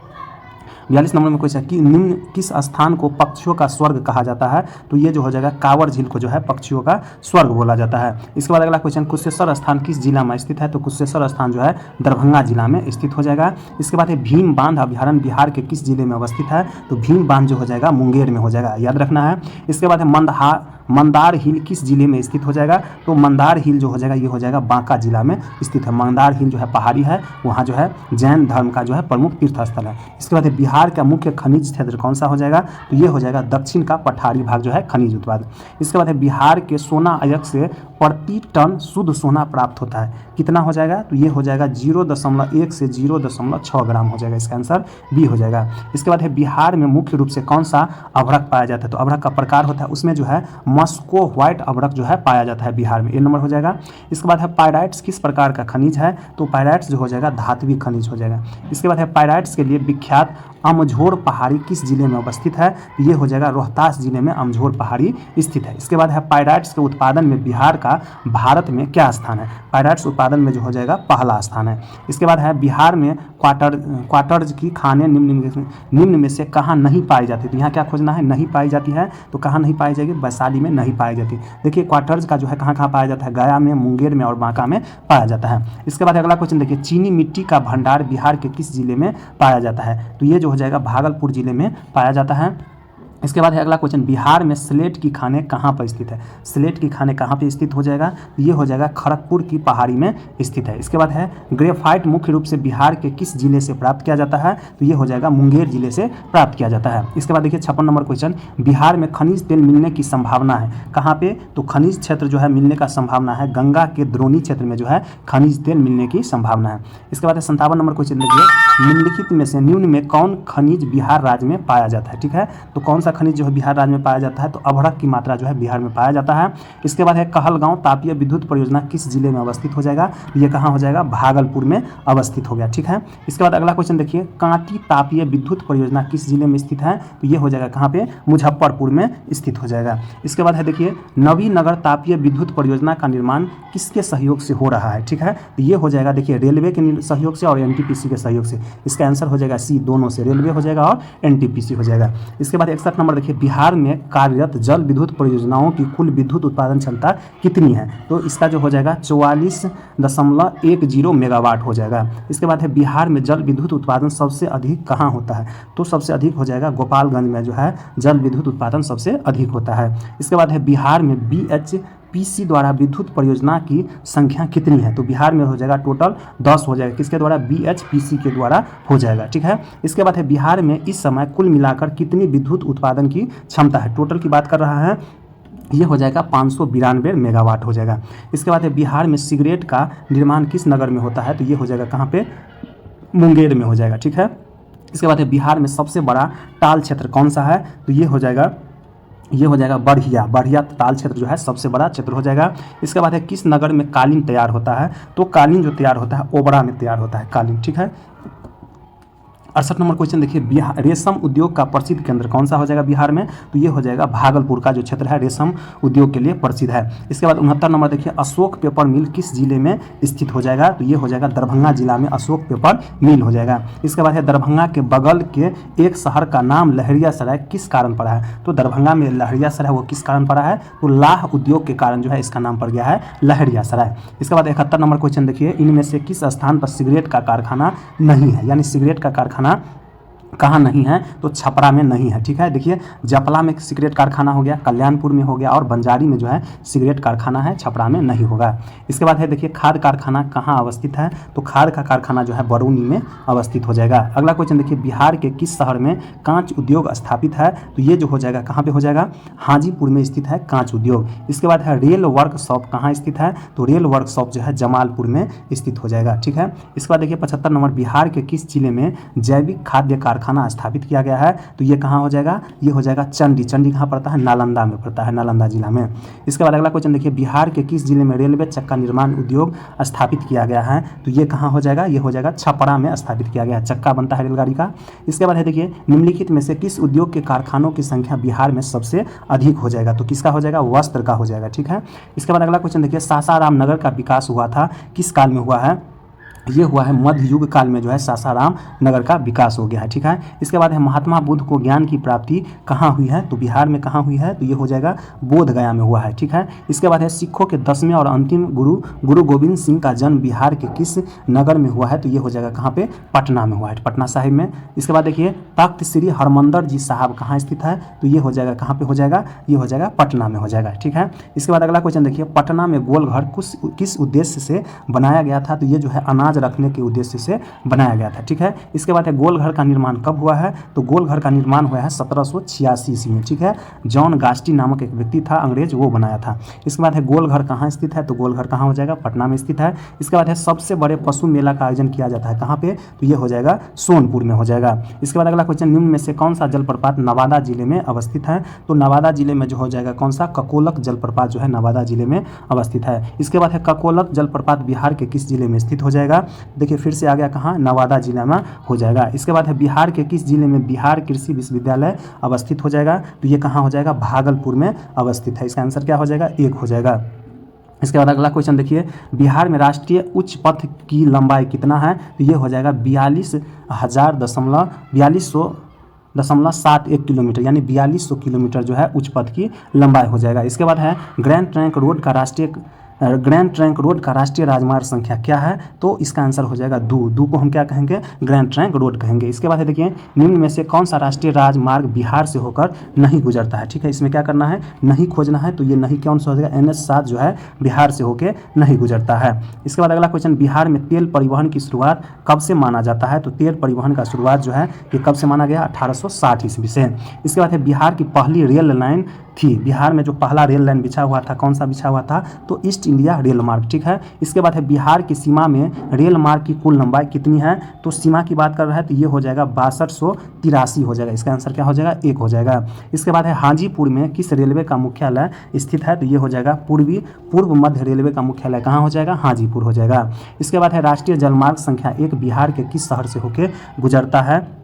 42 नंबर में क्वेश्चन कि निम्न किस स्थान को पक्षियों का स्वर्ग कहा जाता है, तो ये जो हो जाएगा कांवड़ झील को जो है पक्षियों का स्वर्ग बोला जाता है। इसके बाद अगला क्वेश्चन, कुशेश्वर स्थान किस जिला में स्थित है, तो कुशेश्वर स्थान जो है दरभंगा जिला में स्थित हो जाएगा। इसके बाद है भीम बांध अभ्यारण्य बिहार के किस जिले में अवस्थित है, तो भीम बांध जो हो जाएगा मुंगेर में हो जाएगा, याद रखना है। इसके बाद है मंदार हिल किस जिले में स्थित हो जाएगा, तो मंदार हिल जो हो जाएगा ये हो जाएगा बांका जिला में स्थित है। मंदार हिल जो है पहाड़ी है, वहाँ जो है जैन धर्म का जो है प्रमुख तीर्थ स्थल है। इसके बाद बिहार का मुख्य खनिज क्षेत्र कौन सा हो जाएगा, तो ये हो जाएगा दक्षिण का पठारी भाग जो है खनिज उत्पादन। इसके बाद है बिहार के सोना अयस्क से प्रति टन शुद्ध सोना प्राप्त होता है। कितना हो जाएगा? तो ये हो जाएगा 0.1 से 0.6 ग्राम हो जाएगा। इसका आंसर बी हो जाएगा। इसके बाद है बिहार में मुख्य रूप से कौन सा अभ्रक पाया जाता है? तो अभ्रक का प्रकार होता है, उसमें जो है मस्को व्हाइट अभ्रक जो है पाया जाता है बिहार में। ये नंबर हो जाएगा। इसके बाद है पायराइट्स किस प्रकार का खनिज है? तो पायराइट्स जो हो जाएगा धात्विक खनिज हो जाएगा। इसके बाद है पायराइट्स के लिए विख्यात अमझोर पहाड़ी किस जिले में अवस्थित है? तो ये हो जाएगा रोहतास जिले में अमझोर पहाड़ी स्थित है। इसके बाद है पायराइट्स के उत्पादन में बिहार का भारत में क्या स्थान है? पायराइट्स उत्पादन में जो हो जाएगा पहला स्थान है। इसके बाद है बिहार में क्वार्टर्ज की खाने निम्न में से कहाँ नहीं पाई जाती? तो यहाँ क्या खोजना है? नहीं पाई जाती है। तो कहाँ नहीं पाई जाएगी? वैशाली में नहीं पाई जाती। देखिए क्वार्टर्ज का जो है कहाँ कहाँ पाया जाता है? गया में, मुंगेर में और बांका में पाया जाता है। इसके बाद अगला क्वेश्चन देखिए, चीनी मिट्टी का भंडार बिहार के किस जिले में पाया जाता है? तो ये जो हो जाएगा भागलपुर जिले में पाया जाता है। इसके बाद है अगला क्वेश्चन, बिहार में स्लेट की खाने कहाँ पर स्थित है? स्लेट की खाने कहाँ पे स्थित हो जाएगा? ये हो जाएगा खड़गपुर की पहाड़ी में स्थित है। इसके बाद है ग्रेफाइट मुख्य रूप से बिहार के किस जिले से प्राप्त किया जाता है? तो ये हो जाएगा मुंगेर जिले से प्राप्त किया जाता है। इसके बाद देखिए 56 नंबर क्वेश्चन, बिहार में खनिज तेल मिलने की संभावना है कहाँ पे? तो खनिज क्षेत्र जो है मिलने का संभावना है गंगा के द्रोणी क्षेत्र में जो है खनिज तेल मिलने की संभावना है। इसके बाद है 57 नंबर क्वेश्चन देखिए, निम्नलिखित में से निम्न में कौन खनिज बिहार राज्य में पाया जाता है? ठीक है, तो कौन सा खनिज जो है बिहार राज्य में पाया जाता है? तो अभ्रक की मात्रा जो है बिहार में पाया जाता है। इसके बाद है कहलगांव तापीय विद्युत परियोजना किस जिले में अवस्थित हो जाएगा? ये कहाँ हो जाएगा? भागलपुर में अवस्थित हो गया। ठीक है, इसके बाद अगला क्वेश्चन देखिए, कांटी तापीय विद्युत परियोजना किस जिले में स्थित है? तो ये हो जाएगा कहाँ पे? मुजफ्फरपुर में स्थित हो जाएगा। इसके बाद है देखिए, नवीनगर तापीय विद्युत परियोजना का निर्माण किसके सहयोग से हो रहा है? ठीक है, तो ये हो जाएगा देखिए रेलवे के सहयोग से और एनटीपीसी के सहयोग से। इसका आंसर हो जाएगा सी, दोनों से, रेलवे हो जाएगा और एनटीपीसी हो जाएगा। इसके बाद 61 नंबर देखिए, बिहार में कार्यरत जल विद्युत परियोजनाओं की कुल विद्युत उत्पादन क्षमता कितनी है? तो इसका जो हो जाएगा 44.10 मेगावाट हो जाएगा। इसके बाद है बिहार में जल विद्युत उत्पादन सबसे अधिक कहाँ होता है? तो सबसे अधिक हो जाएगा गोपालगंज में जो है जल विद्युत उत्पादन सबसे अधिक होता है। इसके बाद है बिहार में BHPC द्वारा विद्युत परियोजना की संख्या कितनी है? तो बिहार में हो जाएगा टोटल 10 हो जाएगा। किसके द्वारा? BHPC के द्वारा हो जाएगा। ठीक है, इसके बाद है बिहार में इस समय कुल मिलाकर कितनी विद्युत उत्पादन की क्षमता है? टोटल की बात कर रहा है, ये हो जाएगा 592 मेगावाट हो जाएगा। इसके बाद है बिहार में सिगरेट का निर्माण किस नगर में होता है? तो ये हो जाएगा कहाँ पे? मुंगेर में हो जाएगा। ठीक है, इसके बाद है बिहार में सबसे बड़ा टाल क्षेत्र कौन सा है? तो ये हो जाएगा बढ़िया ताल क्षेत्र जो है सबसे बड़ा क्षेत्र हो जाएगा। इसके बाद है किस नगर में कालीन तैयार होता है? तो कालीन जो तैयार होता है ओबरा में तैयार होता है कालीन। ठीक है, 68 नंबर क्वेश्चन देखिए, बिहार रेशम उद्योग का प्रसिद्ध केंद्र कौन सा हो जाएगा बिहार में? तो ये हो जाएगा भागलपुर का जो क्षेत्र है रेशम उद्योग के लिए प्रसिद्ध है। इसके बाद 69 नंबर देखिए, अशोक पेपर मिल किस जिले में स्थित हो जाएगा? तो ये हो जाएगा दरभंगा जिला में अशोक पेपर मिल हो जाएगा। इसके बाद है दरभंगा के बगल के एक शहर का नाम लहरियासराय किस कारण पड़ा है? तो दरभंगा में लहरियासराय वो किस कारण पड़ा है? तो लाह उद्योग के कारण जो है इसका नाम पड़ गया है लहरियासराय। इसके बाद 71 नंबर क्वेश्चन देखिए, इनमें से किस स्थान पर सिगरेट का कारखाना नहीं है? यानी सिगरेट का कारखाना कहाँ नहीं है? तो छपरा में नहीं है। ठीक है, देखिए जपला में सिगरेट कारखाना हो गया, कल्याणपुर में हो गया और बंजारी में जो है सिगरेट कारखाना है, छपरा में नहीं होगा। इसके बाद है देखिए, खाद कारखाना कहाँ अवस्थित है? तो खाद का कारखाना जो है बरौनी में अवस्थित हो जाएगा। अगला क्वेश्चन देखिए, बिहार के किस शहर में कांच उद्योग स्थापित है? तो ये जो हो जाएगा कहाँ पे हो जाएगा? हाजीपुर में स्थित है कांच उद्योग। इसके बाद है रेल वर्कशॉप कहाँ स्थित है? तो रेल वर्कशॉप जो है जमालपुर में स्थित हो जाएगा। ठीक है, इसके बाद देखिए 75 नंबर, बिहार के किस जिले में जैविक खाद्य कारखाना स्थापित किया गया है? तो ये कहाँ हो जाएगा? ये हो जाएगा चंडी कहाँ पड़ता है? नालंदा में पड़ता है, नालंदा जिला में। इसके बाद अगला क्वेश्चन देखिए, बिहार के किस जिले में रेलवे चक्का निर्माण उद्योग स्थापित किया गया है? तो ये कहाँ हो जाएगा? ये हो जाएगा छपरा में स्थापित किया गया है, चक्का बनता है रेलगाड़ी का। इसके बाद है देखिए, निम्नलिखित में से किस उद्योग के कारखानों की संख्या बिहार में सबसे अधिक हो जाएगा? तो किसका हो जाएगा? वस्त्र का हो जाएगा। ठीक है, इसके बाद अगला क्वेश्चन देखिए, सासाराम नगर का विकास हुआ था किस काल में हुआ है? ये हुआ है मध्य युग काल में जो है सासाराम नगर का विकास हो गया है। ठीक है, इसके बाद है महात्मा बुद्ध को ज्ञान की प्राप्ति कहाँ हुई है? तो बिहार में कहाँ हुई है? तो ये हो जाएगा बोध गया में हुआ है। ठीक है, इसके बाद है सिखों के 10वें और अंतिम गुरु गोविंद सिंह का जन्म बिहार के किस नगर में हुआ है? तो ये हो जाएगा कहाँ पे? पटना में हुआ है, पटना साहिब में। इसके बाद देखिए, तख्त श्री हरमंदिर जी साहब कहाँ स्थित है? तो ये हो जाएगा कहाँ पे हो जाएगा? ये हो जाएगा पटना में हो जाएगा। ठीक है, इसके बाद अगला क्वेश्चन देखिए, पटना में गोलघर किस उद्देश्य से बनाया गया था? तो ये जो है अनाज समाज रखने के उद्देश्य से बनाया गया था। ठीक है, इसके बाद है गोल घर का निर्माण कब हुआ है, तो गोल घर का निर्माण हुआ है 1786 ईस्वी में। ठीक है, जॉन गास्टी नामक एक व्यक्ति था अंग्रेज, वो बनाया था। इसके बाद है गोल घर कहाँ स्थित है, तो गोल घर कहाँ हो जाएगा, पटना में स्थित है। इसके बाद है सबसे बड़े पशु मेला का आयोजन किया जाता है कहाँ पे, तो ये हो जाएगा सोनपुर में हो जाएगा। इसके बाद अगला क्वेश्चन, निम्न में से कौन सा जलप्रपात नवादा जिले में अवस्थित है, तो नवादा जिले में जो हो जाएगा कौन सा, ककोलक जलप्रपात जो है नवादा जिले में अवस्थित है। इसके बाद है ककोलक जलप्रपात बिहार के किस जिले में स्थित हो जाएगा, देखिए फिर से आ गया कहाँ, नवादा जिले में हो जाएगा। इसके बाद है बिहार के किस जिले में बिहार कृषि विश्वविद्यालय अवस्थित हो जाएगा, तो ये कहाँ हो जाएगा, भागलपुर में अवस्थित है। इसका आंसर क्या हो जाएगा, 1 हो जाएगा। इसके बाद अगला क्वेश्चन देखिए, बिहार में राष्ट्रीय उच्च पथ की लंबाई कितना है, तो ये हो जाएगा 42,71 किलोमीटर, यानी 4200 किलोमीटर जो है उच्च पथ की लंबाई हो जाएगा। इसके बाद है ग्रैंड ट्रंक रोड का राष्ट्रीय राजमार्ग संख्या क्या है, तो इसका आंसर हो जाएगा 2 को हम क्या कहेंगे, ग्रैंड ट्रंक रोड कहेंगे। इसके बाद है देखिए, निम्न में से कौन सा राष्ट्रीय राजमार्ग बिहार से होकर नहीं गुजरता है। ठीक है, इसमें क्या करना है, नहीं खोजना है, तो ये नहीं कौन सा हो जाएगा, NH7 जो है बिहार से होकर नहीं गुजरता है। इसके बाद अगला क्वेश्चन, बिहार में तेल परिवहन की शुरुआत कब से माना जाता है, तो तेल परिवहन का शुरुआत जो है ये कब से माना गया, 1860 ईस्वी से। इसके बाद है बिहार की पहली रेल लाइन थी, बिहार में जो पहला रेल लाइन बिछा हुआ था कौन सा बिछा हुआ था, तो ईस्ट इंडिया रेल मार्ग। ठीक है, इसके बाद है बिहार की सीमा में रेल मार्ग की कुल लंबाई कितनी है, तो सीमा की बात कर रहा है तो ये हो जाएगा 6283 हो जाएगा। इसका आंसर क्या हो जाएगा, 1 हो जाएगा। इसके बाद है हाजीपुर में किस रेलवे का मुख्यालय स्थित है, तो ये हो जाएगा पूर्व मध्य रेलवे का मुख्यालय कहाँ हो जाएगा, हाजीपुर हो जाएगा। इसके बाद है राष्ट्रीय जलमार्ग संख्या 1 बिहार के किस शहर से होकर गुजरता है,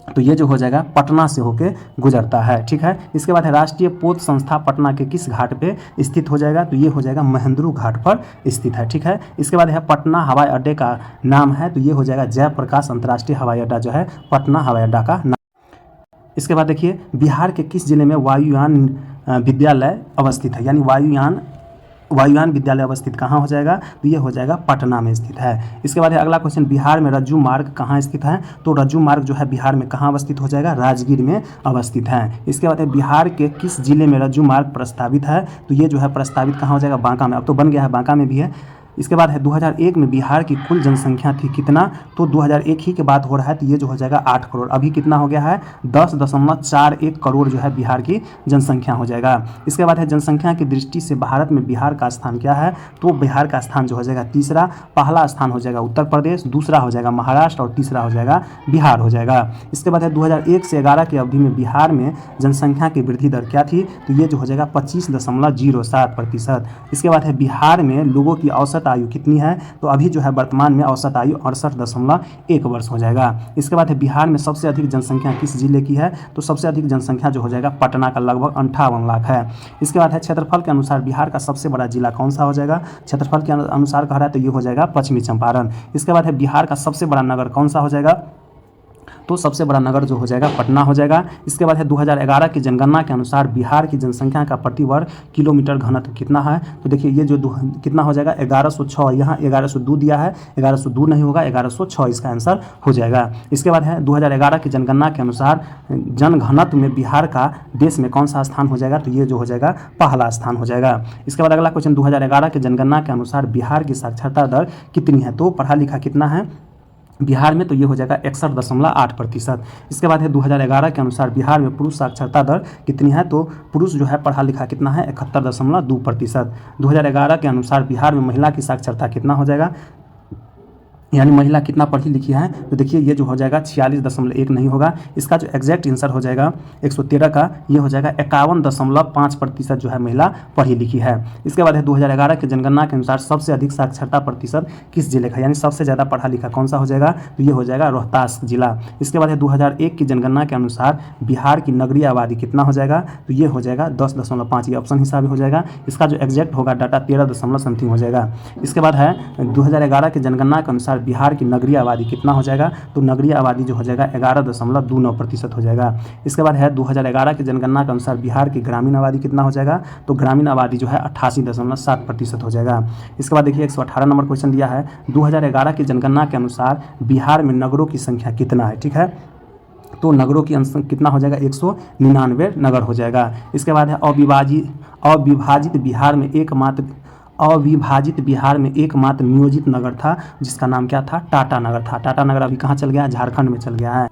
तो ये जो हो जाएगा पटना से होके गुजरता है। ठीक है, इसके बाद है राष्ट्रीय पोत संस्था पटना के किस घाट पे स्थित हो जाएगा, तो ये हो जाएगा महेंद्रू घाट पर स्थित है। ठीक है, इसके बाद है पटना हवाई अड्डे का नाम है, तो ये हो जाएगा जयप्रकाश अंतर्राष्ट्रीय हवाई अड्डा जो है पटना हवाई अड्डा का नाम। इसके बाद देखिए, बिहार के किस जिले में वायुयान विद्यालय अवस्थित है, यानी वायुयान विद्यालय अवस्थित कहाँ हो जाएगा, तो ये हो जाएगा पटना में स्थित है। इसके बाद है अगला क्वेश्चन, बिहार में रज्जू मार्ग कहाँ स्थित है, तो रज्जू मार्ग जो है बिहार में कहाँ अवस्थित हो जाएगा, राजगीर में अवस्थित है। इसके बाद है बिहार के किस जिले में रज्जू मार्ग प्रस्तावित है, तो ये जो है प्रस्तावित कहाँ हो जाएगा, बांका में, अब तो बन गया है, बांका में भी है। इसके बाद है 2001 में बिहार की कुल जनसंख्या थी कितना, तो 2001 ही के बात हो रहा है, तो ये जो हो जाएगा 8 करोड़। अभी कितना हो गया है, 10.41 करोड़ जो है बिहार की जनसंख्या हो जाएगा। इसके बाद है जनसंख्या की दृष्टि से भारत में बिहार का स्थान क्या है, तो बिहार का स्थान जो हो जाएगा तीसरा, पहला स्थान हो जाएगा उत्तर प्रदेश, दूसरा हो जाएगा महाराष्ट्र और तीसरा हो जाएगा बिहार हो जाएगा। इसके बाद है 2001 से 11 की अवधि में बिहार में जनसंख्या की वृद्धि दर क्या थी, तो ये जो हो जाएगा 25.07%। इसके बाद है बिहार में लोगों की औसत आयु कितनी है, तो अभी जो है वर्तमान में औसत आयु 68.1 वर्ष हो जाएगा। इसके बाद है बिहार में सबसे अधिक जनसंख्या किस जिले की है, तो सबसे अधिक जनसंख्या जो हो जाएगा पटना का लगभग 58 लाख है। इसके बाद है क्षेत्रफल के अनुसार बिहार का सबसे बड़ा जिला कौन सा हो जाएगा, क्षेत्रफल के अनुसार कह रहा है तो ये हो जाएगा पश्चिमी चंपारण। इसके बाद है बिहार का सबसे बड़ा नगर कौन सा हो जाएगा, तो सबसे बड़ा नगर जो हो जाएगा पटना हो जाएगा। इसके बाद है 2011 की जनगणना के अनुसार बिहार की जनसंख्या का प्रति वर्ग किलोमीटर घनत्व कितना है, तो देखिए ये जो कितना हो जाएगा 1106, यहाँ 1102 दिया है, 1102 नहीं होगा, 1106 इसका आंसर हो जाएगा। इसके बाद है 2011 की जनगणना के अनुसार जनघनत्व में बिहार का देश में कौन सा स्थान हो जाएगा, तो ये जो हो जाएगा पहला स्थान हो जाएगा। इसके बाद अगला क्वेश्चन, 2011 की जनगणना के अनुसार बिहार की साक्षरता दर कितनी है, तो पढ़ा लिखा कितना है बिहार में, तो ये हो जाएगा 61.8%। इसके बाद है 2011 के अनुसार बिहार में पुरुष साक्षरता दर कितनी है, तो पुरुष जो है पढ़ा लिखा कितना है 71.2%। 2011 के अनुसार बिहार में महिला की साक्षरता कितना हो जाएगा, यानी महिला कितना पढ़ी लिखी है, तो देखिए ये जो हो जाएगा 46.1 नहीं होगा, इसका जो एग्जैक्ट आंसर हो जाएगा 113 का, ये हो जाएगा 51.5% जो है महिला पढ़ी लिखी है। इसके बाद है 2011 की जनगणना के अनुसार सबसे अधिक साक्षरता प्रतिशत किस जिले का, यानी सबसे ज़्यादा पढ़ा लिखा कौन सा हो जाएगा, तो ये हो जाएगा रोहतास जिला। इसके बाद है 2001 की जनगणना के अनुसार बिहार की नगरीय आबादी कितना हो जाएगा, तो ये हो जाएगा 10.5, ये ऑप्शन हिसाब हो जाएगा, इसका जो एग्जैक्ट होगा डाटा 13 हो जाएगा। इसके बाद है 2011 की जनगणना के अनुसार बिहार की नगरीय आबादी कितना हो जाएगा, तो नगरीय आबादी जो हो जाएगा 11.29% हो जाएगा। इसके बाद है 2011 की जनगणना के अनुसार बिहार की ग्रामीण आबादी कितना हो जाएगा, तो ग्रामीण आबादी जो है 88.7% हो जाएगा। इसके बाद देखिए 118 नंबर क्वेश्चन दिया है, 2011 की जनगणना के अनुसार बिहार में नगरों की संख्या कितना है, ठीक है, तो नगरों की कितना हो जाएगा 199 नगर हो जाएगा। इसके बाद है अविभाजित बिहार में अविभाजित बिहार में एकमात्र नियोजित नगर था जिसका नाम क्या था? टाटा नगर था। टाटा नगर अभी कहाँ चल गया है? झारखंड में चल गया है।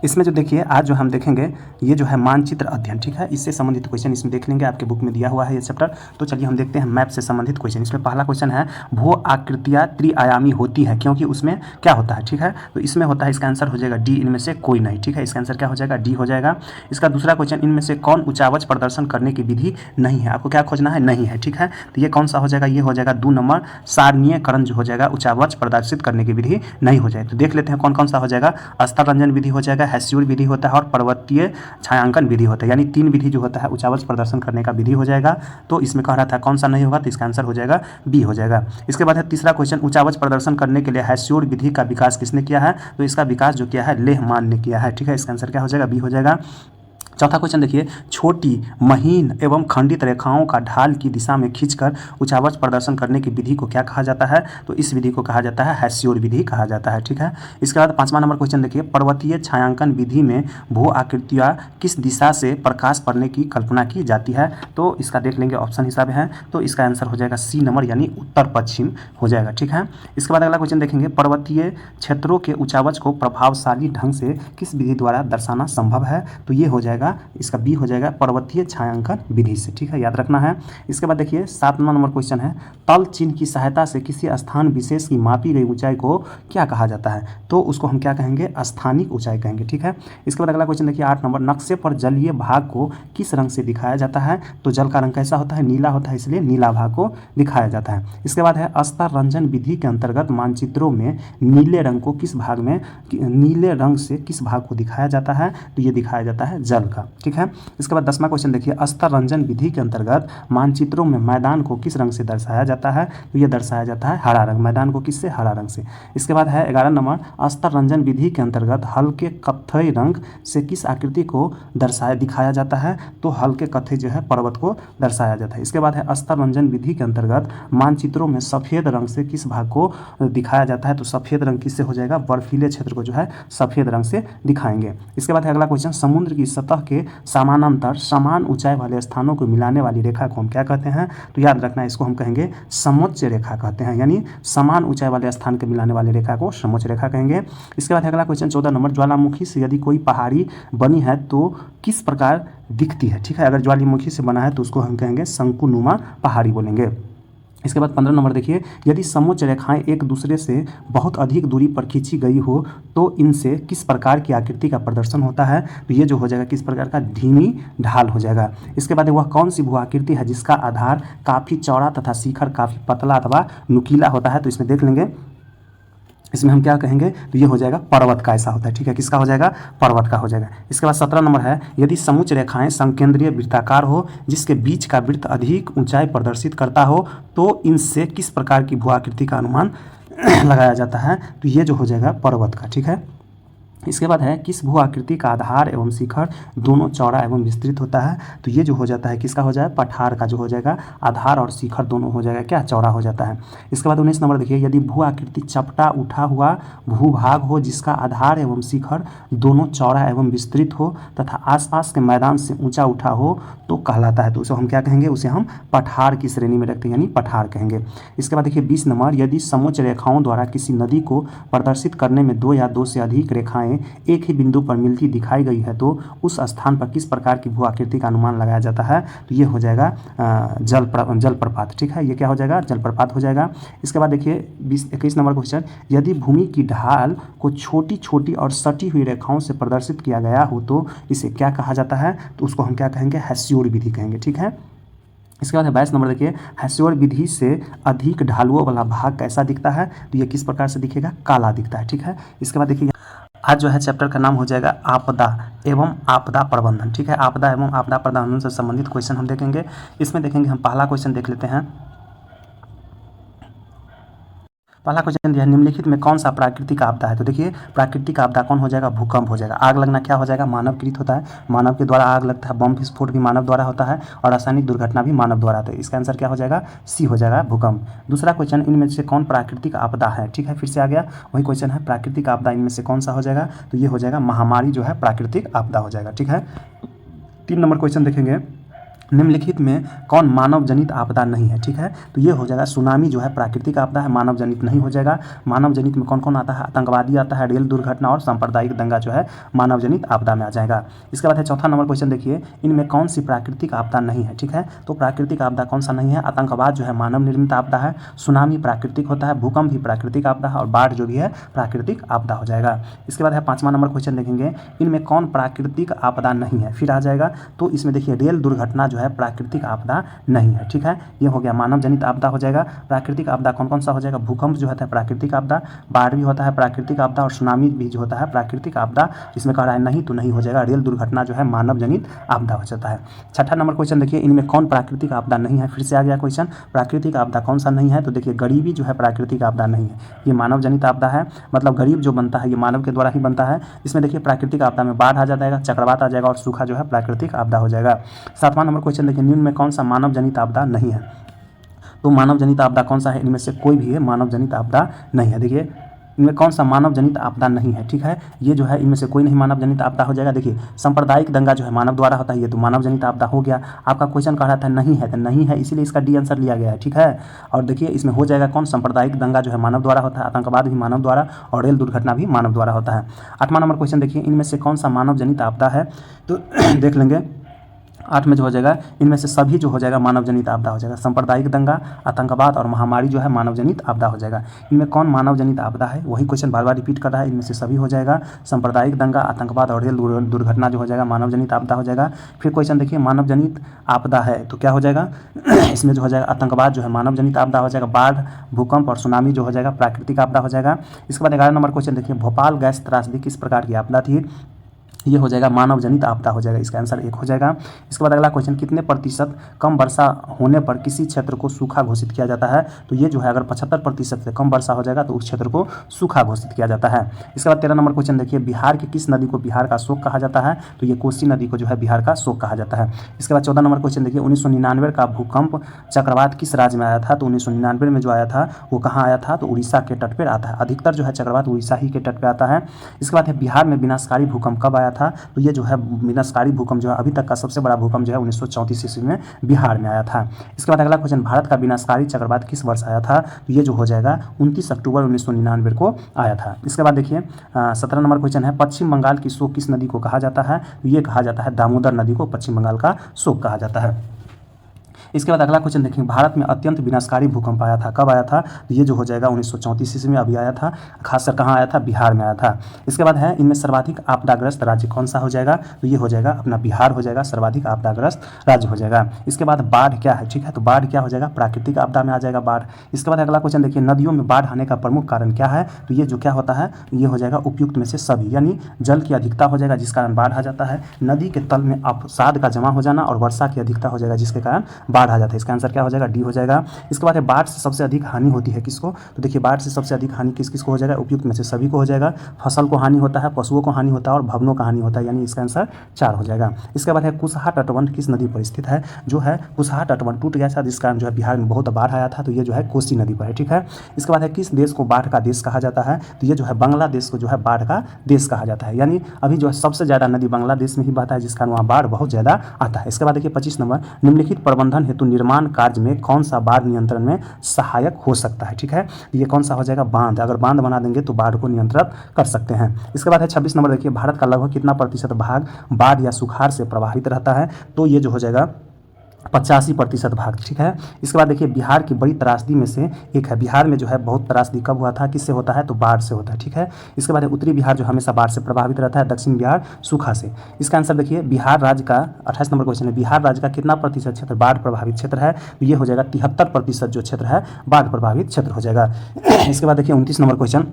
इसमें जो देखिए आज जो हम देखेंगे ये जो है मानचित्र अध्ययन, ठीक है, इससे संबंधित क्वेश्चन इसमें देख लेंगे, आपके बुक में दिया हुआ है ये चैप्टर। तो चलिए हम देखते हैं मैप से संबंधित क्वेश्चन। इसमें पहला क्वेश्चन है भू आकृतियाँ त्रिआयामी होती है क्योंकि उसमें क्या होता है, ठीक है, तो इसमें होता है, इसका आंसर हो जाएगा डी, इनमें से कोई नहीं, ठीक है, इसका आंसर क्या हो जाएगा? डी हो जाएगा। इसका दूसरा क्वेश्चन, इनमें से कौन उचावच प्रदर्शन करने की विधि नहीं है? आपको क्या खोजना है? नहीं है, ठीक है, तो ये कौन सा हो जाएगा? ये हो जाएगा 2 नंबर, सारणीयकरण जो हो जाएगा, उचावच प्रदर्शित करने की विधि नहीं हो जाए। तो देख लेते हैं कौन कौन सा हो जाएगा। अस्तर रंजन विधि हो जाएगा, हैस्योर विधि होता है और पर्वतीय छायांकन विधि होता है, यानी 3 विधि जो होता है उचावच प्रदर्शन करने का विधि हो जाएगा। तो इसमें कह रहा था कौन सा नहीं होगा, तो इसका आंसर हो जाएगा बी हो जाएगा। इसके बाद है तीसरा क्वेश्चन, उचावच प्रदर्शन करने के लिए हैस्योर विधि का विकास किसने किया है? तो इसका विकास जो किया है लेहमान ने किया है, ठीक है, इसका आंसर क्या हो जाएगा? बी हो जाएगा। चौथा क्वेश्चन देखिए, छोटी महीन एवं खंडित रेखाओं का ढाल की दिशा में खींचकर उचावच प्रदर्शन करने की विधि को क्या कहा जाता है? तो इस विधि को कहा जाता है हैस्योर विधि कहा जाता है, ठीक है। इसके बाद 5वां नंबर क्वेश्चन देखिए, पर्वतीय छायांकन विधि में भू आकृतियाँ किस दिशा से प्रकाश पड़ने की कल्पना की जाती है? तो इसका देख लेंगे, ऑप्शन हिसाब है, तो इसका आंसर हो जाएगा सी नंबर, यानी उत्तर पश्चिम हो जाएगा, ठीक है। इसके बाद अगला क्वेश्चन देखेंगे, पर्वतीय क्षेत्रों के उचावच को प्रभावशाली ढंग से किस विधि द्वारा दर्शाना संभव है? तो ये हो जाएगा, इसका बी हो जाएगा, पर्वतीय छायांकन विधि से, ठीक है, याद रखना है। इसके बाद देखिए 7वां नंबर क्वेश्चन है, तल चिन्ह की सहायता से किसी स्थान विशेष की मापी गई ऊंचाई को क्या कहा जाता है? तो उसको हम क्या कहेंगे? स्थानिक ऊंचाई कहेंगे, ठीक है। इसके बाद अगला क्वेश्चन देखिए 8 नंबर, नक्शे पर जलीय भाग को किस रंग से दिखाया जाता है? तो जल का रंग कैसा होता है? नीला होता है, इसलिए नीला भाग को दिखाया जाता है। इसके बाद है अस्तर रंजन विधि के अंतर्गत मानचित्रों में नीले रंग को किस भाग में, नीले रंग से किस भाग को दिखाया जाता है? तो ये दिखाया जाता है जल का, ठीक है। इसके बाद 10वां क्वेश्चन देखिए, अस्तर रंजन विधि के अंतर्गत मानचित्रों में मैदान को किस रंग से दर्शाया जाता है? तो ये दर्शाया जाता है हरा रंग, मैदान को किससे? हरा रंग से। इसके बाद है 11 नंबर, अस्तर रंजन विधि के अंतर्गत हल्के कत्थई रंग से किस आकृति को दिखाया जाता है? तो हल्के कत्थई जो है पर्वत को दर्शाया जाता है। इसके बाद है अस्तर रंजन विधि के अंतर्गत मानचित्रों में सफेद रंग से किस भाग को दिखाया जाता है? तो सफेद रंग किससे हो जाएगा? बर्फीले क्षेत्र को जो है सफेद रंग से दिखाएंगे। इसके बाद है अगला क्वेश्चन, समुद्र की सतह के समानांतर समान ऊंचाई वाले स्थानों को मिलाने वाली रेखा को हम क्या कहते हैं? तो याद रखना, इसको हम कहेंगे समोच्च रेखा कहते हैं, यानी समान ऊंचाई वाले स्थान के मिलाने वाली रेखा को समोच्च रेखा कहेंगे। इसके बाद अगला क्वेश्चन 14 नंबर, ज्वालामुखी से यदि कोई पहाड़ी बनी है तो किस प्रकार दिखती है? ठीक है, अगर ज्वालामुखी से बना है तो उसको हम कहेंगे शंकुनुमा पहाड़ी बोलेंगे। इसके बाद 15 नंबर देखिए, यदि समोच्च रेखाएं एक दूसरे से बहुत अधिक दूरी पर खींची गई हो तो इनसे किस प्रकार की आकृति का प्रदर्शन होता है? तो ये जो हो जाएगा किस प्रकार का? धीमी ढाल हो जाएगा। इसके बाद वह कौन सी भू आकृति है जिसका आधार काफ़ी चौड़ा तथा शिखर काफ़ी पतला अथवा नुकीला होता है? तो इसमें देख लेंगे, इसमें हम क्या कहेंगे? तो ये हो जाएगा पर्वत का ऐसा होता है, ठीक है, किसका हो जाएगा? पर्वत का हो जाएगा। इसके बाद 17 नंबर है, यदि समोच्च रेखाएं संकेंद्रीय वृत्ताकार हो जिसके बीच का वृत्त अधिक ऊंचाई प्रदर्शित करता हो तो इनसे किस प्रकार की भू आकृति का अनुमान लगाया जाता है? तो ये जो हो जाएगा पर्वत का, ठीक है। इसके बाद है, किस भू आकृति का आधार एवं शिखर दोनों चौड़ा एवं विस्तृत होता है? तो ये जो हो जाता है किसका हो जाएगा? पठार का जो हो जाएगा, आधार और शिखर दोनों हो जाएगा क्या? चौड़ा हो जाता है। इसके बाद 19 नंबर देखिए, यदि भू आकृति चपटा उठा हुआ भूभाग हो जिसका आधार एवं शिखर दोनों चौड़ा एवं विस्तृत हो तथा आसपास के मैदान से ऊंचा उठा हो तो कहलाता है। तो उसे हम क्या कहेंगे? उसे हम पठार की श्रेणी में रखते हैं, यानी पठार कहेंगे। इसके बाद देखिए 20 नंबर, यदि समोच्च रेखाओं द्वारा किसी नदी को प्रदर्शित करने में 2 या 2 से अधिक रेखाएं एक ही बिंदु पर मिलती दिखाई गई है तो उस स्थान पर किस प्रकार की भू आकृति का अनुमान लगाया जाता है? तो ये हो जाएगा जलप्रपात, ठीक है, ये क्या हो जाएगा? जलप्रपात हो जाएगा। इसके बाद देखिए 21 नंबर क्वेश्चन, यदि भूमि की ढाल को छोटी छोटी और सटी हुई रेखाओं से प्रदर्शित किया गया हो तो इसे क्या कहा जाता है? तो उसको हम क्या कहेंगे? हैस्योर विधि कहेंगे, ठीक है। इसके बाद 22 नंबर देखिए, हैस्योर विधि से अधिक ढालुओं वाला भाग कैसा दिखता है? तो ये किस प्रकार से दिखेगा? काला दिखता है, ठीक है। इसके बाद देखिए आज जो है चैप्टर का नाम हो जाएगा आपदा एवं आपदा प्रबंधन, ठीक है, आपदा एवं आपदा प्रबंधन से संबंधित क्वेश्चन हम देखेंगे। इसमें देखेंगे हम पहला क्वेश्चन देख लेते हैं। पहला क्वेश्चन दिया, निम्नलिखित में कौन सा प्राकृतिक आपदा है? तो देखिए प्राकृतिक आपदा कौन हो जाएगा? भूकंप हो जाएगा। आग लगना क्या हो जाएगा? मानवकृत होता है, मानव के द्वारा आग लगता है। बम विस्फोट भी मानव द्वारा होता है और रासायनिक दुर्घटना भी मानव द्वारा होता है। इसका आंसर क्या हो जाएगा? सी हो जाएगा, भूकंप। दूसरा क्वेश्चन, इनमें से कौन प्राकृतिक आपदा है? ठीक है, फिर से आ गया वही क्वेश्चन है, प्राकृतिक आपदा इनमें से कौन सा हो जाएगा? तो ये हो जाएगा महामारी जो है प्राकृतिक आपदा हो जाएगा, ठीक है। 3 नंबर क्वेश्चन देखेंगे, निम्नलिखित में कौन मानव जनित आपदा नहीं है, ठीक है। तो ये हो जाएगा सुनामी जो है प्राकृतिक आपदा है, मानव जनित नहीं हो जाएगा। मानव जनित में कौन कौन आता है, आतंकवादी आता है, रेल दुर्घटना और सांप्रदायिक दंगा जो है मानव जनित आपदा में आ जाएगा। इसके बाद है चौथा नंबर क्वेश्चन देखिए, इनमें कौन सी प्राकृतिक आपदा नहीं है, ठीक है। तो प्राकृतिक आपदा कौन सा नहीं है, आतंकवाद जो है मानव निर्मित आपदा है, सुनामी प्राकृतिक होता है, भूकंप भी प्राकृतिक आपदा है और बाढ़ जो भी है प्राकृतिक आपदा हो जाएगा। इसके बाद है पाँचवा नंबर क्वेश्चन देखेंगे, इनमें कौन प्राकृतिक आपदा नहीं है, फिर आ जाएगा। तो इसमें देखिए रेल दुर्घटना जो है प्राकृतिक आपदा नहीं है, ठीक है। ये हो गया मानव जनित आपदा हो जाएगा। प्राकृतिक आपदा कौन कौन सा हो जाएगा, भूकंप जो होता है प्राकृतिक आपदा, बाढ़ भी होता है प्राकृतिक आपदा और सुनामी भी जो होता है प्राकृतिक आपदा। इसमें कह रहा है नहीं तो नहीं हो जाएगा, रेल दुर्घटना जो है मानव जनित आपदा हो जाता है। छठा नंबर क्वेश्चन देखिए, इनमें कौन प्राकृतिक आपदा नहीं है, फिर से आ गया क्वेश्चन, प्राकृतिक आपदा कौन सा नहीं है। तो देखिए गरीबी जो है प्राकृतिक आपदा नहीं है, ये मानव जनित आपदा है, मतलब गरीब जो बनता है ये मानव के द्वारा ही बनता है। इसमें देखिए प्राकृतिक आपदा में बाढ़ आ जाएगा, चक्रवात आ जाएगा और सूखा जो है प्राकृतिक आपदा हो जाएगा। सातवां नंबर क्वेश्चन देखिए, निम्न में कौन सा मानव जनित आपदा नहीं है। तो मानव जनित आपदा कौन सा है, इनमें से कोई भी है मानव जनित आपदा नहीं है। देखिए इनमें कौन सा मानव जनित आपदा नहीं है, ठीक है। ये जो है इनमें से कोई नहीं मानव जनित आपदा हो जाएगा। देखिए सांप्रदायिक दंगा जो है मानव द्वारा होता है, ये तो मानव जनित आपदा हो गया। आपका क्वेश्चन कह रहा था नहीं है, तो नहीं है इसीलिए इसका डी आंसर लिया गया है, ठीक है। और देखिए इसमें हो जाएगा कौन, सांप्रदायिक दंगा जो है मानव द्वारा होता है, आतंकवाद भी मानव द्वारा और रेल दुर्घटना भी मानव द्वारा होता है। आठवां नंबर क्वेश्चन देखिए, इनमें से कौन सा मानव जनित आपदा है। तो देख लेंगे 8 में जो हो जाएगा, इनमें से सभी जो हो जाएगा मानव जनित आपदा हो जाएगा। सांप्रदायिक दंगा, आतंकवाद और महामारी जो है मानव जनित आपदा हो जाएगा। इनमें कौन मानव जनित आपदा है, वही क्वेश्चन बार बार रिपीट कर रहा है। इनमें से सभी हो जाएगा, सांप्रदायिक दंगा, आतंकवाद और रेल दुर्घटना जो हो जाएगा मानव जनित आपदा हो जाएगा। फिर क्वेश्चन देखिए, मानव जनित आपदा है तो क्या हो जाएगा इसमें जो हो जाएगा आतंकवाद जो है मानव जनित आपदा हो जाएगा, बाढ़, भूकंप और सुनामी जो हो जाएगा प्राकृतिक आपदा हो जाएगा। इसके बाद 11 नंबर क्वेश्चन देखिए, भोपाल गैस त्रासदी किस प्रकार की आपदा थी। ये हो जाएगा मानव जनित आपदा हो जाएगा, इसका आंसर 1 हो जाएगा। इसके बाद अगला क्वेश्चन, कितने प्रतिशत कम वर्षा होने पर किसी क्षेत्र को सूखा घोषित किया जाता है। तो ये जो है अगर 75% से कम वर्षा हो जाएगा तो उस क्षेत्र को सूखा घोषित किया जाता है। इसके बाद 13 नंबर क्वेश्चन देखिए, बिहार की किस नदी को बिहार का शोक कहा जाता है। तो ये कोसी नदी को जो है बिहार का शोक कहा जाता है। इसके बाद 14 नंबर क्वेश्चन देखिए, 1999 का भूकंप चक्रवात किस राज्य में आया था। तो 1999 में जो आया था वो कहाँ आया था, तो उड़ीसा के तट पर आता है। अधिकतर जो है चक्रवात उड़ीसा ही के तट पर आता है। इसके बाद है बिहार में विनाशकारी भूकंप कब आया था। तो ये जो है विनाशकारी भूकंप जो है अभी तक का सबसे बड़ा भूकंप जो है 1934 ईस्वी में बिहार में आया था। इसके बाद अगला क्वेश्चन, भारत का विनाशकारी चक्रवात किस वर्ष आया था। तो ये जो हो जाएगा 29 अक्टूबर 1999 को आया था। इसके बाद देखिए 17 नंबर क्वेश्चन है, पश्चिम बंगाल की शोक किस नदी को कहा जाता है। तो ये कहा जाता है दामोदर नदी को पश्चिम बंगाल का शोक कहा जाता है। इसके बाद अगला क्वेश्चन देखेंगे, भारत में अत्यंत विनाशकारी भूकंप आया था, कब आया था। तो ये जो हो जाएगा 1934 ईस्वी में अभी आया था, खासकर कहाँ आया था, बिहार में आया था। इसके बाद है, इनमें सर्वाधिक आपदाग्रस्त राज्य कौन सा हो जाएगा। तो ये हो जाएगा अपना बिहार हो जाएगा, सर्वाधिक आपदाग्रस्त राज्य हो जाएगा। इसके बाद बाढ़ क्या है, ठीक है। तो बाढ़ क्या हो जाएगा, प्राकृतिक आपदा में आ जाएगा बाढ़। इसके बाद अगला क्वेश्चन देखिए, नदियों में बाढ़ आने का प्रमुख कारण क्या है। तो ये जो क्या होता है, ये हो जाएगा उपयुक्त में से सभी, यानी जल की अधिकता हो जाएगा जिस कारण बाढ़ आ जाता है, नदी के तल में अवसाद का जमा हो जाना और वर्षा की अधिकता हो जाएगा जिसके कारण बाढ़ आ जाता है। इसका आंसर क्या हो जाएगा, डी हो जाएगा। इसके बाद बाढ़ से सबसे अधिक हानि होती है किसको। तो देखिए बाढ़ से सबसे अधिक हानि किस किस को हो जाएगा, उपयुक्त में से सभी को हो जाएगा। फसल को हानि होता है, पशुओं को हानि होता है और भवनों का हानि होता है, यानी इसका आंसर 4 हो जाएगा। इसके बाद है, कुशहा तटबंध किस नदी पर स्थित है। जो है कुशहा तटबंध टूट गया था जिस कारण जो है बिहार में बहुत बाढ़ आया था, तो ये जो है कोसी नदी पर है, ठीक है। इसके बाद है, किस देश को बाढ़ का देश कहा जाता है। तो ये जो है बांग्लादेश को जो है बाढ़ का देश कहा जाता है, यानी अभी जो है सबसे ज़्यादा नदी बांग्लादेश में ही बहता है जिस कारण वहाँ बाढ़ बहुत ज़्यादा आता है। इसके बाद देखिए 25 नंबर, निम्नलिखित प्रबंधन हेतु निर्माण कार्य में कौन सा बाढ़ नियंत्रण में सहायक हो सकता है, ठीक है। ये कौन सा हो जाएगा, बांध। अगर बांध बना देंगे तो बाढ़ को नियंत्रित कर सकते हैं। इसके बाद है 26 नंबर देखिए, भारत का लगभग कितना प्रतिशत भाग बाढ़ या सुखाड़ से प्रभावित रहता है। तो ये जो हो जाएगा 85% भाग, ठीक है। इसके बाद देखिए, बिहार की बड़ी त्रासदी में से एक है, बिहार में जो है बहुत त्रासदी कब हुआ था, किससे होता है, तो बाढ़ से होता है, ठीक है। इसके बाद उत्तरी बिहार जो हमेशा बाढ़ से प्रभावित रहता है, दक्षिण बिहार सूखा से। इसका आंसर देखिए, बिहार राज्य का 28 नंबर क्वेश्चन है, बिहार राज्य का कितना प्रतिशत क्षेत्र बाढ़ प्रभावित क्षेत्र है। तो ये हो जाएगा 73% जो क्षेत्र है बाढ़ प्रभावित क्षेत्र हो जाएगा। इसके बाद देखिए 29 नंबर क्वेश्चन,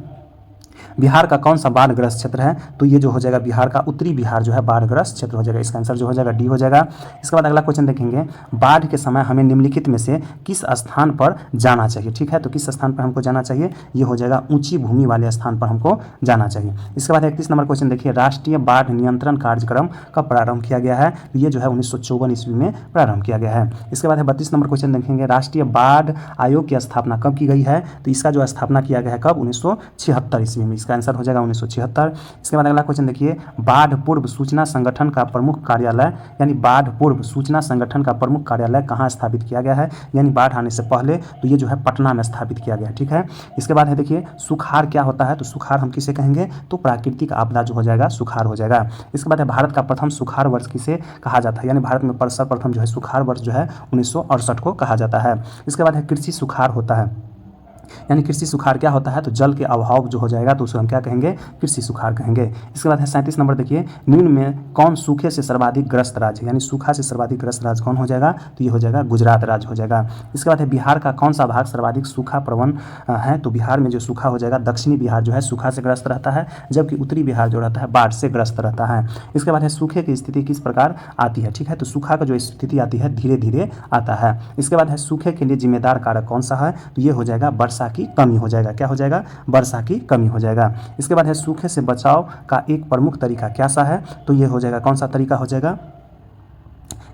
बिहार का कौन सा बाढ़ग्रस्त क्षेत्र है। तो ये जो हो जाएगा बिहार का उत्तरी बिहार जो है बाढ़ग्रस्त क्षेत्र हो जाएगा, इसका आंसर जो हो जाएगा डी हो जाएगा। इसके बाद अगला क्वेश्चन देखेंगे, बाढ़ के समय हमें निम्नलिखित में से किस स्थान पर जाना चाहिए, ठीक है। तो किस स्थान पर हमको जाना चाहिए, ये हो जाएगा ऊंची भूमि वाले स्थान पर हमको जाना चाहिए। इसके बाद 31 नंबर क्वेश्चन देखिए, राष्ट्रीय बाढ़ नियंत्रण कार्यक्रम कब प्रारंभ किया गया है। तो ये जो है 1954 ईस्वी में प्रारंभ किया गया है। इसके बाद 32 नंबर क्वेश्चन देखेंगे, राष्ट्रीय बाढ़ आयोग की स्थापना कब की गई है। तो इसका जो स्थापना किया गया है कब, 1976 ईस्वी में इसका आंसर हो जाएगा 1976। इसके बाद अगला क्वेश्चन देखिए, बाढ़ पूर्व सूचना संगठन का प्रमुख कार्यालय, यानी बाढ़ पूर्व सूचना संगठन का प्रमुख कार्यालय कहाँ स्थापित किया गया है, यानी बाढ़ आने से पहले तो ये जो है पटना में स्थापित किया गया है। ठीक है, इसके बाद है देखिए सुखाड़ क्या होता है, तो सुखाड़ हम किसे कहेंगे, तो प्राकृतिक आपदा जो हो जाएगा सुखाड़ हो जाएगा। इसके बाद है भारत का प्रथम सुखाड़ वर्ष किसे कहा जाता है, यानी भारत में सर्वप्रथम जो है सुखाड़ वर्ष जो है 1968 को कहा जाता है। इसके बाद है कृषि सुखाड़ होता है, यानी कृषि सुखाड़ क्या होता है, तो जल के अभाव जो हो जाएगा तो उसे हम क्या कहेंगे, कृषि सुखाड़ कहेंगे। इसके बाद है 37 नंबर देखिए, निम्न में कौन सूखे से सर्वाधिक ग्रस्त राज्य, यानी सूखा से सर्वाधिक ग्रस्त राज्य कौन हो जाएगा, तो ये हो जाएगा गुजरात राज्य हो जाएगा। इसके बाद है बिहार का कौन सा भाग सर्वाधिक सूखा प्रवण है, तो बिहार में जो सूखा हो जाएगा, दक्षिणी बिहार जो है सूखा से ग्रस्त रहता है, जबकि उत्तरी बिहार जो रहता है बाढ़ से ग्रस्त रहता है। इसके बाद है सूखे की स्थिति किस प्रकार आती है, ठीक है, तो सूखा का जो स्थिति आती है धीरे धीरे आता है। इसके बाद है सूखे के लिए जिम्मेदार कारक कौन सा है, तो ये हो जाएगा वर्षा की कमी हो जाएगा, क्या हो जाएगा, वर्षा की कमी हो जाएगा। इसके बाद है सूखे से बचाव का एक प्रमुख तरीका क्या सा है, तो ये हो जाएगा कौन सा तरीका हो जाएगा,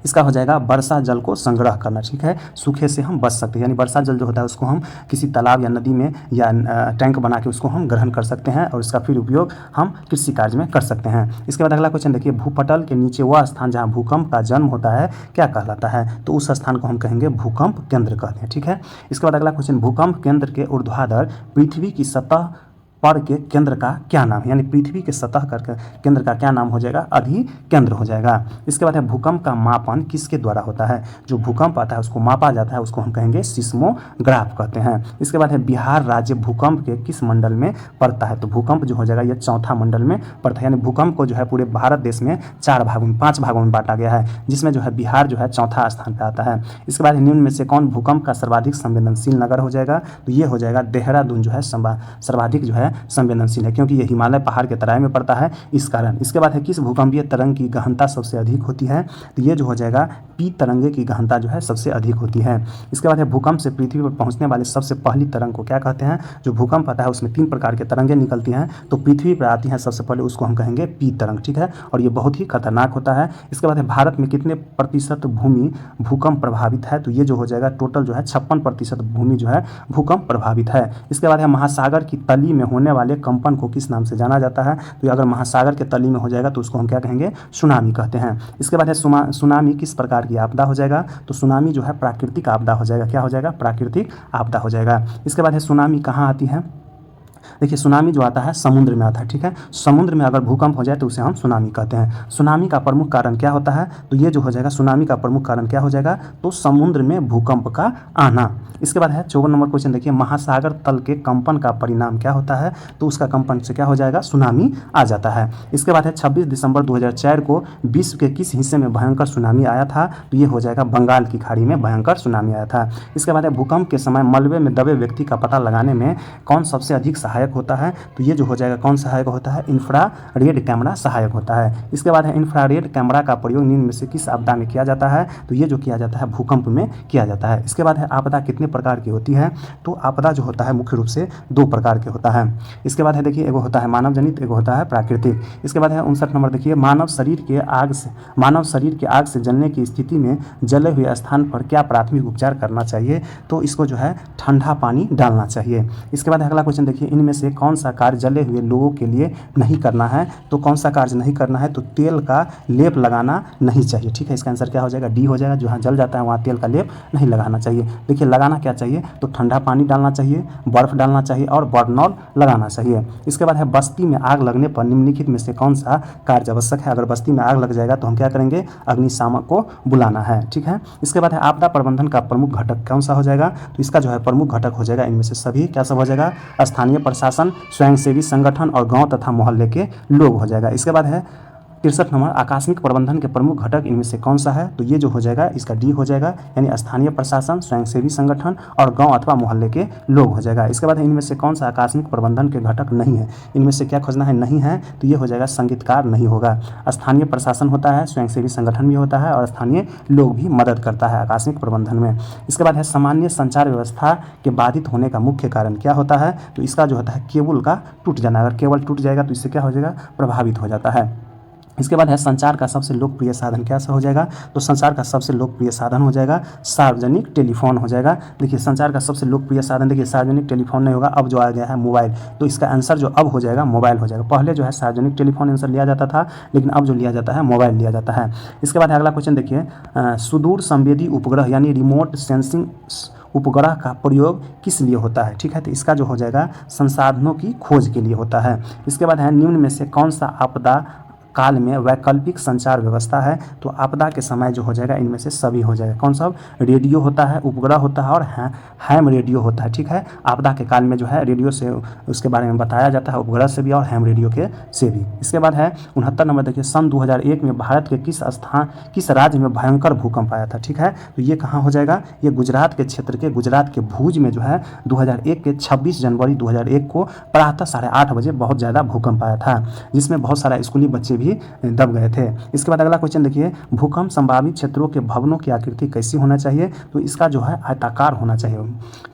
इसका हो जाएगा वर्षा जल को संग्रह करना। ठीक है, सूखे से हम बच सकते हैं, यानी वर्षा जल जो होता है उसको हम किसी तालाब या नदी में या टैंक बना के उसको हम ग्रहण कर सकते हैं और इसका फिर उपयोग हम कृषि कार्य में कर सकते हैं। इसके बाद अगला क्वेश्चन देखिए, भूपटल के नीचे वह स्थान जहाँ भूकंप का जन्म होता है क्या कहलाता है, तो उस स्थान को हम कहेंगे भूकंप केंद्र कहते हैं। ठीक है, इसके बाद अगला क्वेश्चन, भूकंप केंद्र के ऊर्ध्वाधर पृथ्वी की सतह पर के केंद्र का क्या नाम है, यानी पृथ्वी के सतह कर केंद्र का क्या नाम हो जाएगा, अधिकेंद्र हो जाएगा। इसके बाद है भूकंप का मापन किसके द्वारा होता है, जो भूकंप आता है उसको मापा जाता है उसको हम कहेंगे सिस्मोग्राफ कहते हैं। इसके बाद है बिहार राज्य भूकंप के किस मंडल में पड़ता है, तो भूकंप जो हो जाएगा ये चौथा मंडल में पड़ता है, यानी भूकंप को जो है पूरे भारत देश में 5 भागों में बांटा गया है, जिसमें जो है बिहार जो है चौथा स्थान पर आता है। इसके बाद निम्न में से कौन भूकंप का सर्वाधिक संवेदनशील नगर हो जाएगा, तो ये हो जाएगा देहरादून जो है सर्वाधिक जो है संवेदनशील है, क्योंकि ये हिमालय पहाड़ के तराई में पड़ता है इस कारण। इसके बाद है किस भूकंपीय तरंग की गहनता सबसे अधिक होती है, तो ये जो हो जाएगा पी तरंगे की गहनता जो है सबसे अधिक होती है। इसके बाद है भूकंप से पृथ्वी पर पहुंचने वाले सबसे पहली तरंग को क्या कहते हैं, जो भूकंप आता है उसमें 3 प्रकार के तरंगें निकलती हैं, तो पृथ्वी पर आती हैं सबसे पहले उसको हम कहेंगे पी तरंग। ठीक है, और ये बहुत ही खतरनाक होता है। इसके बाद है भारत में कितने प्रतिशत भूमि भूकंप प्रभावित है, तो ये जो हो जाएगा टोटल जो है 56% भूमि जो है भूकंप प्रभावित है। इसके बाद है महासागर की तली में होने वाले कंपन को किस नाम से जाना जाता है, तो अगर महासागर के तली में हो जाएगा तो उसको हम क्या कहेंगे, सुनामी कहते हैं। इसके बाद है सुनामी किस प्रकार की आपदा हो जाएगा, तो सुनामी जो है प्राकृतिक आपदा हो जाएगा, क्या हो जाएगा, प्राकृतिक आपदा हो जाएगा। इसके बाद है सुनामी कहाँ आती है, देखिए सुनामी जो आता है समुद्र में आता है। ठीक है, समुद्र में अगर भूकंप हो जाए तो उसे हम सुनामी कहते हैं। सुनामी का प्रमुख कारण क्या होता है, तो ये जो हो जाएगा सुनामी का प्रमुख कारण क्या हो जाएगा, तो समुद्र में भूकंप का आना। इसके बाद है 54 नंबर क्वेश्चन देखिए, महासागर तल के कंपन का परिणाम क्या होता है, तो उसका कंपन से क्या हो जाएगा, सुनामी आ जाता है। इसके बाद है 26 दिसंबर 2004 को विश्व के किस हिस्से में भयंकर सुनामी आया था, तो ये हो जाएगा बंगाल की खाड़ी में भयंकर सुनामी आया था। इसके बाद है भूकंप के समय मलबे में दबे व्यक्ति का पता लगाने में कौन सबसे अधिक सहायक होता है, तो ये जो हो जाएगा कौन सहायक होता है, इंफ्रारेड कैमरा सहायक होता है। इसके बाद है इंफ्रारेड कैमरा का प्रयोग निम्न में से किस आपदा में किया जाता है, तो ये जो किया जाता है भूकंप में किया जाता है। इसके बाद है आपदा कितने प्रकार की होती है, तो आपदा जो होता है मुख्य रूप से 2 प्रकार के होता है। इसके बाद है देखिए एगो होता है मानव जनित, एगो होता है प्राकृतिक। इसके बाद है 59 नंबर देखिए, मानव शरीर के आग से जलने की स्थिति में जले हुए स्थान पर क्या प्राथमिक उपचार करना चाहिए, तो इसको जो है ठंडा पानी डालना चाहिए। इसके बाद अगला क्वेश्चन देखिए, इनमें से कौन सा कार्य जले हुए लोगों के लिए नहीं करना है, तो कौन सा कार्य नहीं करना है, तो तेल का लेप लगाना नहीं चाहिए। ठीक है, इसका आंसर क्या हो जाएगा, डी हो जाएगा, जहाँ जल जाता है वहाँ तेल का लेप नहीं लगाना चाहिए। देखिए लगाना क्या चाहिए, तो ठंडा पानी डालना चाहिए, बर्फ डालना चाहिए और बर्नॉल लगाना चाहिए। इसके बाद है बस्ती में आग लगने पर निम्नलिखित में से कौन सा कार्य आवश्यक है, अगर बस्ती में आग लग जाएगा तो हम क्या करेंगे, अग्निशामक को बुलाना है। ठीक है, इसके बाद है आपदा प्रबंधन का प्रमुख घटक कौन सा हो जाएगा, तो इसका जो है प्रमुख घटक हो जाएगा इनमें से सभी क्या सब हो जाएगा, स्थानीय प्रशासन, स्वयंसेवी संगठन और गांव तथा मोहल्ले के लोग हो जाएगा। इसके बाद है 63 नंबर, आकस्मिक प्रबंधन के प्रमुख घटक इनमें से कौन सा है, तो ये जो हो जाएगा इसका डी हो जाएगा, यानी स्थानीय प्रशासन, स्वयंसेवी संगठन और गांव अथवा मोहल्ले के लोग हो जाएगा। इसके बाद इनमें से कौन सा आकस्मिक प्रबंधन के घटक नहीं है, इनमें से क्या खोजना है, नहीं है, तो ये हो जाएगा संगीतकार नहीं होगा। स्थानीय प्रशासन होता है, स्वयंसेवी संगठन भी होता है और स्थानीय लोग भी मदद करता है आकस्मिक प्रबंधन में। इसके बाद है सामान्य संचार व्यवस्था के बाधित होने का मुख्य कारण क्या होता है, तो इसका जो होता है केबल का टूट जाना। अगर केबल टूट जाएगा तो इससे क्या हो जाएगा, प्रभावित हो जाता है। इसके बाद है संचार का सबसे लोकप्रिय साधन क्या सा हो जाएगा, तो संचार का सबसे लोकप्रिय साधन हो जाएगा सार्वजनिक टेलीफोन हो जाएगा। देखिए संचार का सबसे लोकप्रिय साधन, देखिए सार्वजनिक टेलीफोन नहीं होगा, अब जो आ गया है मोबाइल, तो इसका आंसर जो अब हो जाएगा मोबाइल हो जाएगा। पहले जो है सार्वजनिक टेलीफोन आंसर लिया जाता था, लेकिन अब जो लिया जाता है मोबाइल लिया जाता है। इसके बाद अगला क्वेश्चन देखिए, सुदूर संवेदी उपग्रह यानी रिमोट सेंसिंग उपग्रह का प्रयोग किस लिए होता है, ठीक है, तो इसका जो हो जाएगा संसाधनों की खोज के लिए होता है। इसके बाद है निम्न में से कौन सा आपदा काल में वैकल्पिक संचार व्यवस्था है, तो आपदा के समय जो हो जाएगा इनमें से सभी हो जाएगा। कौन सा, रेडियो होता है, उपग्रह होता है और हैम रेडियो होता है, ठीक है। आपदा के काल में जो है रेडियो से उसके बारे में बताया जाता है, उपग्रह से भी और हैम रेडियो के से भी। इसके बाद है 69 नंबर देखिए, सन 2001 में भारत के किस राज्य में भयंकर भूकंप आया था, ठीक है, तो ये कहाँ हो जाएगा, ये गुजरात के क्षेत्र के गुजरात के भुज में जो है 2001 के 26 जनवरी 2001 को प्रातः 8:30 बजे बहुत ज़्यादा भूकंप आया था, जिसमें बहुत सारा स्कूली बच्चे भी दब गए थे। इसके बाद अगला क्वेश्चन देखिए, भूकंप संभावित क्षेत्रों के भवनों की आकृति कैसी होना चाहिए, तो इसका जो है आयताकार होना चाहिए,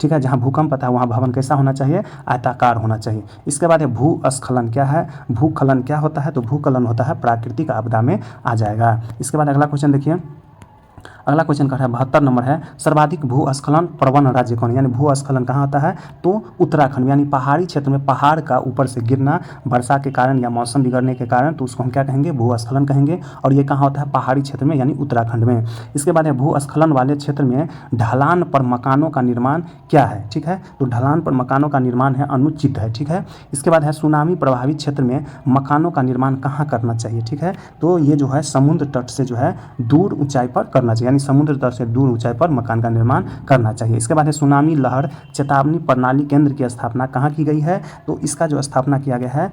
ठीक है, जहां भूकंप आता है वहां भवन कैसा होना चाहिए, आयताकार होना चाहिए। इसके बाद है भूस्खलन क्या है, भूस्खलन क्या होता है, तो भूस्खलन होता है प्राकृतिक आपदा में आ जाएगा। इसके बाद अगला क्वेश्चन देखिए, अगला क्वेश्चन का है 72 नंबर है, सर्वाधिक भूस्खलन प्रवण राज्य कौन, यानी भूस्खलन कहाँ होता है, तो उत्तराखंड, यानी पहाड़ी क्षेत्र में पहाड़ का ऊपर से गिरना वर्षा के कारण या मौसम बिगड़ने के कारण, तो उसको हम क्या कहेंगे, भूस्खलन कहेंगे, और ये कहाँ होता है, पहाड़ी क्षेत्र में यानी उत्तराखंड में। इसके बाद है भूस्खलन वाले क्षेत्र में ढलान पर मकानों का निर्माण क्या है, ठीक है, तो ढलान पर मकानों का निर्माण है अनुचित है, ठीक है। इसके बाद है सुनामी प्रभावित क्षेत्र में मकानों का निर्माण कहाँ करना चाहिए, ठीक है, तो ये जो है समुद्र तट से जो है दूर ऊंचाई पर करना चाहिए, यानी समुद्र तट से दूर ऊंचाई पर मकान का निर्माण करना चाहिए। इसके बाद है सुनामी लहर चेतावनी प्रणाली केंद्र की स्थापना कहाँ की गई है, तो इसका जो स्थापना किया गया है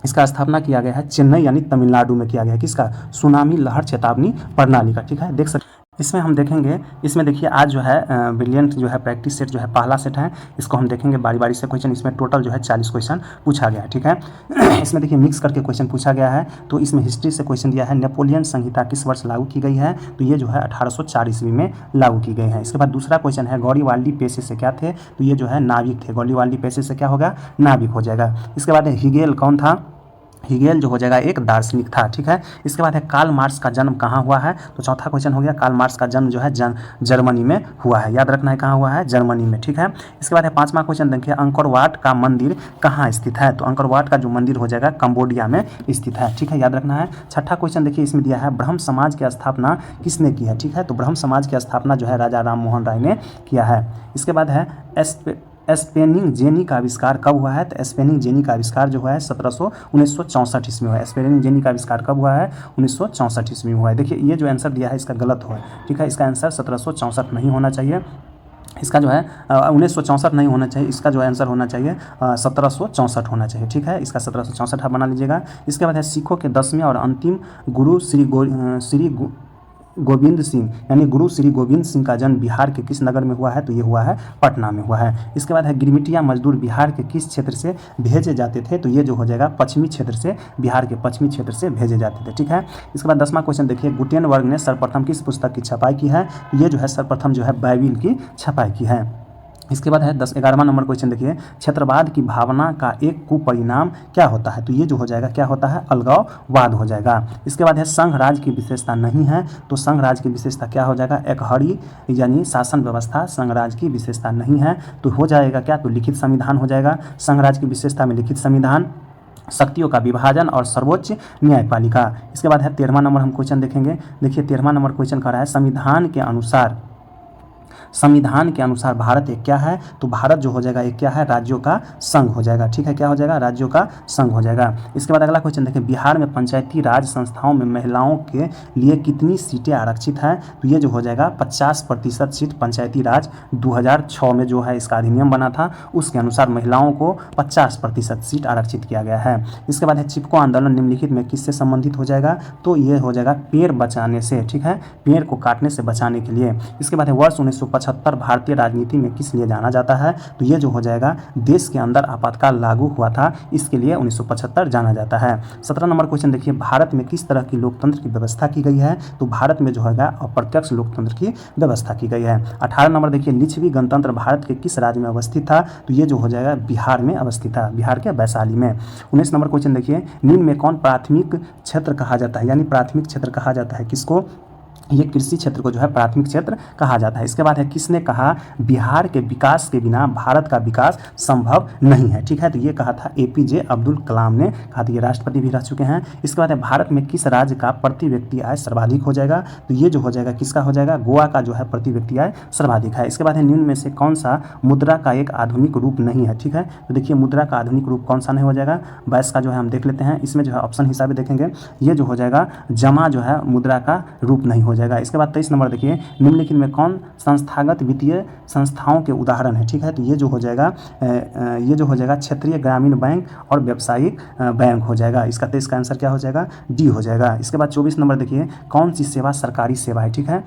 इसका स्थापना किया गया है चेन्नई यानी तमिलनाडु में किया गया है, किसका, सुनामी लहर चेतावनी प्रणाली का, ठीक है। देख सकते इसमें हम देखेंगे, इसमें देखिए आज जो है ब्रिलियंट जो है प्रैक्टिस सेट जो है पहला सेट है, इसको हम देखेंगे बारी बारी से क्वेश्चन, इसमें टोटल जो है 40 क्वेश्चन पूछा गया है, ठीक है। इसमें देखिए मिक्स करके क्वेश्चन पूछा गया है, तो इसमें हिस्ट्री से क्वेश्चन दिया है, नेपोलियन संहिता किस वर्ष लागू की गई है, तो ये जो है 1804 ईस्वी में लागू की गई है। इसके बाद दूसरा क्वेश्चन है, गौरीवाल्डी पेशे से क्या थे, तो ये जो है नाविक थे, गौरीवाल्डी पेशे से क्या होगा, नाविक हो जाएगा। इसके बाद हिगेल कौन था, हिगेल जो हो जाएगा एक दार्शनिक था, ठीक है। इसके बाद है कार्ल मार्क्स का जन्म कहाँ हुआ है, तो चौथा क्वेश्चन हो गया, कार्ल मार्क्स का जन्म जो है जर्मनी में हुआ है, याद रखना है कहाँ हुआ है, जर्मनी में, ठीक है। इसके बाद है पांचवा क्वेश्चन देखिए, अंकोर वाट का मंदिर कहाँ स्थित है, तो अंकोर वाट का जो मंदिर हो जाएगा कंबोडिया में स्थित है, ठीक है, याद रखना है। छठा क्वेश्चन देखिए इसमें दिया है, ब्रह्म समाज की स्थापना किसने की है, ठीक है, तो ब्रह्म समाज की स्थापना जो है राजा राम मोहन राय ने किया है। इसके बाद है स्पेनिंग जेनी का आविष्कार कब हुआ है, तो स्पेनिंग जेनी का आविष्कार जो हुआ है 1964 ईस्वी में हुआ है। स्पेनिंग जेनी का आविष्कार कब हुआ है, 1964 ईस्वी में हुआ है। देखिए ये जो आंसर दिया है इसका गलत हुआ है, ठीक है, इसका आंसर 1764 नहीं होना चाहिए, इसका जो है 1964 नहीं होना चाहिए, इसका जो आंसर होना चाहिए 1764 होना चाहिए, ठीक है, इसका 1764 आप बना लीजिएगा। इसके बाद है सिखों के 10वें और अंतिम गुरु श्री गोविंद सिंह यानी गुरु श्री गोविंद सिंह का जन्म बिहार के किस नगर में हुआ है, तो ये हुआ है पटना में हुआ है। इसके बाद है गिरमिटिया मजदूर बिहार के किस क्षेत्र से भेजे जाते थे, तो ये जो हो जाएगा पश्चिमी क्षेत्र से, बिहार के पश्चिमी क्षेत्र से भेजे जाते थे, ठीक है। इसके बाद 10वां क्वेश्चन देखिए, गुटेनबर्ग ने सर्वप्रथम किस पुस्तक की छपाई की है, तो ये जो है सर्वप्रथम जो है बाइबिल की छपाई की है। इसके बाद है 11वां नंबर क्वेश्चन देखिए, क्षेत्रवाद की भावना का एक कुपरिणाम क्या होता है, तो ये जो हो जाएगा क्या होता है, अलगाववाद हो जाएगा। इसके बाद है संघ राज्य की विशेषता नहीं है, तो संघ राज्य की विशेषता क्या हो जाएगा, एकहरी यानी शासन व्यवस्था संघ राज्य की विशेषता नहीं है, तो हो जाएगा क्या, तो लिखित संविधान हो जाएगा। संघ राज्य की विशेषता में लिखित संविधान, शक्तियों का विभाजन और सर्वोच्च न्यायपालिका। इसके बाद है 13वां नंबर हम क्वेश्चन देखेंगे। देखिए 13वां नंबर क्वेश्चन कर रहा है, संविधान के अनुसार भारत एक क्या है, तो भारत जो हो जाएगा एक क्या है, राज्यों का संघ हो जाएगा, ठीक है, क्या हो जाएगा, राज्यों का संघ हो जाएगा। इसके बाद अगला क्वेश्चन देखें, बिहार में पंचायती राज संस्थाओं में महिलाओं के लिए कितनी सीटें आरक्षित हैं, तो ये जो हो जाएगा 50% सीट पंचायती राज 2006 में जो है इसका अधिनियम बना था, उसके अनुसार महिलाओं को 50% सीट आरक्षित किया गया है। इसके बाद है चिपको आंदोलन निम्नलिखित में किससे संबंधित हो जाएगा, तो ये हो जाएगा पेड़ बचाने से, ठीक है, पेड़ को काटने से बचाने के लिए। इसके बाद है वर्ष 1950 1975 भारतीय राजनीति में किस लिए जाना जाता है? तो ये जो हो जाएगा देश के अंदर आपातकाल लागू हुआ था, इसके लिए 1975 जाना जाता है। 17 नंबर क्वेश्चन देखिए, भारत में किस तरह की लोकतंत्र की व्यवस्था की गई है? तो भारत में जो है अप्रत्यक्ष लोकतंत्र की व्यवस्था की गई है। 18 नंबर देखिए, लिच्छवी गणतंत्र भारत के किस राज्य में अवस्थित था? तो ये जो हो जाएगा बिहार में अवस्थित था, बिहार के वैशाली में। 19 नंबर क्वेश्चन देखिए, निम्न में कौन प्राथमिक क्षेत्र कहा जाता है, यानी प्राथमिक क्षेत्र कहा जाता है किसको? ये कृषि क्षेत्र को जो है प्राथमिक क्षेत्र कहा जाता है। इसके बाद है किसने कहा बिहार के विकास के बिना भारत का विकास संभव नहीं है? ठीक है, तो ये कहा था एपीजे अब्दुल कलाम ने कहा था, ये राष्ट्रपति भी रह चुके हैं। इसके बाद है भारत में किस राज्य का प्रति व्यक्ति आय सर्वाधिक हो जाएगा? तो ये जो हो जाएगा किसका हो जाएगा? गोवा का जो है प्रति व्यक्ति आय सर्वाधिक है। इसके बाद है निम्न में से कौन सा मुद्रा का एक आधुनिक रूप नहीं है? ठीक है, तो देखिए मुद्रा का आधुनिक रूप कौन सा नहीं हो जाएगा? 22 का जो है हम देख लेते हैं, इसमें जो है ऑप्शन हिसाब से देखेंगे, ये जो हो जाएगा जमा जो है मुद्रा का रूप नहीं हो जाएगा। इसके बाद 23 नंबर देखिए, निम्नलिखित में कौन संस्थागत वित्तीय संस्थाओं के उदाहरण है? ठीक है, तो ये जो हो जाएगा क्षेत्रीय ग्रामीण बैंक और व्यावसायिक बैंक हो जाएगा। इसका तो इसका आंसर क्या हो जाएगा? डी हो जाएगा। इसके बाद 24 नंबर देखिए, कौन सी सेवा सरकारी सेवा है? ठीक है,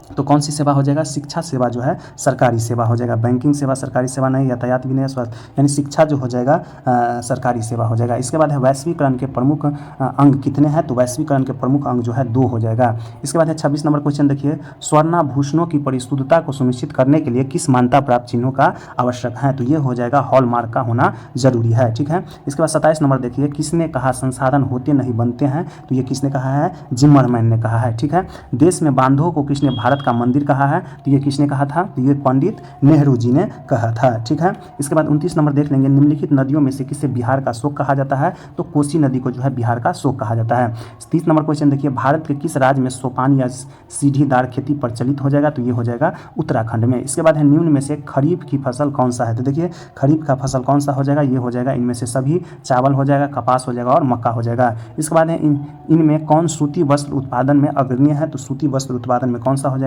तो कौन सी सेवा हो जाएगा? शिक्षा सेवा जो है सरकारी सेवा हो जाएगा। बैंकिंग सेवा सरकारी सेवा नहीं, यातायात भी नहीं, स्वास्थ्य, यानी शिक्षा जो हो जाएगा सरकारी सेवा हो जाएगा। इसके बाद है वैश्वीकरण के प्रमुख अंग कितने हैं? तो वैश्वीकरण के प्रमुख अंग जो है 2 हो जाएगा। इसके बाद है 26 नंबर क्वेश्चन देखिए, स्वर्णाभूषणों की परिशुद्धता को सुनिश्चित करने के लिए किस मान्यता प्राप्त चिन्हों का आवश्यक है? तो ये हो जाएगा हॉलमार्क का होना जरूरी है। ठीक है, इसके बाद 27 नंबर देखिए, किसने कहा संसाधन होते नहीं बनते हैं? तो ये किसने कहा है? जिम्मरमैन ने कहा है। ठीक है, देश में बांधों को किसने भारत का मंदिर कहा है? तो ये किसने कहा था? तो ये पंडित नेहरू जी ने कहा था। ठीक है, इसके बाद 29 नंबर देख लेंगे, निम्नलिखित नदियों में से किसे बिहार का शोक कहा जाता है? तो कोसी नदी को जो है बिहार का शोक कहा जाता है। 30 नंबर क्वेश्चन देखिए, भारत के किस राज्य में सोपान या सीढ़ीदार खेती प्रचलित हो जाएगा? तो ये हो जाएगा उत्तराखंड में। इसके बाद है निम्न में से खरीफ की फसल कौन सा है? तो देखिए खरीफ का फसल कौन सा हो जाएगा? ये हो जाएगा इनमें से सभी, चावल हो जाएगा, कपास हो जाएगा और मक्का हो जाएगा। इसके बाद है इनमें कौन सूती वस्त्र उत्पादन में अग्रणीय है? तो सूती वस्त्र उत्पादन में कौन सा हो जाएगा?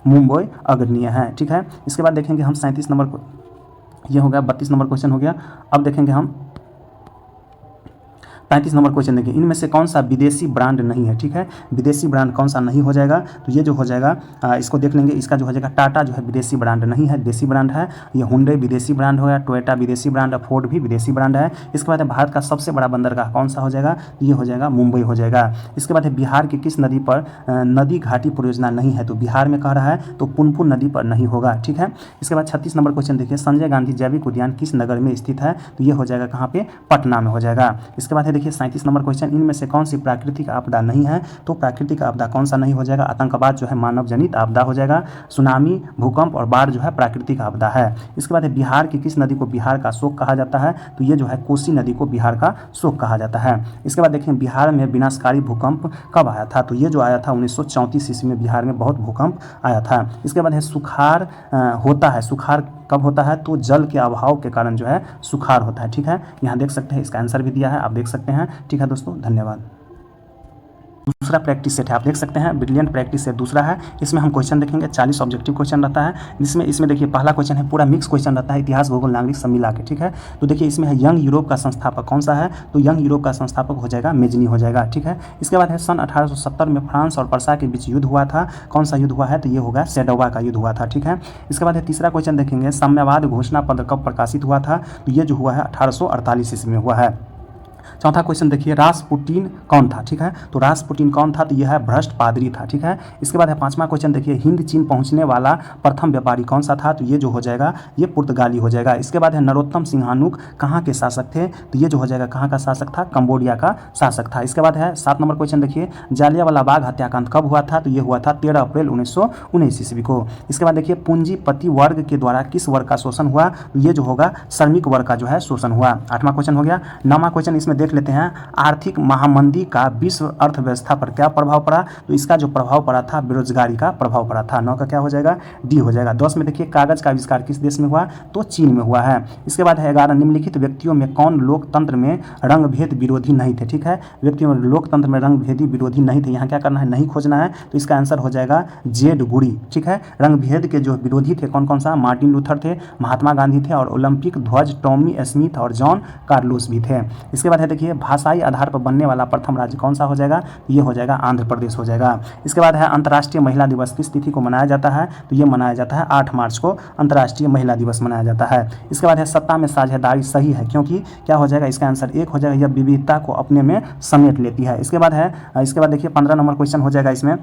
मुंबई अग्रणीय है। ठीक है, इसके बाद देखेंगे हम 37 नंबर को, ये हो गया 32 नंबर क्वेश्चन हो गया। अब देखेंगे हम 35 नंबर क्वेश्चन देखिए, इनमें से कौन सा विदेशी ब्रांड नहीं है? ठीक है, विदेशी ब्रांड कौन सा नहीं हो जाएगा? तो ये जो हो जाएगा इसको देख लेंगे, इसका जो हो जाएगा टाटा जो है विदेशी ब्रांड नहीं है, देसी ब्रांड है। ये हुंडई विदेशी ब्रांड हो गया, टोयोटा विदेशी ब्रांड है, फोर्ड भी विदेशी ब्रांड है। इसके बाद है भारत का सबसे बड़ा बंदरगाह कौन सा हो जाएगा? तो ये हो जाएगा मुंबई हो जाएगा। इसके बाद है बिहार की किस नदी पर नदी घाटी परियोजना नहीं है? तो बिहार में कह रहा है तो पुनपुन नदी पर नहीं होगा। ठीक है, इसके बाद 36 नंबर क्वेश्चन देखिए, संजय गांधी जैविक उद्यान किस नगर में स्थित है? तो ये हो जाएगा कहाँ पे? पटना में हो जाएगा। इसके बाद देखिए 37 नंबर क्वेश्चन, इनमें से कौन सी प्राकृतिक आपदा नहीं है? तो प्राकृतिक आपदा कौन सा नहीं हो जाएगा? आतंकवाद जो है मानव जनित आपदा हो जाएगा। सुनामी, भूकंप और बाढ़ जो है प्राकृतिक आपदा है। इसके बाद है बिहार की किस नदी को बिहार का शोक कहा जाता है? तो ये जो है कोसी नदी को बिहार का शोक कहा जाता है। इसके बाद देखें बिहार में विनाशकारी भूकंप कब आया था? तो ये जो आया था 1934 ईस्वी में बिहार में बहुत भूकंप आया था। इसके बाद है सुखाड़ होता है, सुखाड़ कब होता है? तो जल के अभाव के कारण जो है सुखाड़ होता है। ठीक है, यहाँ देख सकते हैं, इसका आंसर भी दिया है, आप देख सकते हैं। ठीक है दोस्तों, धन्यवाद। दूसरा प्रैक्टिस सेट है, आप देख सकते हैं ब्रिलियंट प्रैक्टिस सेट दूसरा है। इसमें हम क्वेश्चन देखेंगे, 40 ऑब्जेक्टिव क्वेश्चन रहता है, जिसमें इसमें देखिए पहला क्वेश्चन है पूरा मिक्स क्वेश्चन रहता है, इतिहास, भूगोल, नागरिक सब मिला के। ठीक है, तो देखिए इसमें है यंग यूरोप का संस्थापक कौन सा है? तो यंग यूरोप का संस्थापक हो जाएगा मेजनी हो जाएगा। ठीक है, इसके बाद है सन 1870 में फ्रांस और पर्सा के बीच युद्ध हुआ था, कौन सा युद्ध हुआ है? तो ये होगा सेडोवा का युद्ध हुआ था। ठीक है, इसके बाद है तीसरा क्वेश्चन देखेंगे, साम्यवाद घोषणा पत्र कब प्रकाशित हुआ था? तो ये जो हुआ है 1848 ईस्वी में हुआ है। चौथा क्वेश्चन देखिए, रासपुटीन कौन था? ठीक है, तो रासपुटीन कौन था? तो यह है भ्रष्ट पादरी था। ठीक है, इसके बाद है पांचवा क्वेश्चन देखिए, हिंद चीन पहुंचने वाला प्रथम व्यापारी कौन सा था? तो ये जो हो जाएगा ये पुर्तगाली हो जाएगा। इसके बाद है नरोत्तम सिंहानुक कहाँ के शासक थे? तो ये जो हो जाएगा कहाँ का शासक था? कंबोडिया का शासक था। इसके बाद है 7 नंबर क्वेश्चन देखिए, जालियांवाला बाग हत्याकांड कब हुआ था? तो ये हुआ था 13 अप्रैल 1919 ईस्वी को। इसके बाद देखिए, पूंजीपति वर्ग के द्वारा किस वर्ग का शोषण हुआ? तो ये जो होगा श्रमिक वर्ग का जो है शोषण हुआ। 8वां क्वेश्चन हो गया। 9वां क्वेश्चन इसमें देख लेते हैं, आर्थिक महामंदी का विश्व अर्थव्यवस्था पर क्या प्रभाव पड़ा? तो इसका जो प्रभाव पड़ा था बेरोजगारी का प्रभाव पड़ा था। 9 का क्या हो जाएगा? डी हो जाएगा। 10 में देखिए, कागज का आविष्कार किस देश में हुआ? तो चीन में हुआ है। इसके बाद है 11, निम्नलिखित व्यक्तियों में कौन लोकतंत्र में रंगभेद विरोधी नहीं थे? ठीक है, व्यक्तियों में लोकतंत्र में रंगभेदी विरोधी नहीं थे, यहाँ क्या करना है? नहीं खोजना है, तो इसका आंसर हो जाएगा जेड गुरी। ठीक है, रंगभेद के जो विरोधी थे कौन कौन सा? मार्टिन लूथर थे, महात्मा गांधी थे और ओलंपिक ध्वज टॉमी स्मिथ और जॉन कार्लोस भी थे। इसके बाद है देखिए भाषाई आधार पर बनने वाला प्रथम राज्य कौन सा हो जाएगा, ये हो जाएगा आंध्र प्रदेश हो जाएगा। इसके बाद है अंतर्राष्ट्रीय महिला दिवस किस तिथि को मनाया जाता है, तो ये मनाया जाता है 8 मार्च को अंतर्राष्ट्रीय महिला दिवस मनाया जाता है। इसके बाद है सत्ता में साझेदारी सही है क्योंकि क्या हो जाएगा, इसका आंसर एक हो जाएगा, यह विविधता को अपने में समेट लेती है। इसके बाद देखिए 15 नंबर क्वेश्चन हो जाएगा, इसमें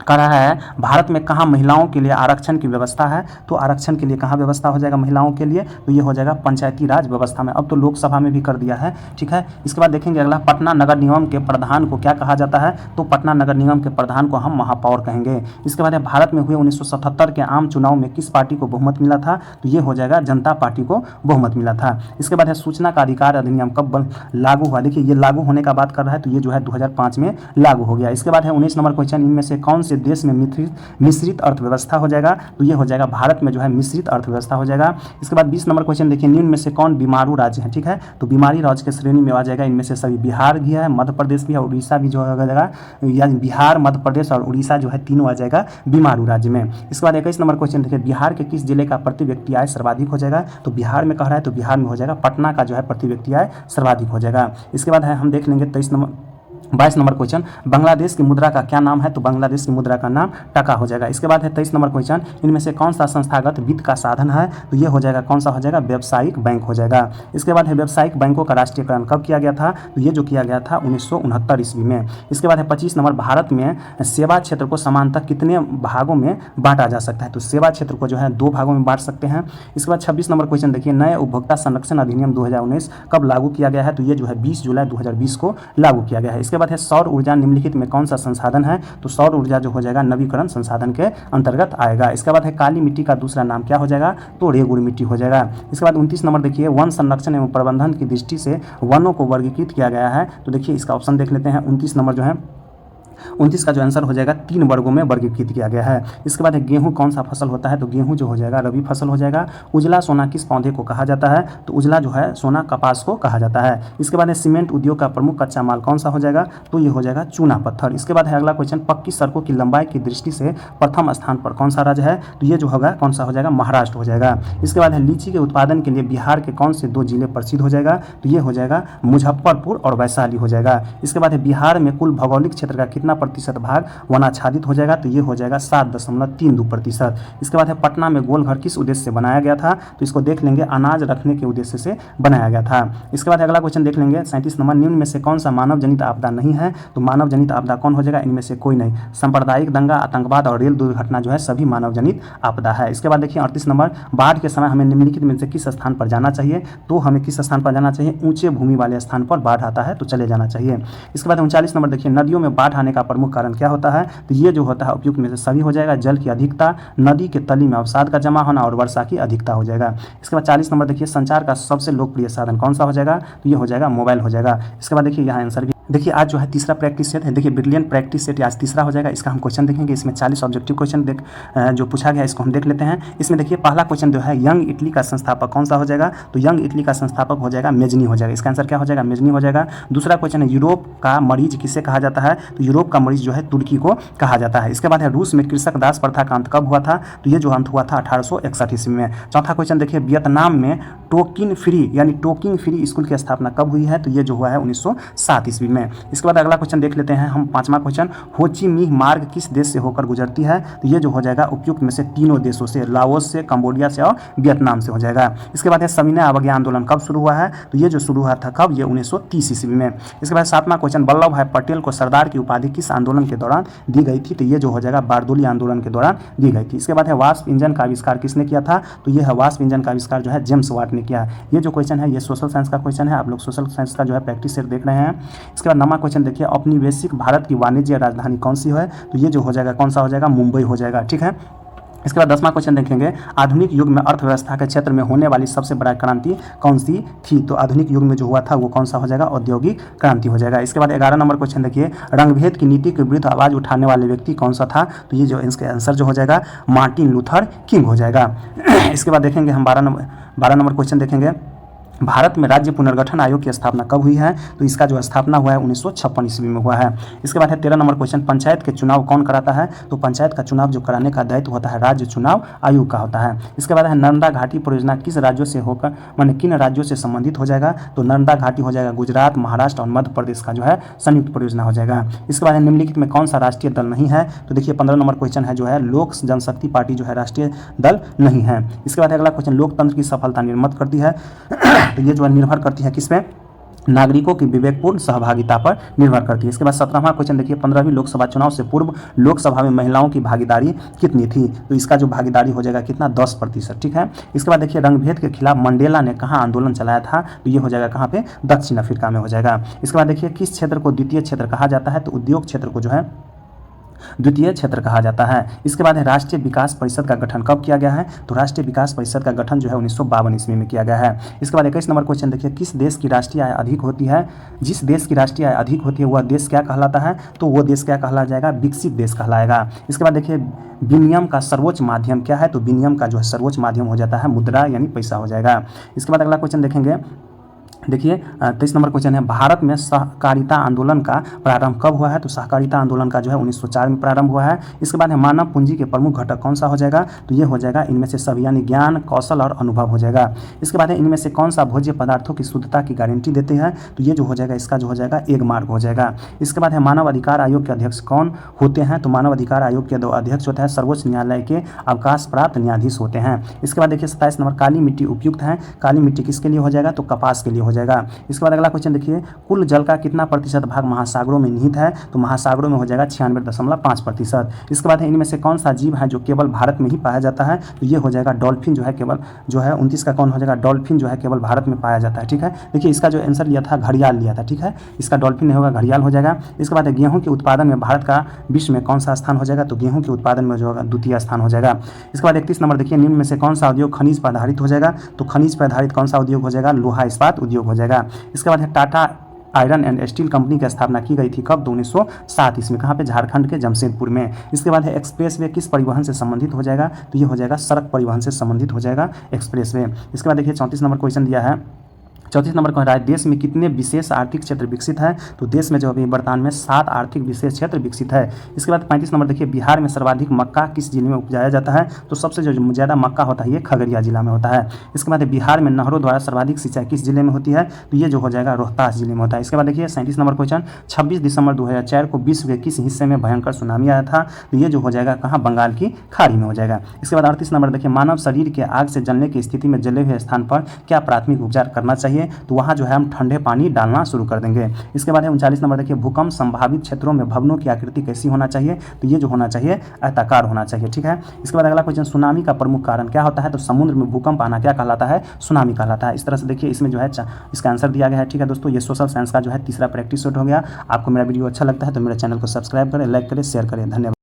कह रहा है भारत में कहाँ महिलाओं के लिए आरक्षण की व्यवस्था है, तो आरक्षण के लिए कहाँ व्यवस्था हो जाएगा महिलाओं के लिए, तो ये हो जाएगा पंचायती राज व्यवस्था में। अब तो लोकसभा में भी कर दिया है, ठीक है। इसके बाद देखेंगे अगला, पटना नगर निगम के प्रधान को क्या कहा जाता है, तो पटना नगर निगम के प्रधान को हम महापौर कहेंगे। इसके बाद भारत में हुए 1977 के आम चुनाव में किस पार्टी को बहुमत मिला था, तो ये हो जाएगा जनता पार्टी को बहुमत मिला था। इसके बाद है सूचना का अधिकार अधिनियम कब लागू हुआ, देखिए ये लागू होने का बात कर रहा है, तो ये जो है 2005 में लागू हो गया। इसके बाद है 19 नंबर क्वेश्चन, इनमें से कौन से देश में मिश्रित अर्थव्यवस्था हो जाएगा, तो ये हो जाएगा भारत में जो है मिश्रित अर्थव्यवस्था हो जाएगा। इसके बाद 20 नंबर क्वेश्चन देखिए, निम्न में से कौन बीमारू राज्य है, ठीक है, तो बीमारी राज्य के श्रेणी में आ जाएगा। इनमें से सभी बिहार भी है, मध्य प्रदेश भी है, उड़ीसा भी जो हो जाएगा, यानी बिहार मध्य प्रदेश और उड़ीसा जो है तीनों आ जाएगा बीमारू राज्य में। इसके बाद 21 नंबर क्वेश्चन देखिए, बिहार के किस जिले का प्रति व्यक्ति आय सर्वाधिक हो जाएगा, तो बिहार में कह रहा है, तो बिहार में हो जाएगा पटना का जो है प्रति व्यक्ति आय सर्वाधिक हो जाएगा। इसके बाद है हम देख लेंगे 22 नंबर क्वेश्चन, बांग्लादेश की मुद्रा का क्या नाम है, तो बांग्लादेश की मुद्रा का नाम टका हो जाएगा। इसके बाद है 23 नंबर क्वेश्चन, इनमें से कौन सा संस्थागत वित्त का साधन है, तो ये हो जाएगा कौन सा हो जाएगा, व्यावसायिक बैंक हो जाएगा। इसके बाद है व्यावसायिक बैंकों का राष्ट्रीयकरण कब किया गया था, तो ये जो किया गया था 1969 ईस्वी में। इसके बाद है 25 नंबर, भारत में सेवा क्षेत्र को समानतः कितने भागों में बांटा जा सकता है, तो सेवा क्षेत्र को जो है 2 भागों में बांट सकते हैं। इसके बाद 26 नंबर क्वेश्चन देखिए, नए उपभोक्ता संरक्षण अधिनियम 2019 कब लागू किया गया है, तो ये जो है 20 जुलाई 2020 को लागू किया गया है। इसके बाद है सौर ऊर्जा निम्नलिखित में कौन सा संसाधन है, तो सौर ऊर्जा जो हो जाएगा नवीकरण संसाधन के अंतर्गत आएगा। इसके बाद है काली मिट्टी का दूसरा नाम क्या हो जाएगा, तो रेगुड़ मिट्टी हो जाएगा। इसके बाद 29 नंबर देखिए, वन संरक्षण एवं प्रबंधन की दृष्टि से वनों को वर्गीकृत किया गया है, तो देखिए इसका ऑप्शन देख लेते हैं। 29 नंबर जो है 29 का जो आंसर हो जाएगा 3 वर्गों में वर्गीकृत किया गया है। इसके बाद है गेहूं कौन सा फसल होता है, तो गेहूं जो हो जाएगा रबी फसल हो जाएगा। उजला सोना किस पौधे को कहा जाता है, तो उजला जो है सोना कपास को कहा जाता है। इसके बाद है सीमेंट उद्योग का प्रमुख कच्चा माल कौन सा हो जाएगा, तो ये हो जाएगा चूना पत्थर। इसके बाद है अगला क्वेश्चन, पक्की सड़कों की लंबाई की दृष्टि से प्रथम स्थान पर कौन सा राज्य है, तो ये जो होगा कौन सा हो जाएगा, महाराष्ट्र हो जाएगा। इसके बाद है लीची के उत्पादन के लिए बिहार के कौन से 2 जिले प्रसिद्ध हो जाएगा, तो ये हो जाएगा मुजफ्फरपुर और वैशाली हो जाएगा। इसके बाद है बिहार में कुल भौगोलिक क्षेत्र का कितना प्रतिशत भाग वनाच्छादित हो जाएगा, तो ये हो जाएगा 7.32%। इसके बाद है पटना में गोल घर किस उद्देश्य से बनाया गया था, तो इसको देख लेंगे, अनाज रखने के उद्देश्य से बनाया गया था। इसके बाद अगला क्वेश्चन देख लेंगे 37 नंबर, निम्न में से कौन सा मानव जनित आपदा नहीं है, तो मानव जनित आपदा कौन हो जाएगा, इनमें से कोई नहीं। सांप्रदायिक दंगा, आतंकवाद और रेल दुर्घटना जो है सभी मानव जनित आपदा है। इसके बाद देखिए 38 नंबर, बाढ़ के समय हमें निम्नलिखित में से किस स्थान पर जाना चाहिए, तो हमें किस स्थान पर जाना चाहिए, ऊंचे भूमि वाले स्थान पर बाढ़ आता है तो चले जाना चाहिए। इसके बाद 39 नंबर देखिए, नदियों में बाढ़ आने का प्रमुख कारण क्या होता है, तो ये जो होता है उपयुक्त में से सभी हो जाएगा, जल की अधिकता, नदी के तली में अवसाद का जमा होना और वर्षा की अधिकता हो जाएगा। इसके बाद 40 नंबर देखिए, संचार का सबसे लोकप्रिय साधन कौन सा हो जाएगा, तो ये हो जाएगा मोबाइल हो जाएगा। इसके बाद देखिए यहाँ आंसर भी देखिए, आज जो है तीसरा प्रैक्टिस सेट है, देखिए ब्रिलियंट प्रैक्टिस सेट आज तीसरा हो जाएगा। इसका हम क्वेश्चन देखेंगे, इसमें 40 ऑब्जेक्टिव क्वेश्चन जो पूछा गया है इसको हम देख लेते हैं। इसमें देखिए पहला क्वेश्चन जो है, यंग इटली का संस्थापक कौन सा हो जाएगा, तो यंग इटली का संस्थापक हो जाएगा मेजनी हो जाएगा। इसका आंसर क्या हो जाएगा, मेजनी हो जाएगा। दूसरा क्वेश्चन है, यूरोप का मरीज किसे कहा जाता है, तो यूरोप का मरीज जो है तुर्की को कहा जाता है। इसके बाद है, रूस में कृषक दास प्रथा का अंत कब हुआ था, तो ये जो अंत हुआ था 1861 ईस्वी में। चौथा क्वेश्चन देखिए, वियतनाम में टोकिन फ्री यानी टोकिंग फ्री स्कूल की स्थापना कब हुई है, तो ये जो हुआ है 1907 ईस्वी में। इसके बाद अगला क्वेश्चन देख लेते हैं हम, पांचवा क्वेश्चन, हो ची मिन्ह मार्ग किस देश से होकर गुजरती है, तो ये जो हो जाएगा उपयुक्त में से तीनों देशों से, लाओस से, कंबोडिया से और वियतनाम से हो जाएगा। इसके बाद है, सविनय अवज्ञा आंदोलन कब शुरू हुआ है, तो ये जो शुरू हुआ था कब, ये 1930 ईस्वी में। इसके बाद सातवां क्वेश्चन, वल्लभ भाई पटेल को सरदार की उपाधि किस आंदोलन के दौरान दी गई थी, तो ये जो हो जाएगा बारदोली आंदोलन के दौरान दी गई थी। इसके बाद है, वाष्प इंजन का आविष्कार किसने किया था, तो ये है वाष्प इंजन का आविष्कार जो है जेम्स वाट ने किया। ये जो क्वेश्चन है ये सोशल साइंस का क्वेश्चन है, आप लोग सोशल साइंस का जो है प्रैक्टिस सेट देख रहे हैं। इसके बाद 9वां क्वेश्चन देखिए, औपनिवेशिक भारत की वाणिज्य राजधानी कौन सी है, तो ये जो हो जाएगा कौन सा हो जाएगा, मुंबई हो जाएगा, ठीक है। इसके बाद 10वां क्वेश्चन देखेंगे, आधुनिक युग में अर्थव्यवस्था के क्षेत्र में होने वाली सबसे बड़ा क्रांति कौन सी थी, तो आधुनिक युग में जो हुआ था वो कौन सा हो जाएगा, औद्योगिक क्रांति हो जाएगा। इसके बाद 11 नंबर क्वेश्चन देखिए, रंगभेद की नीति के विरुद्ध आवाज उठाने वाले व्यक्ति कौन सा था, तो ये जो इसका आंसर जो हो जाएगा मार्टिन लूथर किंग हो जाएगा। इसके बाद देखेंगे हम 12 नंबर क्वेश्चन देखेंगे, भारत में राज्य पुनर्गठन आयोग की स्थापना कब हुई है? तो इसका जो स्थापना हुआ है 1956 ईस्वी में हुआ है। इसके बाद है 13 नंबर क्वेश्चन, पंचायत के चुनाव कौन कराता है? तो पंचायत का चुनाव जो कराने का दायित्व होता है राज्य चुनाव आयोग का होता है। इसके बाद है नर्मदा घाटी परियोजना किस राज्यों से होकर माने किन राज्यों से संबंधित हो जाएगा? तो नर्मदा घाटी हो जाएगा गुजरात, महाराष्ट्र और मध्य प्रदेश का जो है संयुक्त परियोजना हो जाएगा। इसके बाद है निम्नलिखित में कौन सा राष्ट्रीय दल नहीं है? तो देखिए 15 नंबर क्वेश्चन है जो है लोक जनशक्ति पार्टी जो है राष्ट्रीय दल नहीं है। इसके बाद अगला क्वेश्चन, लोकतंत्र की सफलता निर्भर करती है तो ये जो है निर्भर करती है किस पे? नागरिकों की विवेकपूर्ण सहभागिता पर निर्भर करती है। इसके बाद 17वां क्वेश्चन देखिए, 15वीं लोकसभा चुनाव से पूर्व लोकसभा में महिलाओं की भागीदारी कितनी थी? तो इसका जो भागीदारी हो जाएगा कितना? 10%। ठीक है। इसके बाद देखिए रंगभेद के खिलाफ मंडेला ने कहाँ आंदोलन चलाया था? तो ये हो जाएगा कहाँ पे? दक्षिण अफ्रीका में हो जाएगा। इसके बाद देखिए किस क्षेत्र को द्वितीय क्षेत्र कहा जाता है? तो उद्योग क्षेत्र को जो है द्वितीय क्षेत्र कहा जाता है। इसके बाद है राष्ट्रीय विकास परिषद का गठन कब किया गया है? तो राष्ट्रीय विकास परिषद का गठन जो है 1952 ईस्वी में किया गया है। इसके बाद 21 नंबर क्वेश्चन देखिए, किस देश की राष्ट्रीय आय अधिक होती है? जिस देश की राष्ट्रीय आय अधिक होती है वह देश क्या कहलाता है? तो वो देश क्या कहला जाएगा? विकसित देश कहलाएगा। इसके बाद देखिए विनिमय का सर्वोच्च माध्यम क्या है? तो विनिमय का जो है सर्वोच्च माध्यम हो जाता है मुद्रा यानी पैसा हो जाएगा। इसके बाद अगला क्वेश्चन देखेंगे, देखिए 23 नंबर क्वेश्चन है, भारत में सहकारिता आंदोलन का प्रारंभ कब हुआ है? तो सहकारिता आंदोलन का जो है 1904 में प्रारंभ हुआ है। इसके बाद है मानव पूंजी के प्रमुख घटक कौन सा हो जाएगा? तो ये हो जाएगा इनमें से सभी यानी ज्ञान, कौशल और अनुभव हो जाएगा। इसके बाद है इनमें से कौन सा भोज्य पदार्थों की शुद्धता की गारंटी देते हैं? तो ये जो हो जाएगा इसका जो हो जाएगा एक मार्ग हो जाएगा। इसके बाद है मानव अधिकार आयोग के अध्यक्ष कौन होते हैं? तो मानव अधिकार आयोग के 2 अध्यक्ष होते हैं सर्वोच्च न्यायालय के अवकाश प्राप्त न्यायाधीश होते हैं। इसके बाद देखिए 27 नंबर, काली मिट्टी उपयुक्त है? काली मिट्टी किसके लिए हो जाएगा? तो कपास के लिए हो जाएगा। इसके बाद अगला क्वेश्चन देखिए, कुल जल का कितना प्रतिशत भाग महासागरों में निहित है? तो महासागरों में हो जाएगा 96.5%। इसके बाद है इनमें से कौन सा जीव है जो केवल भारत में ही पाया जाता है? तो ये हो जाएगा डॉल्फिन जो है केवल जो है 29 का कौन हो जाएगा? डॉल्फिन जो है केवल भारत में पाया जाता है। ठीक है। देखिए इसका जो आंसर लिया था घड़ियाल लिया था। ठीक है, इसका डॉल्फिन नहीं होगा, घड़ियाल हो जाएगा। इसके बाद गेहूं के उत्पादन में भारत का विश्व में कौन सा स्थान हो जाएगा? तो गेहूं के उत्पादन में जो होगा द्वितीय स्थान हो जाएगा। इसके बाद 31 नंबर देखिए, निम्न में से कौन सा उद्योग खनिज पर आधारित हो जाएगा? तो खनिज पर आधारित कौन सा उद्योग हो जाएगा? लोहा इस्पात उद्योग हो जाएगा। इसके बाद है Tata iron and steel company की स्थापना की गई थी कब? 1907 ईस्वी में। कहाँ पे? झारखंड के जमशेदपुर में। इसके बाद है एक्सप्रेस वे किस परिवहन से संबंधित हो जाएगा? तो ये हो जाएगा सड़क परिवहन से संबंधित हो जाएगा एक्सप्रेस वे। इसके बाद देखिए 34 नंबर क्वेश्चन दिया है, 34 नंबर कह रहा है देश में कितने विशेष आर्थिक क्षेत्र विकसित है? तो देश में जो अभी वर्तमान में 7 आर्थिक विशेष क्षेत्र विकसित है। इसके बाद 35 नंबर देखिए, बिहार में सर्वाधिक मक्का किस जिले में उपजाया जाता है? तो सबसे जो ज़्यादा मक्का होता है ये खगड़िया जिला में होता है। इसके बाद बिहार में नहरों द्वारा सर्वाधिक सिंचाई किस जिले में होती है? तो ये जो हो जाएगा रोहतास जिले में होता है। इसके बाद देखिए 37 नंबर क्वेश्चन, 26 दिसंबर 2004 को विश्व के किस हिस्से में भयंकर सुनामी आया था? तो ये जो हो जाएगा कहाँ? बंगाल की खाड़ी में हो जाएगा। इसके बाद 38 नंबर देखिए, मानव शरीर के आग से जलने की स्थिति में जले हुए स्थान पर क्या प्राथमिक उपचार करना चाहिए? तो वहाँ जो है ठंडे पानी डालना शुरू कर देंगे। इसके बाद है 39 नंबर देखिए, भूकंप संभावित क्षेत्रों में भवनों की आकृति कैसी होना चाहिए? तो ये जो होना चाहिए आयताकार होना चाहिए। ठीक है। इसके बाद अगला क्वेश्चन, सुनामी का प्रमुख कारण क्या होता है? तो समुद्र में भूकंप आना क्या कहलाता है? सुनामी कहलाता है। इस तरह से देखिए इसमें जो है इसका आंसर दिया गया है। ठीक है दोस्तों, ये सोशल साइंस का जो है तीसरा प्रैक्टिस सेट हो गया। आपको मेरा वीडियो अच्छा लगता है तो मेरे चैनल को सब्सक्राइब करें, लाइक करें, शेयर करें। धन्यवाद।